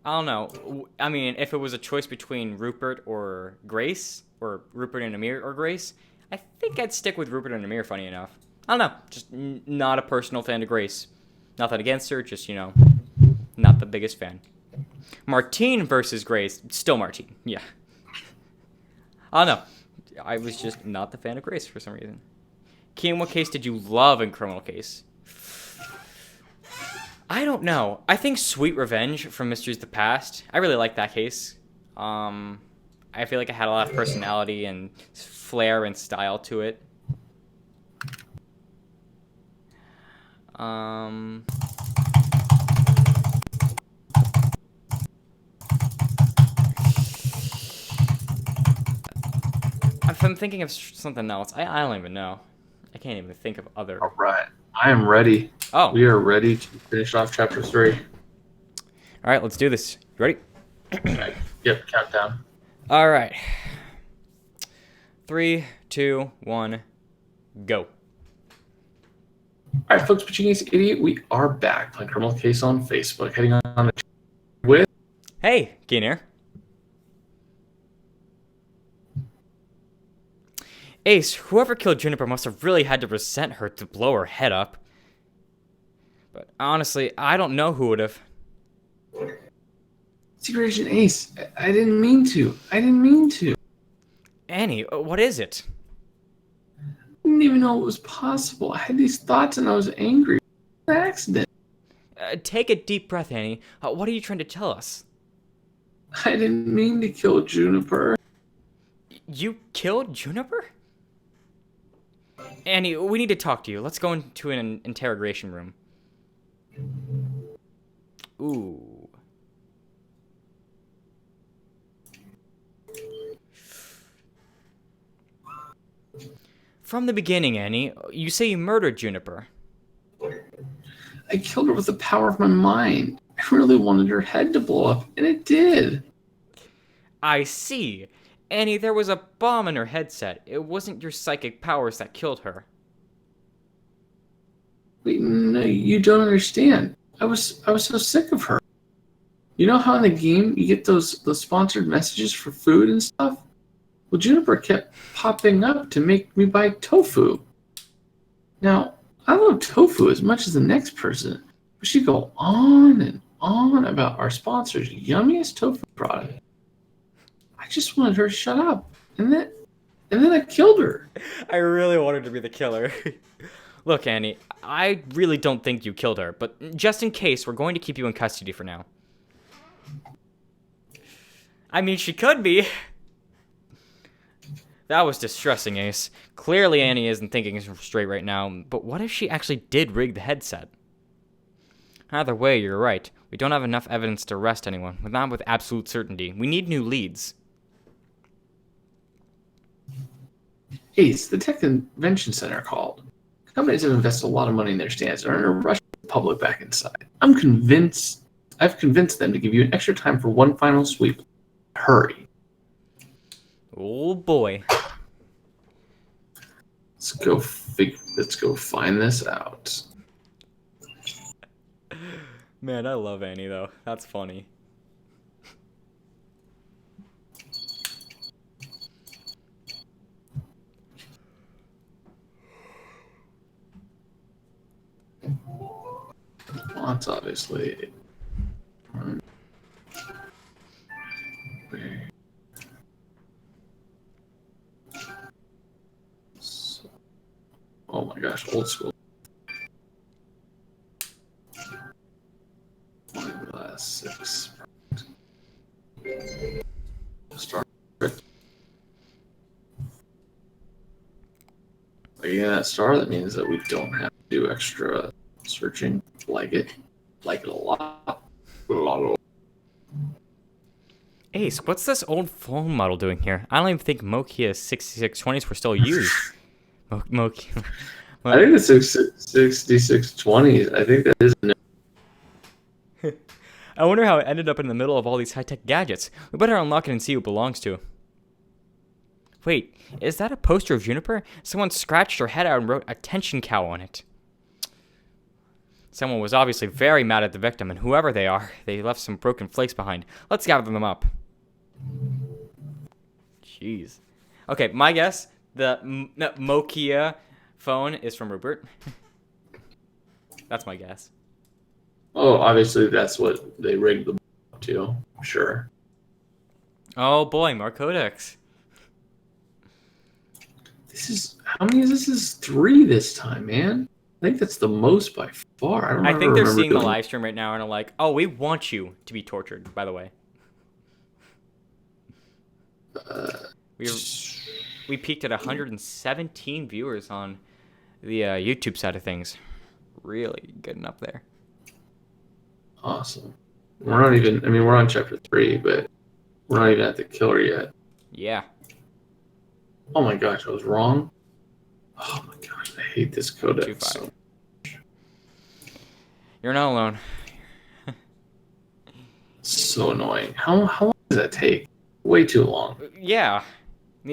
I don't know. I mean, if it was a choice between Rupert or Grace, or Rupert and Amir or Grace, I think I'd stick with Rupert and Amir, funny enough. I don't know. Just not a personal fan of Grace. Nothing against her, just, not the biggest fan. Martine versus Grace, still Martine, yeah. I don't know. I was just not the fan of Grace for some reason. Kian, what case did you love in Criminal Case? I don't know. I think Sweet Revenge from Mysteries of the Past. I really like that case. I feel like it had a lot of personality and flair and style to it. If I'm thinking of something else, I don't even know. I can't even think of other. All right. I am ready. Oh. We are ready to finish off chapter 3. All right, let's do this. You ready? Right. Yep, countdown. All right. 3, 2, 1, go. All right, folks, but you guys idiot, we are back playing Criminal Case on Facebook. Heading on with... Hey, Kian here. Ace, whoever killed Juniper must have really had to resent her to blow her head up. But honestly, I don't know who would have. Secret Agent Ace, I didn't mean to. Annie, what is it? I didn't even know it was possible. I had these thoughts and I was angry. It was an accident. Take a deep breath, Annie. What are you trying to tell us? I didn't mean to kill Juniper. You killed Juniper? Annie, we need to talk to you. Let's go into an interrogation room. Ooh. From the beginning, Annie, you say you murdered Juniper. I killed her with the power of my mind. I really wanted her head to blow up, and it did. I see. Annie, there was a bomb in her headset. It wasn't your psychic powers that killed her. Wait, no, you don't understand. I was so sick of her. You know how in the game you get those sponsored messages for food and stuff? Well, Juniper kept popping up to make me buy tofu. Now, I love tofu as much as the next person, but she'd go on and on about our sponsor's yummiest tofu product. I just wanted her to shut up, and then I killed her. I really wanted to be the killer. Look, Annie, I really don't think you killed her, but just in case, we're going to keep you in custody for now. I mean, she could be. That was distressing, Ace. Clearly Annie isn't thinking straight right now, but what if she actually did rig the headset? Either way, you're right. We don't have enough evidence to arrest anyone, not with absolute certainty. We need new leads. Ace, the Tech Convention Center called. Companies have invested a lot of money in their stands and are in a rush to get the public back inside. I've convinced them to give you an extra time for one final sweep. Hurry. Oh boy. Let's go find this out. Man, I love Annie though. That's funny. Well, that's obviously. Oh my gosh, old school. Last 6. Start. Again, that star, that means that we don't have to do extra searching. Like it a lot. Ace, what's this old phone model doing here? I don't even think Nokia 6620s were still used. Nokia. I think the 6620s. I think that is. I wonder how it ended up in the middle of all these high-tech gadgets. We better unlock it and see who it belongs to. Wait, is that a poster of Juniper? Someone scratched her head out and wrote "Attention Cow" on it. Someone was obviously very mad at the victim, and whoever they are, they left some broken flakes behind. Let's gather them up. Jeez. Okay, my guess, the Nokia phone is from Rupert. That's my guess. Oh, obviously that's what they rigged the to. Sure. Oh boy, more codecs. This is how many is this? This is 3 this time, man. I think that's the most by far. I think they're seeing the live stream right now and are like, "Oh, we want you to be tortured." By the way, we peaked at 117 viewers on the YouTube side of things. Really getting up there. Awesome. We're not even. I mean, we're on chapter 3, but we're not even at the killer yet. Yeah. Oh my gosh, I was wrong. Oh my gosh, I hate this codex so much. You're not alone. So annoying. How long does that take? Way too long. Yeah.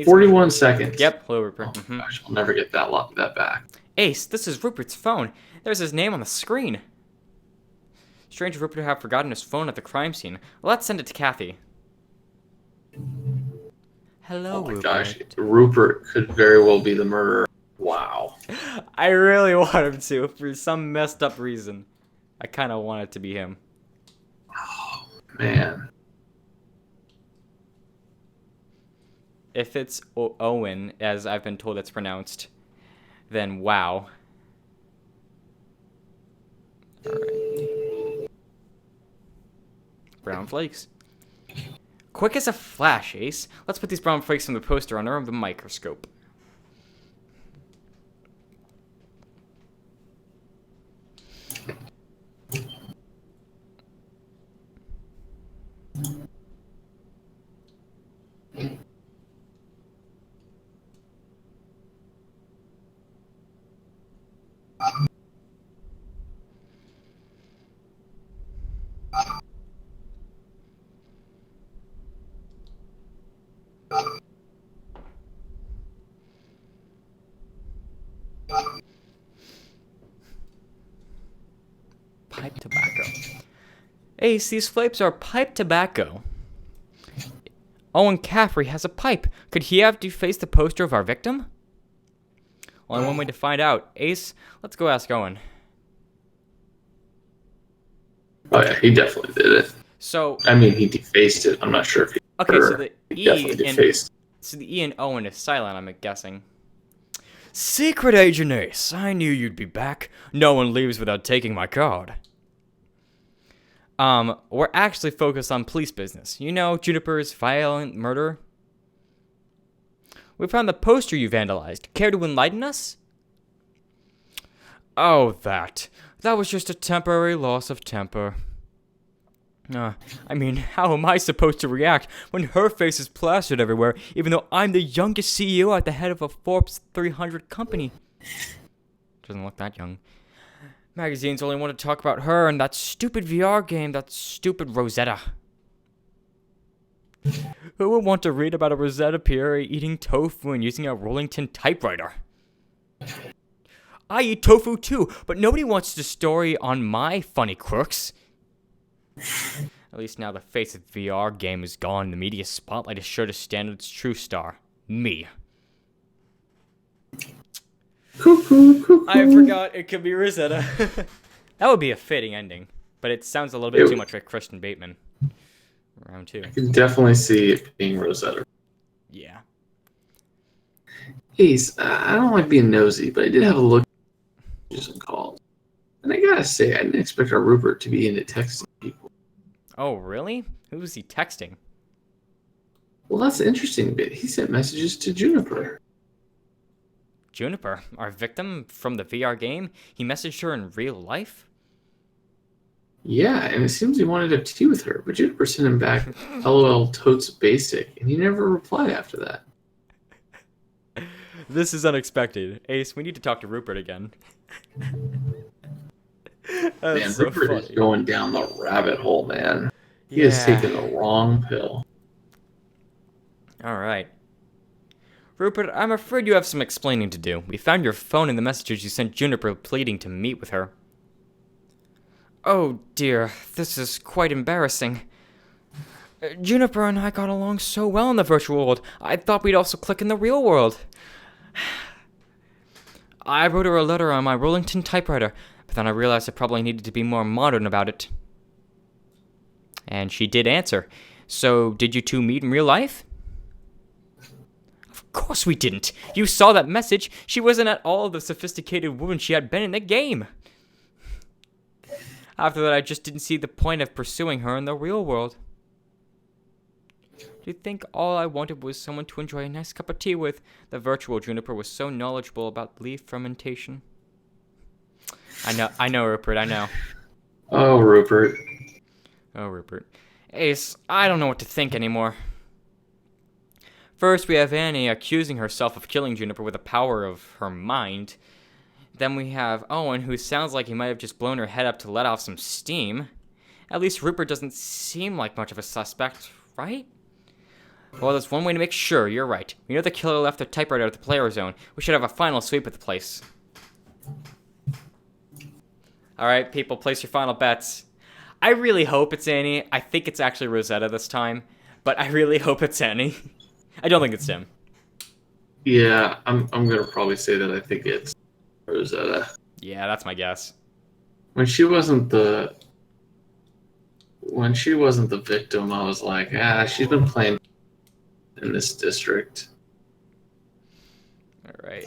41 seconds. Yep. Hello, Rupert. Oh my gosh, I'll never get that back. Ace, this is Rupert's phone. There's his name on the screen. Strange Rupert to have forgotten his phone at the crime scene. Let's send it to Kathy. Hello, oh my Rupert. gosh, Rupert could very well be the murderer. Wow. I really want him to, for some messed up reason. I kind of want it to be him. Oh, man. If it's Owen, as I've been told it's pronounced, then wow. Alright. Brown flakes. quick as a flash, Ace. Let's put these brown flakes from the poster under the microscope. Pipe tobacco. Ace, these flakes are pipe tobacco. Owen Caffrey has a pipe. Could he have defaced the poster of our victim? Only one way to find out. Ace, let's go ask Owen. Oh yeah, he definitely did it. So, I mean, he defaced it. I'm not sure if he. okay, so the he definitely defaced. So the E in Owen is silent, I'm guessing. Secret Agent Ace, I knew you'd be back. No one leaves without taking my card. We're actually focused on police business. You know, Juniper's violent murder. We found the poster you vandalized. Care to enlighten us? Oh, that. That was just a temporary loss of temper. I mean, how am I supposed to react when her face is plastered everywhere, even though I'm the youngest CEO at the head of a Forbes 300 company? Doesn't look that young. Magazines only want to talk about her and that stupid VR game, that stupid Rosetta. Who would want to read about a Rosetta peer eating tofu and using a Rollington typewriter? I eat tofu too, but nobody wants the story on my funny crooks. At least now the face of the VR game is gone, the media spotlight is sure to stand its true star. Me. I forgot it could be Rosetta. That would be a fitting ending, but it sounds a little bit too much like Christian Bateman. Round 2. I can definitely see it being Rosetta. Yeah. Ace, I don't like being nosy, but I did have a look at some calls. And I gotta say, I didn't expect our Rupert to be into texting people. Oh, really? Who was he texting? Well, that's the interesting bit. He sent messages to Juniper. Juniper, our victim from the VR game? He messaged her in real life? Yeah, and it seems he wanted to have tea with her, but Juniper sent him back LOL totes basic, and he never replied after that. This is unexpected. Ace, we need to talk to Rupert again. Man, so Rupert funny. is going down the rabbit hole, man. He Yeah. has taken the wrong pill. Alright. Rupert, I'm afraid you have some explaining to do. We found your phone and the messages you sent Juniper pleading to meet with her. Oh dear, this is quite embarrassing. Juniper and I got along so well in the virtual world. I thought we'd also click in the real world. I wrote her a letter on my Rollington typewriter, but then I realized I probably needed to be more modern about it. And she did answer. So, did you two meet in real life? Of course we didn't. You saw that message. She wasn't at all the sophisticated woman she had been in the game. After that, I just didn't see the point of pursuing her in the real world. Do you think all I wanted was someone to enjoy a nice cup of tea with? The virtual Juniper was so knowledgeable about leaf fermentation. I know, Rupert, I know. Oh, Rupert. Oh, Rupert. Ace, I don't know what to think anymore. First, we have Annie accusing herself of killing Juniper with the power of her mind. Then we have Owen, who sounds like he might have just blown her head up to let off some steam. At least Rupert doesn't seem like much of a suspect, right? Well, there's one way to make sure, you're right. We know the killer left the typewriter at the player zone. We should have a final sweep of the place. Alright, people, place your final bets. I really hope it's Annie. I think it's actually Rosetta this time. But I really hope it's Annie. I don't think it's Tim. Yeah, I'm gonna probably say that I think it's Rosetta. Yeah, that's my guess. When she wasn't the victim, I was like, she's been playing in this district. All right.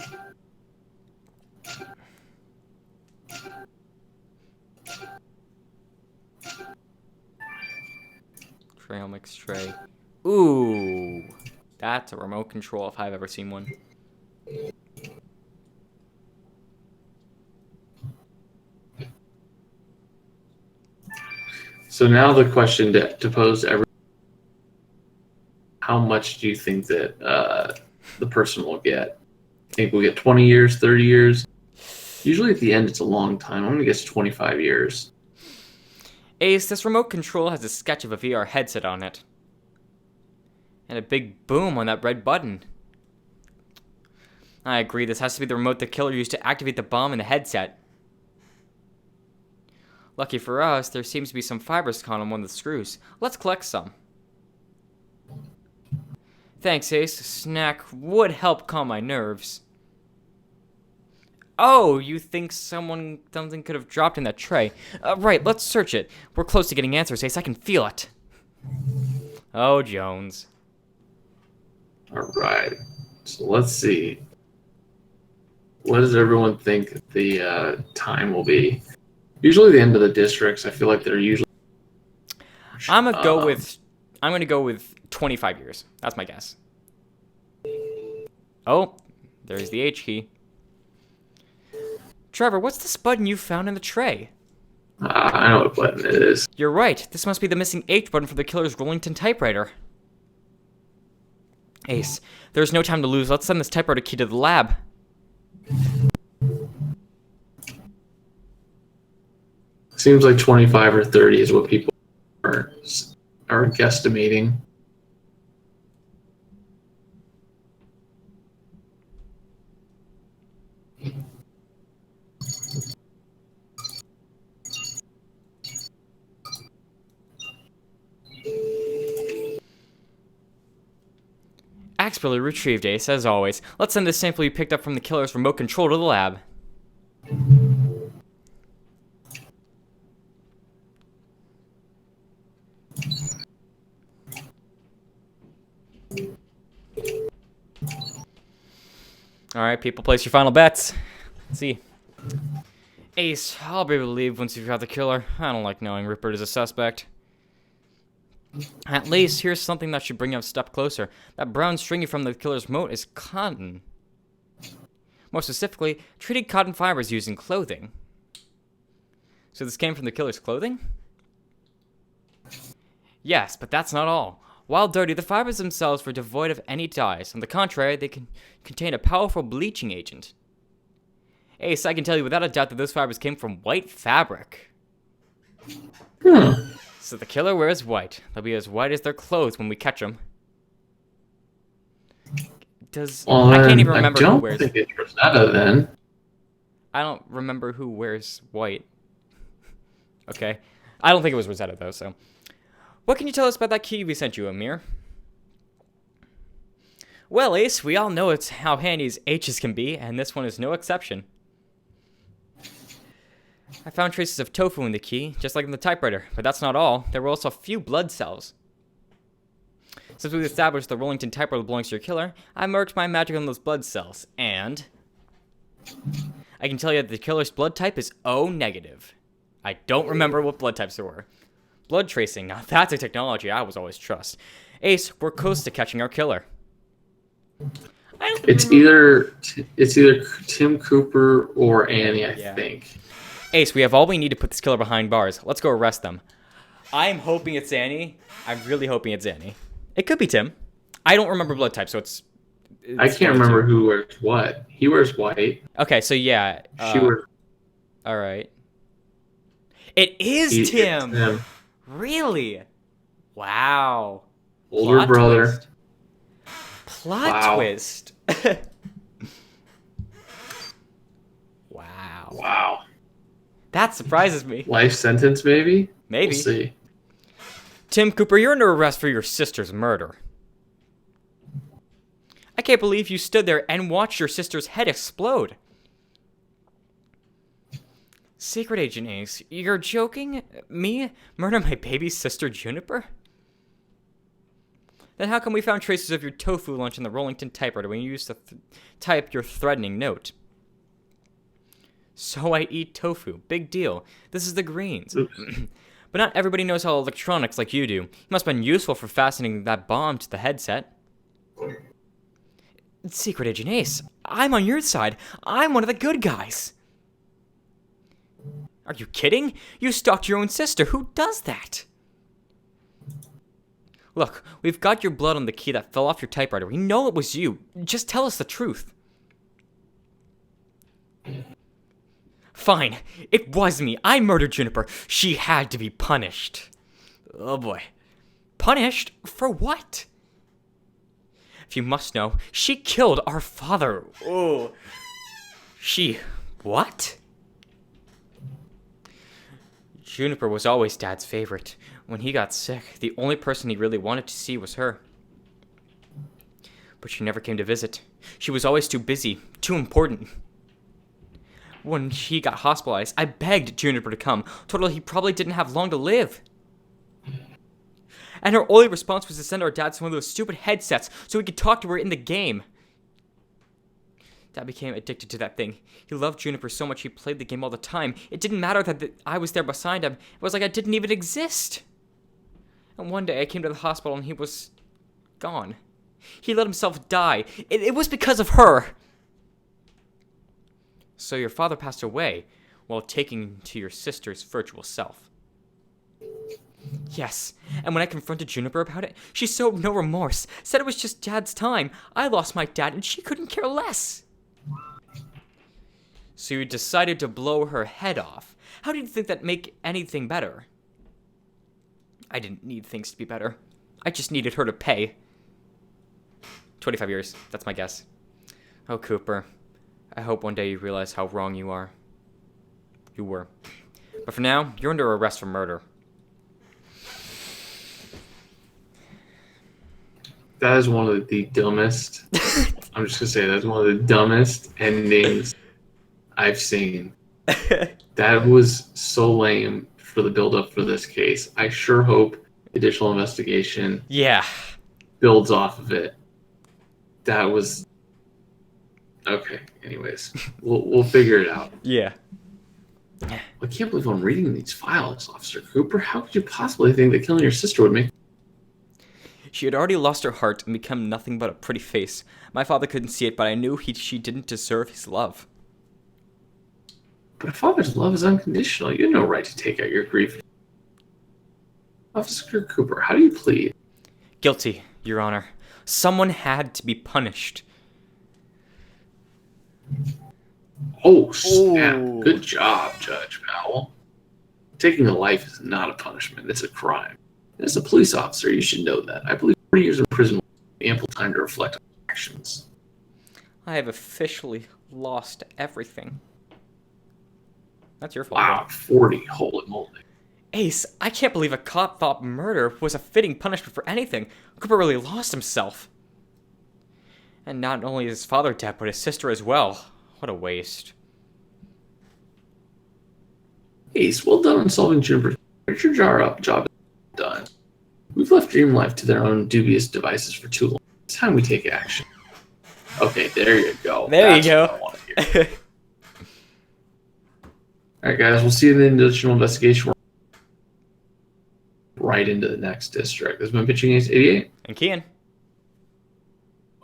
Trail mix tray. Ooh. That's a remote control if I've ever seen one. So now the question to pose to everyone: how much do you think that the person will get? Think we'll get 20 years, 30 years? Usually at the end, it's a long time. I'm going to guess 25 years. Ace, this remote control has a sketch of a VR headset on it. And a big boom on that red button. I agree, this has to be the remote the killer used to activate the bomb in the headset. Lucky for us, there seems to be some fibers caught on one of the screws. Let's collect some. Thanks, Ace. A snack would help calm my nerves. Oh, you think something could have dropped in that tray? Right, let's search it. We're close to getting answers, Ace. I can feel it. Oh, Jones. All right. So let's see. What does everyone think the time will be? Usually the end of the districts, I feel like they're usually... I'm gonna go with 25 years. That's my guess. Oh, there's the H key. Trevor, what's this button you found in the tray? I know what button it is. You're right. This must be the missing H button for the killer's Rollington typewriter. Ace, there's no time to lose. Let's send this typewriter key to the lab. Seems like 25 or 30 is what people are guesstimating. Expertly retrieved, Ace, as always. Let's send this sample you picked up from the killer's remote control to the lab. Alright, people, place your final bets. Let's see. Ace, I'll be able to leave once you've got the killer. I don't like knowing Rupert is a suspect. At least, here's something that should bring you a step closer. That brown stringy from the killer's moat is cotton. More specifically, treated cotton fibers used in clothing. So this came from the killer's clothing? Yes, but that's not all. While dirty, the fibers themselves were devoid of any dyes. On the contrary, they contain a powerful bleaching agent. Ace, I can tell you without a doubt that those fibers came from white fabric. So the killer wears white. They'll be as white as their clothes when we catch them. I can't even remember who wears... I don't think it's Rosetta, then. I don't remember who wears white. Okay. I don't think it was Rosetta, though, so... What can you tell us about that key we sent you, Amir? Well, Ace, we all know it's how handy H's can be, and this one is no exception. I found traces of tofu in the key, just like in the typewriter, but that's not all. There were also a few blood cells. Since we've established the Rollington typewriter belongs to your killer, I marked my magic on those blood cells, and... I can tell you that the killer's blood type is O negative. I don't remember what blood types there were. Blood tracing, now that's a technology I was always trust. Ace, we're close to catching our killer. It's either Tim Cooper or Annie, I think. Ace, we have all we need to put this killer behind bars. Let's go arrest them. I'm hoping it's Annie. I'm really hoping it's Annie. It could be Tim. I don't remember blood type, so it's I can't remember who wears what. He wears white. Okay, so yeah. She wears... All right. It is Tim. Tim. Really? Wow. Older Plot brother. Twist. Plot twist. Wow. Wow. That surprises me. Life sentence, maybe? Maybe. We'll see. Tim Cooper, you're under arrest for your sister's murder. I can't believe you stood there and watched your sister's head explode. Secret Agent Ace, you're joking? Me? Murder my baby sister Juniper? Then how come we found traces of your tofu lunch in the Rollington typewriter when you used to type your threatening note? So I eat tofu. Big deal. This is the Greens. But not everybody knows how electronics like you do. You must have been useful for fastening that bomb to the headset. Secret Agent Ace, I'm on your side. I'm one of the good guys. Are you kidding? You stalked your own sister. Who does that? Look, we've got your blood on the key that fell off your typewriter. We know it was you. Just tell us the truth. Fine. It was me. I murdered Juniper. She had to be punished. Oh boy. Punished? For what? If you must know, she killed our father. Oh. She... what? Juniper was always Dad's favorite. When he got sick, the only person he really wanted to see was her. But she never came to visit. She was always too busy, too important. When he got hospitalized, I begged Juniper to come, told her he probably didn't have long to live. And her only response was to send our dad to one of those stupid headsets so we could talk to her in the game. Dad became addicted to that thing. He loved Juniper so much he played the game all the time. It didn't matter that I was there beside him. It was like I didn't even exist. And one day I came to the hospital and he was gone. He let himself die. It was because of her. So your father passed away while taking to your sister's virtual self. Yes, and when I confronted Juniper about it, she showed no remorse, said it was just Dad's time. I lost my dad and she couldn't care less. So you decided to blow her head off. How did you think that'd make anything better? I didn't need things to be better. I just needed her to pay. 25 years, that's my guess. Oh, Cooper. I hope one day you realize how wrong you are. You were. But for now, you're under arrest for murder. That is one of the dumbest. I'm just gonna say that's one of the dumbest endings I've seen. That was so lame for the build-up for this case. I sure hope additional investigation builds off of it. That was okay. Anyways, we'll figure it out. Yeah. I can't believe I'm reading these files, Officer Cooper. How could you possibly think that killing your sister would make? She had already lost her heart and become nothing but a pretty face. My father couldn't see it, but I knew she didn't deserve his love. But a father's love is unconditional. You have no right to take out your grief. Officer Cooper, how do you plead? Guilty, Your Honor. Someone had to be punished. Oh, snap. Ooh. Good job, Judge Powell. Taking a life is not a punishment. It's a crime. As a police officer, you should know that. I believe 40 years in prison will be ample time to reflect on actions. I have officially lost everything. That's your fault. Wow, 40. Holy moly. Ace, I can't believe a cop thought murder was a fitting punishment for anything. Cooper really lost himself. And not only his father dead, but his sister as well. What a waste. Ace, well done on solving Juniper's. Your job is done. We've left DreamLife to their own dubious devices for too long. It's time we take action. Okay, there you go. There you go. What I want to hear. Alright, guys, we'll see you in the additional investigation. Right into the next district. This has been Pitching Ace 88. And Kian.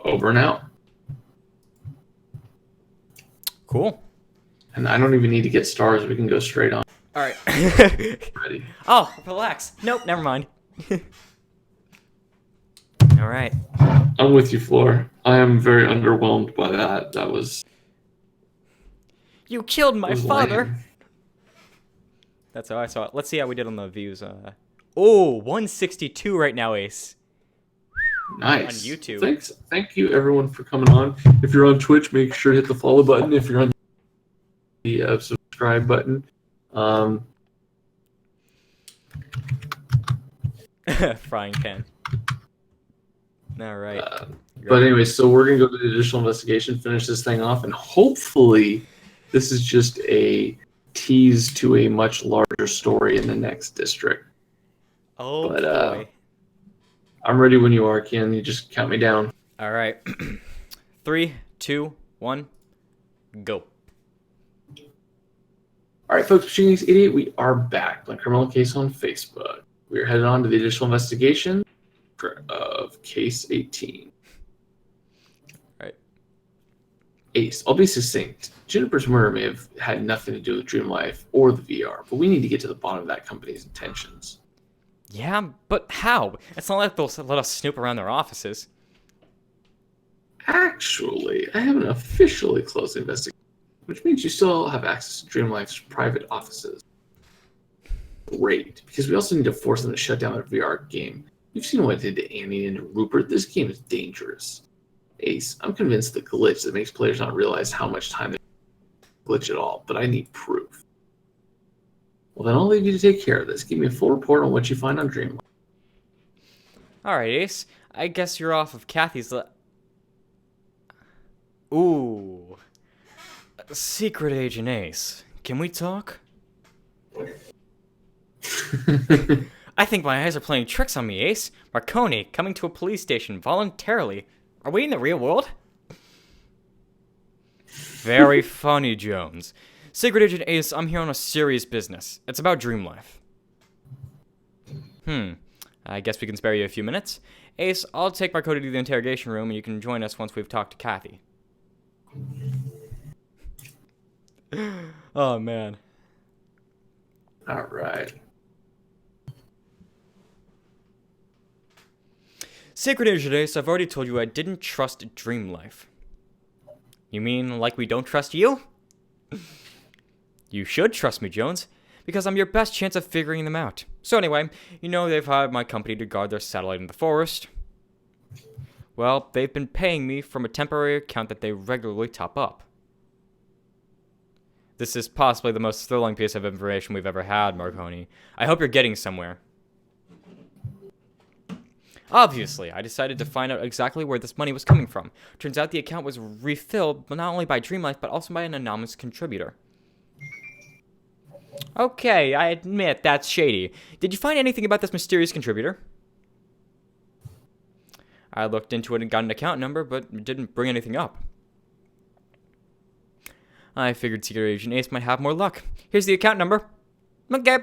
Over and out. Cool. And I don't even need to get stars. We can go straight on. Alright. Ready. Oh, relax. Nope, never mind. Alright. I'm with you, Floor. I am very underwhelmed by that. That was... You killed my father. Lame. That's how I saw it. Let's see how we did on the views. Oh, 162 right now, Ace. Nice. On YouTube. Thanks. Thank you, everyone, for coming on. If you're on Twitch, make sure to hit the follow button. If you're on the subscribe button. Frying pan. All right. But anyway, so we're going to go to the additional investigation, finish this thing off, and hopefully this is just a tease to a much larger story in the next district. Oh, but, boy. I'm ready when you are, Ken. You just count me down. All right. 3, 2, 1, go. All right, folks, Machine Geeks 88, we are back on Criminal Case on Facebook. We are headed on to the additional investigation of Case 18. Right. Ace, I'll be succinct. Juniper's murder may have had nothing to do with DreamLife or the VR, but we need to get to the bottom of that company's intentions. Yeah, but how? It's not like they'll let us snoop around their offices. Actually, I haven't officially closed the investigation, which means you still have access to DreamLife's private offices. Great, because we also need to force them to shut down their VR game. You've seen what it did to Annie and Rupert. This game is dangerous. Ace, I'm convinced the glitch that makes players not realize how much time they glitch at all, but I need proof. Well, then I'll leave you to take care of this. Give me a full report on what you find on DreamLife. Alright, Ace. I guess you're off of Kathy's Ooh. Secret Agent Ace. Can we talk? I think my eyes are playing tricks on me, Ace. Marconi coming to a police station voluntarily. Are we in the real world? Very funny, Jones. Secret Agent Ace, I'm here on a serious business. It's about DreamLife. I guess we can spare you a few minutes. Ace, I'll take Marconi to the interrogation room and you can join us once we've talked to Kathy. Oh, man. All right. Secret Agent Ace, I've already told you I didn't trust DreamLife. You mean like we don't trust you? You should trust me, Jones, because I'm your best chance of figuring them out. So anyway, you know they've hired my company to guard their satellite in the forest. Well, they've been paying me from a temporary account that they regularly top up. This is possibly the most thrilling piece of information we've ever had, Marconi. I hope you're getting somewhere. Obviously, I decided to find out exactly where this money was coming from. Turns out the account was refilled not only by DreamLife, but also by an anonymous contributor. Okay, I admit that's shady. Did you find anything about this mysterious contributor? I looked into it and got an account number, but it didn't bring anything up. I figured Secret Agent Ace might have more luck. Here's the account number. Okay.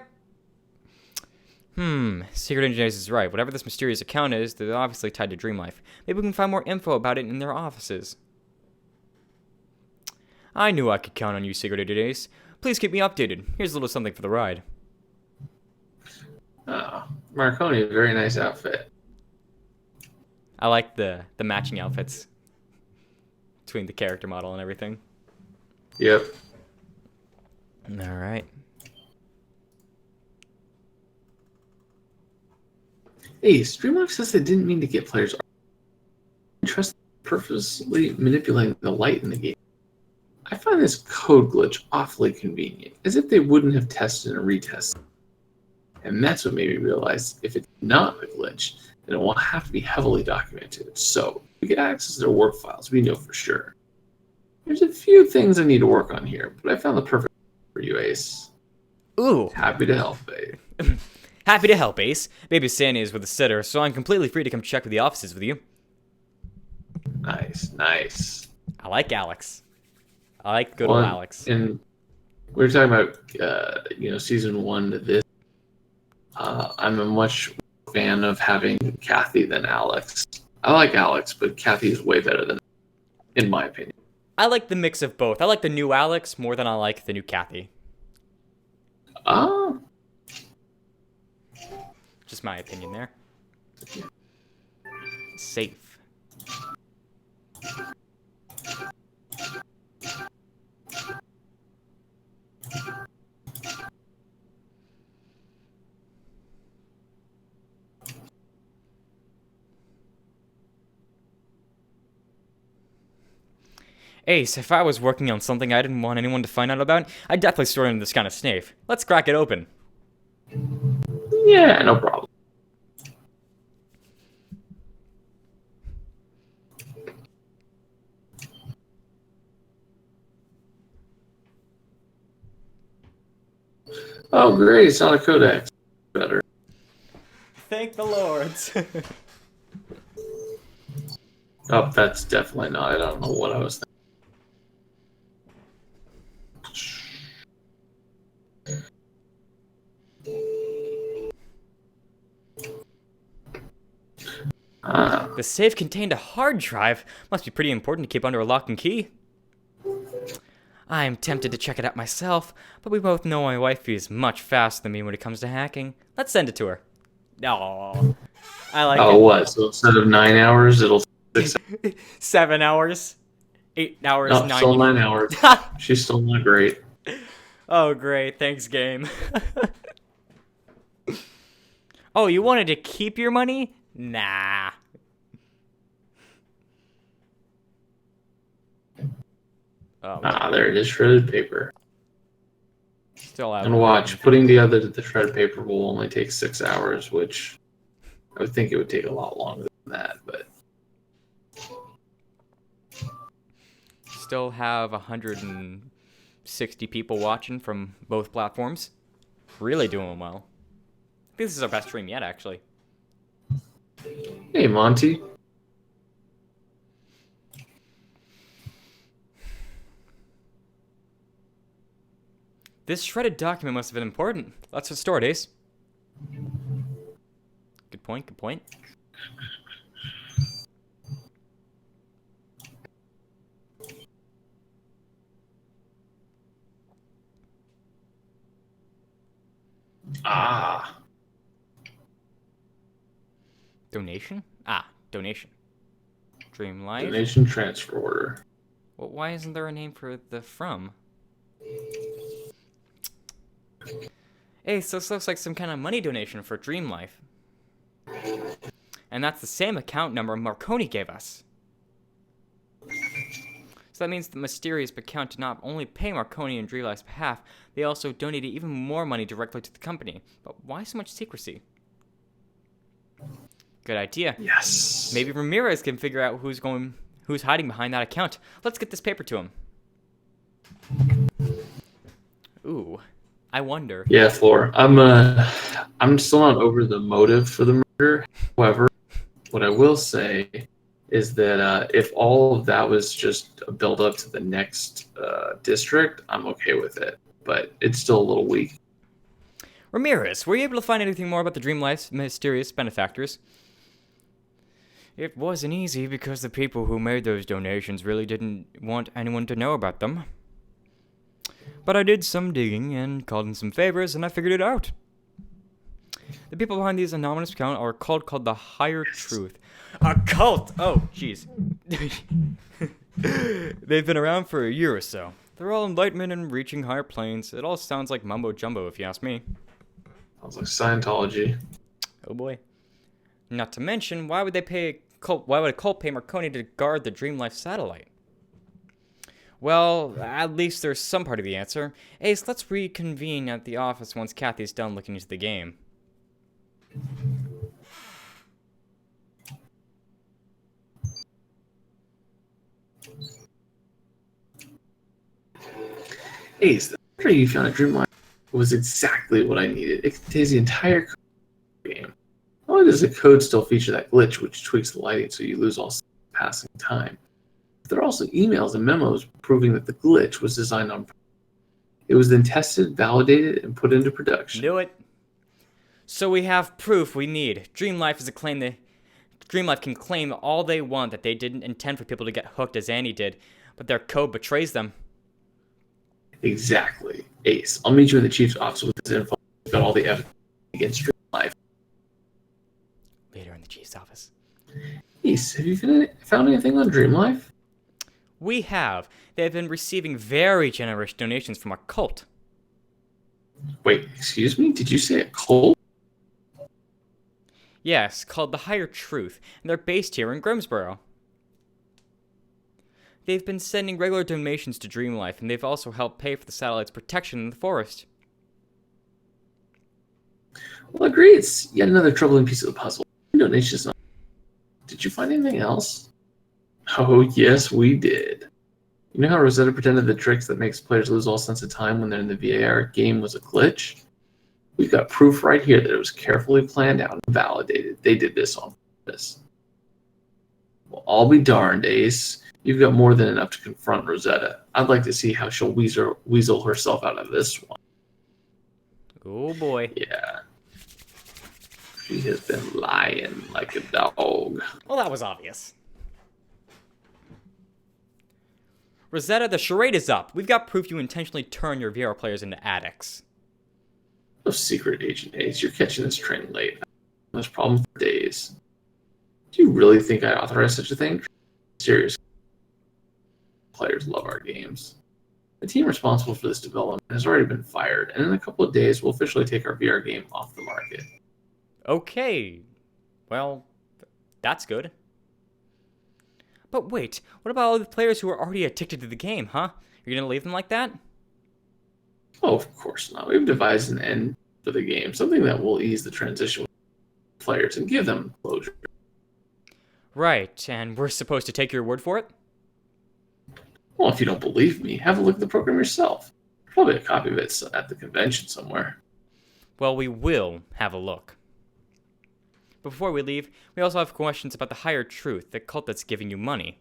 Secret Agent Ace is right. Whatever this mysterious account is, they're obviously tied to DreamLife. Maybe we can find more info about it in their offices. I knew I could count on you, Secret Agent Ace. Please keep me updated. Here's a little something for the ride. Oh, Marconi, very nice outfit. I like the matching outfits between the character model and everything. Yep. All right. Ace, DreamLife says they didn't mean to get players trust purposely manipulating the light in the game. I find this code glitch awfully convenient, as if they wouldn't have tested and retested. And that's what made me realize if it's not a glitch, then it will have to be heavily documented. So, if we get access to their work files, we know for sure. There's a few things I need to work on here, but I found the perfect for you, Ace. Ooh. Happy to help, babe. Happy to help, Ace. Baby Sandy is with a sitter, so I'm completely free to come check the offices with you. Nice, nice. I like Alex. I like good old Alex. And we were talking about, season 1 to this. I'm a much fan of having Kathy than Alex. I like Alex, but Kathy is way better than, in my opinion. I like the mix of both. I like the new Alex more than I like the new Kathy. Just my opinion there. Safe. Ace, if I was working on something I didn't want anyone to find out about, I'd definitely store it in this kind of safe. Let's crack it open. Yeah, no problem. Oh, great. It's not a codex. Better. Thank the lords. Oh, that's definitely not. I don't know what I was thinking. Ah. The safe contained a hard drive. Must be pretty important to keep under a lock and key. I am tempted to check it out myself, but we both know my wifey is much faster than me when it comes to hacking. Let's send it to her. Oh, I like Oh, it. what? So instead of 9 hours, it'll 6 hours. 7 hours. 8 hours, No, still 90. 9 hours. She's still not great. Oh, great. Thanks, game. Oh, you wanted to keep your money? Nah. Oh, Ah, there it is, shredded paper. still out. And watch, putting together the shredded paper will only take 6 hours, which I would think it would take a lot longer than that, but Still have 160 people watching from both platforms. Really doing well. I think this is our best stream yet, actually. hey, Monty. This shredded document must have been important. Let's restore it, Ace. Good point, good point. Ah, Donation? Ah, donation. DreamLife. donation transfer order. Well, why isn't there a name for the from? Hey, so this looks like some kind of money donation for DreamLife. And that's the same account number Marconi gave us. So that means the mysterious account did not only pay Marconi on DreamLife's behalf, they also donated even more money directly to the company. But why so much secrecy? Good idea. Yes. Maybe Ramirez can figure out who's hiding behind that account. Let's get this paper to him. Ooh, I wonder. Yeah, Floor. I'm still not over the motive for the murder. However, what I will say is that if all of that was just a build up to the next district, I'm okay with it. But it's still a little weak. Ramirez, were you able to find anything more about the DreamLife's mysterious benefactors? It wasn't easy because the people who made those donations really didn't want anyone to know about them. But I did some digging and called in some favors, and I figured it out. The people behind these anonymous accounts are a cult called the Higher Truth. A cult! Oh, jeez. They've been around for a year or so. They're all enlightenment and reaching higher planes. It all sounds like mumbo jumbo, if you ask me. Sounds like Scientology. Oh boy. Not to mention, why would a cult pay Marconi to guard the DreamLife satellite? Well, at least there's some part of the answer. Ace, let's reconvene at the office once Kathy's done looking into the game. Ace, the murder you found at DreamLife was exactly what I needed. It contains the entire code of the game. Not only does the code still feature that glitch, which tweaks the lighting so you lose all passing time, but there are also emails and memos proving that the glitch was designed on purpose. It was then tested, validated, and put into production. Knew it. So we have proof we need. DreamLife can claim all they want that they didn't intend for people to get hooked as Annie did, but their code betrays them. Exactly. Ace, I'll meet you in the chief's office with this info. We've got all the evidence against DreamLife. Later in the chief's office. Ace, have you found anything on DreamLife? We have. They have been receiving very generous donations from a cult. Wait, excuse me? Did you say a cult? Yes, called the Higher Truth, and they're based here in Grimsboro. They've been sending regular donations to DreamLife, and they've also helped pay for the satellite's protection in the forest. Well, I agree. It's yet another troubling piece of the puzzle. Donations. Did you find anything else? Oh, yes, we did. You know how Rosetta pretended the tricks that makes players lose all sense of time when they're in the VAR game was a glitch? We've got proof right here that it was carefully planned out and validated. They did this on purpose. Well, I'll be darned, Ace. You've got more than enough to confront Rosetta. I'd like to see how she'll weasel herself out of this one. Oh boy. Yeah. She has been lying like a dog. Well, that was obvious. Rosetta, the charade is up. We've got proof you intentionally turn your VR players into addicts. No secret, Agent Ace. You're catching this train late. This problem for days. Do you really think I authorized such a thing? Seriously. Players love our games. The team responsible for this development has already been fired, and in a couple of days, we'll officially take our VR game off the market. Okay. Well, that's good. But wait, what about all the players who are already addicted to the game, huh? You're gonna leave them like that? Oh, of course not. We've devised an end for the game, something that will ease the transition with players and give them closure. Right, and we're supposed to take your word for it? Well, if you don't believe me, have a look at the program yourself. Probably a copy of it at the convention somewhere. Well, we will have a look. But before we leave, we also have questions about the higher truth, the cult that's giving you money.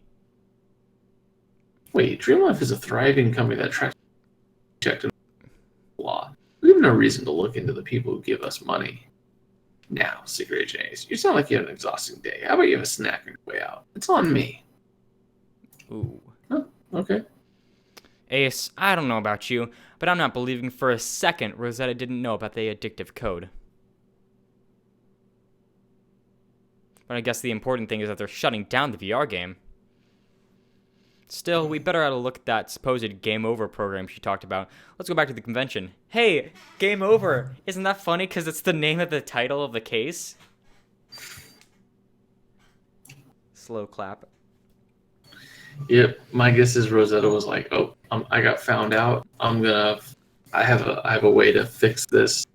Wait, DreamLife is a thriving company that tracks checked in law. We have no reason to look into the people who give us money. Now, Secret Agent Ace, you sound like you have an exhausting day. How about you have a snack on your way out? It's on me. Ooh. Oh, okay. Ace, I don't know about you, but I'm not believing for a second Rosetta didn't know about the addictive code. But I guess the important thing is that they're shutting down the VR game. Still, we better have a look at that supposed Game Over program she talked about. Let's go back to the convention. Hey, Game Over! Isn't that funny because it's the name of the title of the case? Slow clap. Yep, my guess is Rosetta was like, "Oh, I got found out. I have a way to fix this."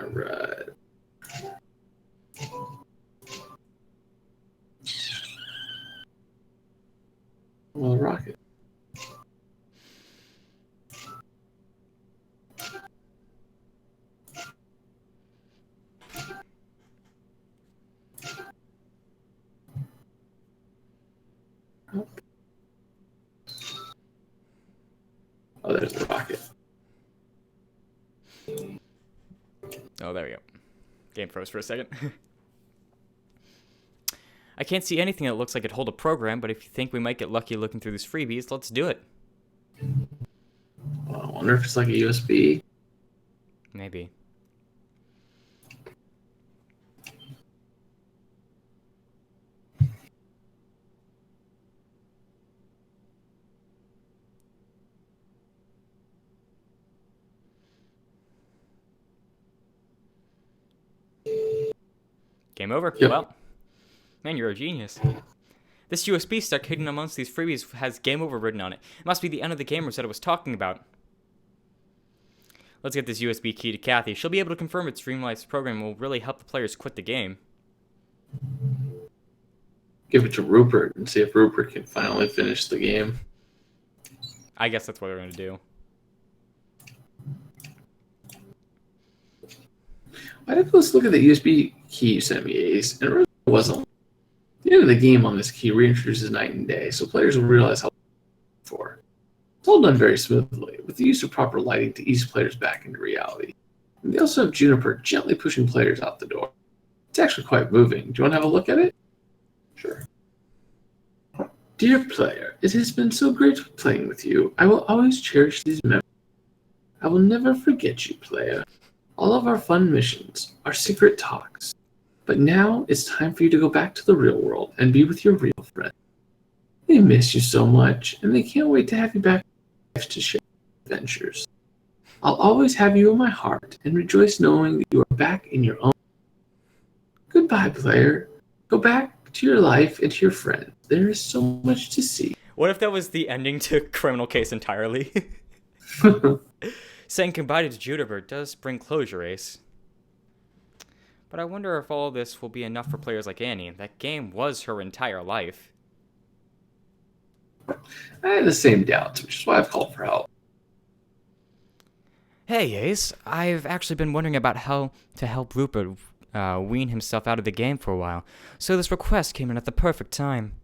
All right. Well, rocket. Oh, there's the rocket. Oh, there we go. Game froze for a second. I can't see anything that looks like it'd hold a program, but if you think we might get lucky looking through these freebies, let's do it. Well, I wonder if it's like a USB. Maybe. Game over? Yep. Well, man, you're a genius. This USB stick hidden amongst these freebies has Game Over written on it. It must be the end of the game Rosetta was talking about. Let's get this USB key to Kathy. She'll be able to confirm its DreamLife's program will really help the players quit the game. Give it to Rupert and see if Rupert can finally finish the game. I guess that's what we're going to do. I did let's look at the USB key you sent me, Ace, and it really wasn't. The end of the game on this key reintroduces night and day, so players will realize how for. It's all done very smoothly, with the use of proper lighting to ease players back into reality. And they also have Juniper gently pushing players out the door. It's actually quite moving. Do you want to have a look at it? Sure. Dear player, it has been so great playing with you. I will always cherish these memories. I will never forget you, player. All of our fun missions, our secret talks. But now it's time for you to go back to the real world and be with your real friends. They miss you so much, and they can't wait to have you back to share adventures. I'll always have you in my heart and rejoice knowing that you are back in your own. Goodbye, player. Go back to your life and to your friends. There is so much to see. What if that was the ending to Criminal Case entirely? Saying goodbye to Juniper does bring closure, Ace. But I wonder if all this will be enough for players like Annie. That game was her entire life. I had the same doubts, which is why I've called for help. Hey, Ace. I've actually been wondering about how to help Rupert wean himself out of the game for a while, so this request came in at the perfect time.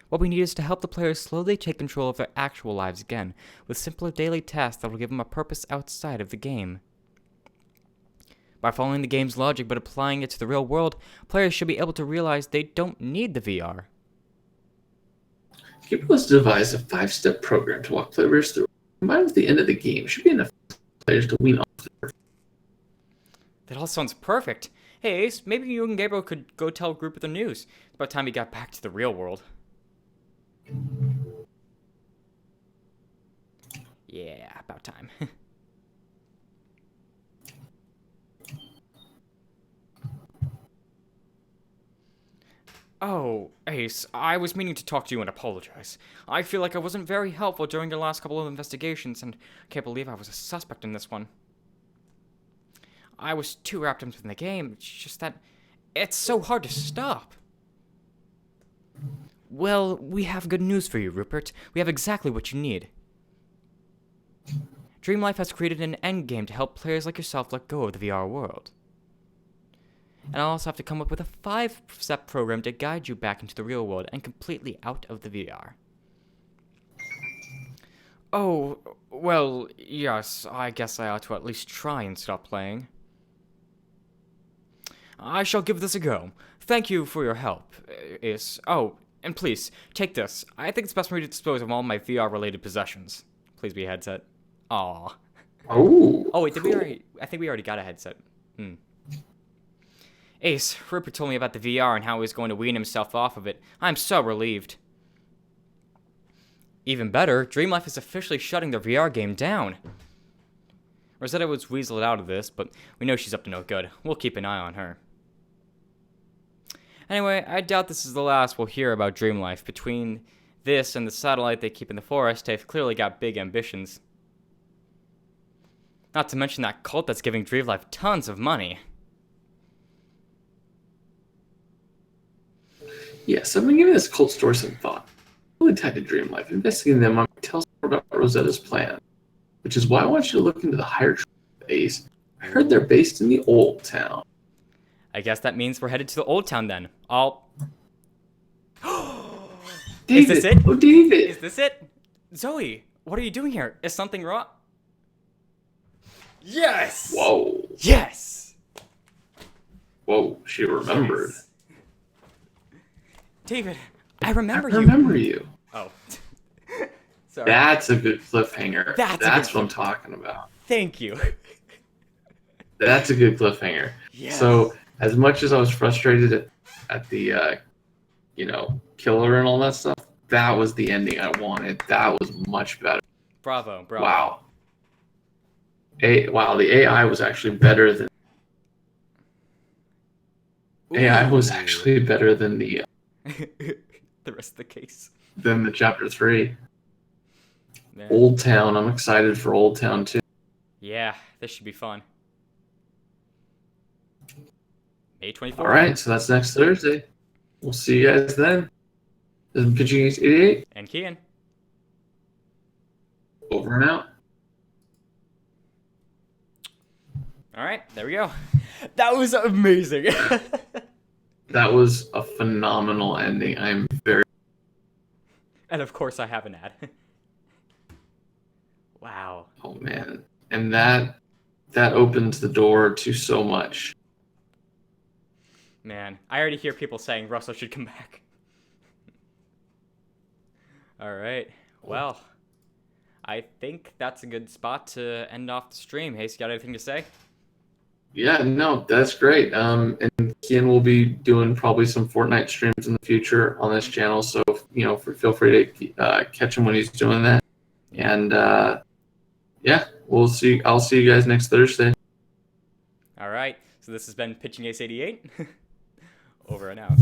What we need is to help the players slowly take control of their actual lives again, with simpler daily tasks that will give them a purpose outside of the game. By following the game's logic but applying it to the real world, players should be able to realize they don't need the VR. Keeper was devised a 5-step program to walk players through. Combined with the end of the game, should be enough for players to wean off the That all sounds perfect. Hey Ace, maybe you and Gabriel could go tell a group of the news. It's about time we got back to the real world. Yeah, about time. Oh, Ace, I was meaning to talk to you and apologize. I feel like I wasn't very helpful during the last couple of investigations, and I can't believe I was a suspect in this one. I was too wrapped up in the game, it's just that it's so hard to stop. Well, we have good news for you, Rupert. We have exactly what you need. DreamLife has created an endgame to help players like yourself let go of the VR world. And I'll also have to come up with a 5-step program to guide you back into the real world and completely out of the VR. Oh, well, yes, I guess I ought to at least try and stop playing. I shall give this a go. Thank you for your help, Ace. Oh, and please, take this. I think it's best for me to dispose of all my VR-related possessions. Please be a headset. Aw. Oh, wait, did cool. we already... I think we already got a headset. Ace, Rupert told me about the VR and how he was going to wean himself off of it. I'm so relieved. Even better, DreamLife is officially shutting the VR game down. Rosetta was weaseled out of this, but we know she's up to no good. We'll keep an eye on her. Anyway, I doubt this is the last we'll hear about DreamLife. Between this and the satellite they keep in the forest, they've clearly got big ambitions. Not to mention that cult that's giving DreamLife tons of money. Yes, I've been giving this cult story some thought. Really tied to DreamLife. Investigating them on tells more about Rosetta's plan, which is why I want you to look into the higher base. I heard they're based in the Old Town. I guess that means we're headed to the Old Town then. I'll... David! Is this it? Oh, David! Is this it? Zoe, what are you doing here? Is something wrong? Yes! Whoa. Yes! Whoa, she remembered. Yes. David, I remember you. I remember you. Oh. Sorry. That's a good cliffhanger. That's what I'm talking about. Thank you. That's a good cliffhanger. Yes. So, as much as I was frustrated at the, killer and all that stuff, that was the ending I wanted. That was much better. Bravo. Wow. Wow, the AI was actually better than... Ooh. AI was actually better than the rest of the case. Than the chapter 3. Man. Old Town. I'm excited for Old Town too. Yeah, this should be fun. May 24th. All right, so that's next Thursday. We'll see you guys then. This is Pitching Ace 88. And Kian. Over and out. All right, there we go. That was amazing. That was a phenomenal ending. I'm very... And of course I have an ad. Wow. Oh, man. And that opens the door to so much. Man, I already hear people saying Russell should come back. All right. Well, I think that's a good spot to end off the stream. Hayes, you got anything to say? Yeah, no, that's great. And Kian will be doing probably some Fortnite streams in the future on this channel. So, feel free to catch him when he's doing that. And yeah, I'll see you guys next Thursday. All right. So this has been Pitching Ace 88. Over and out.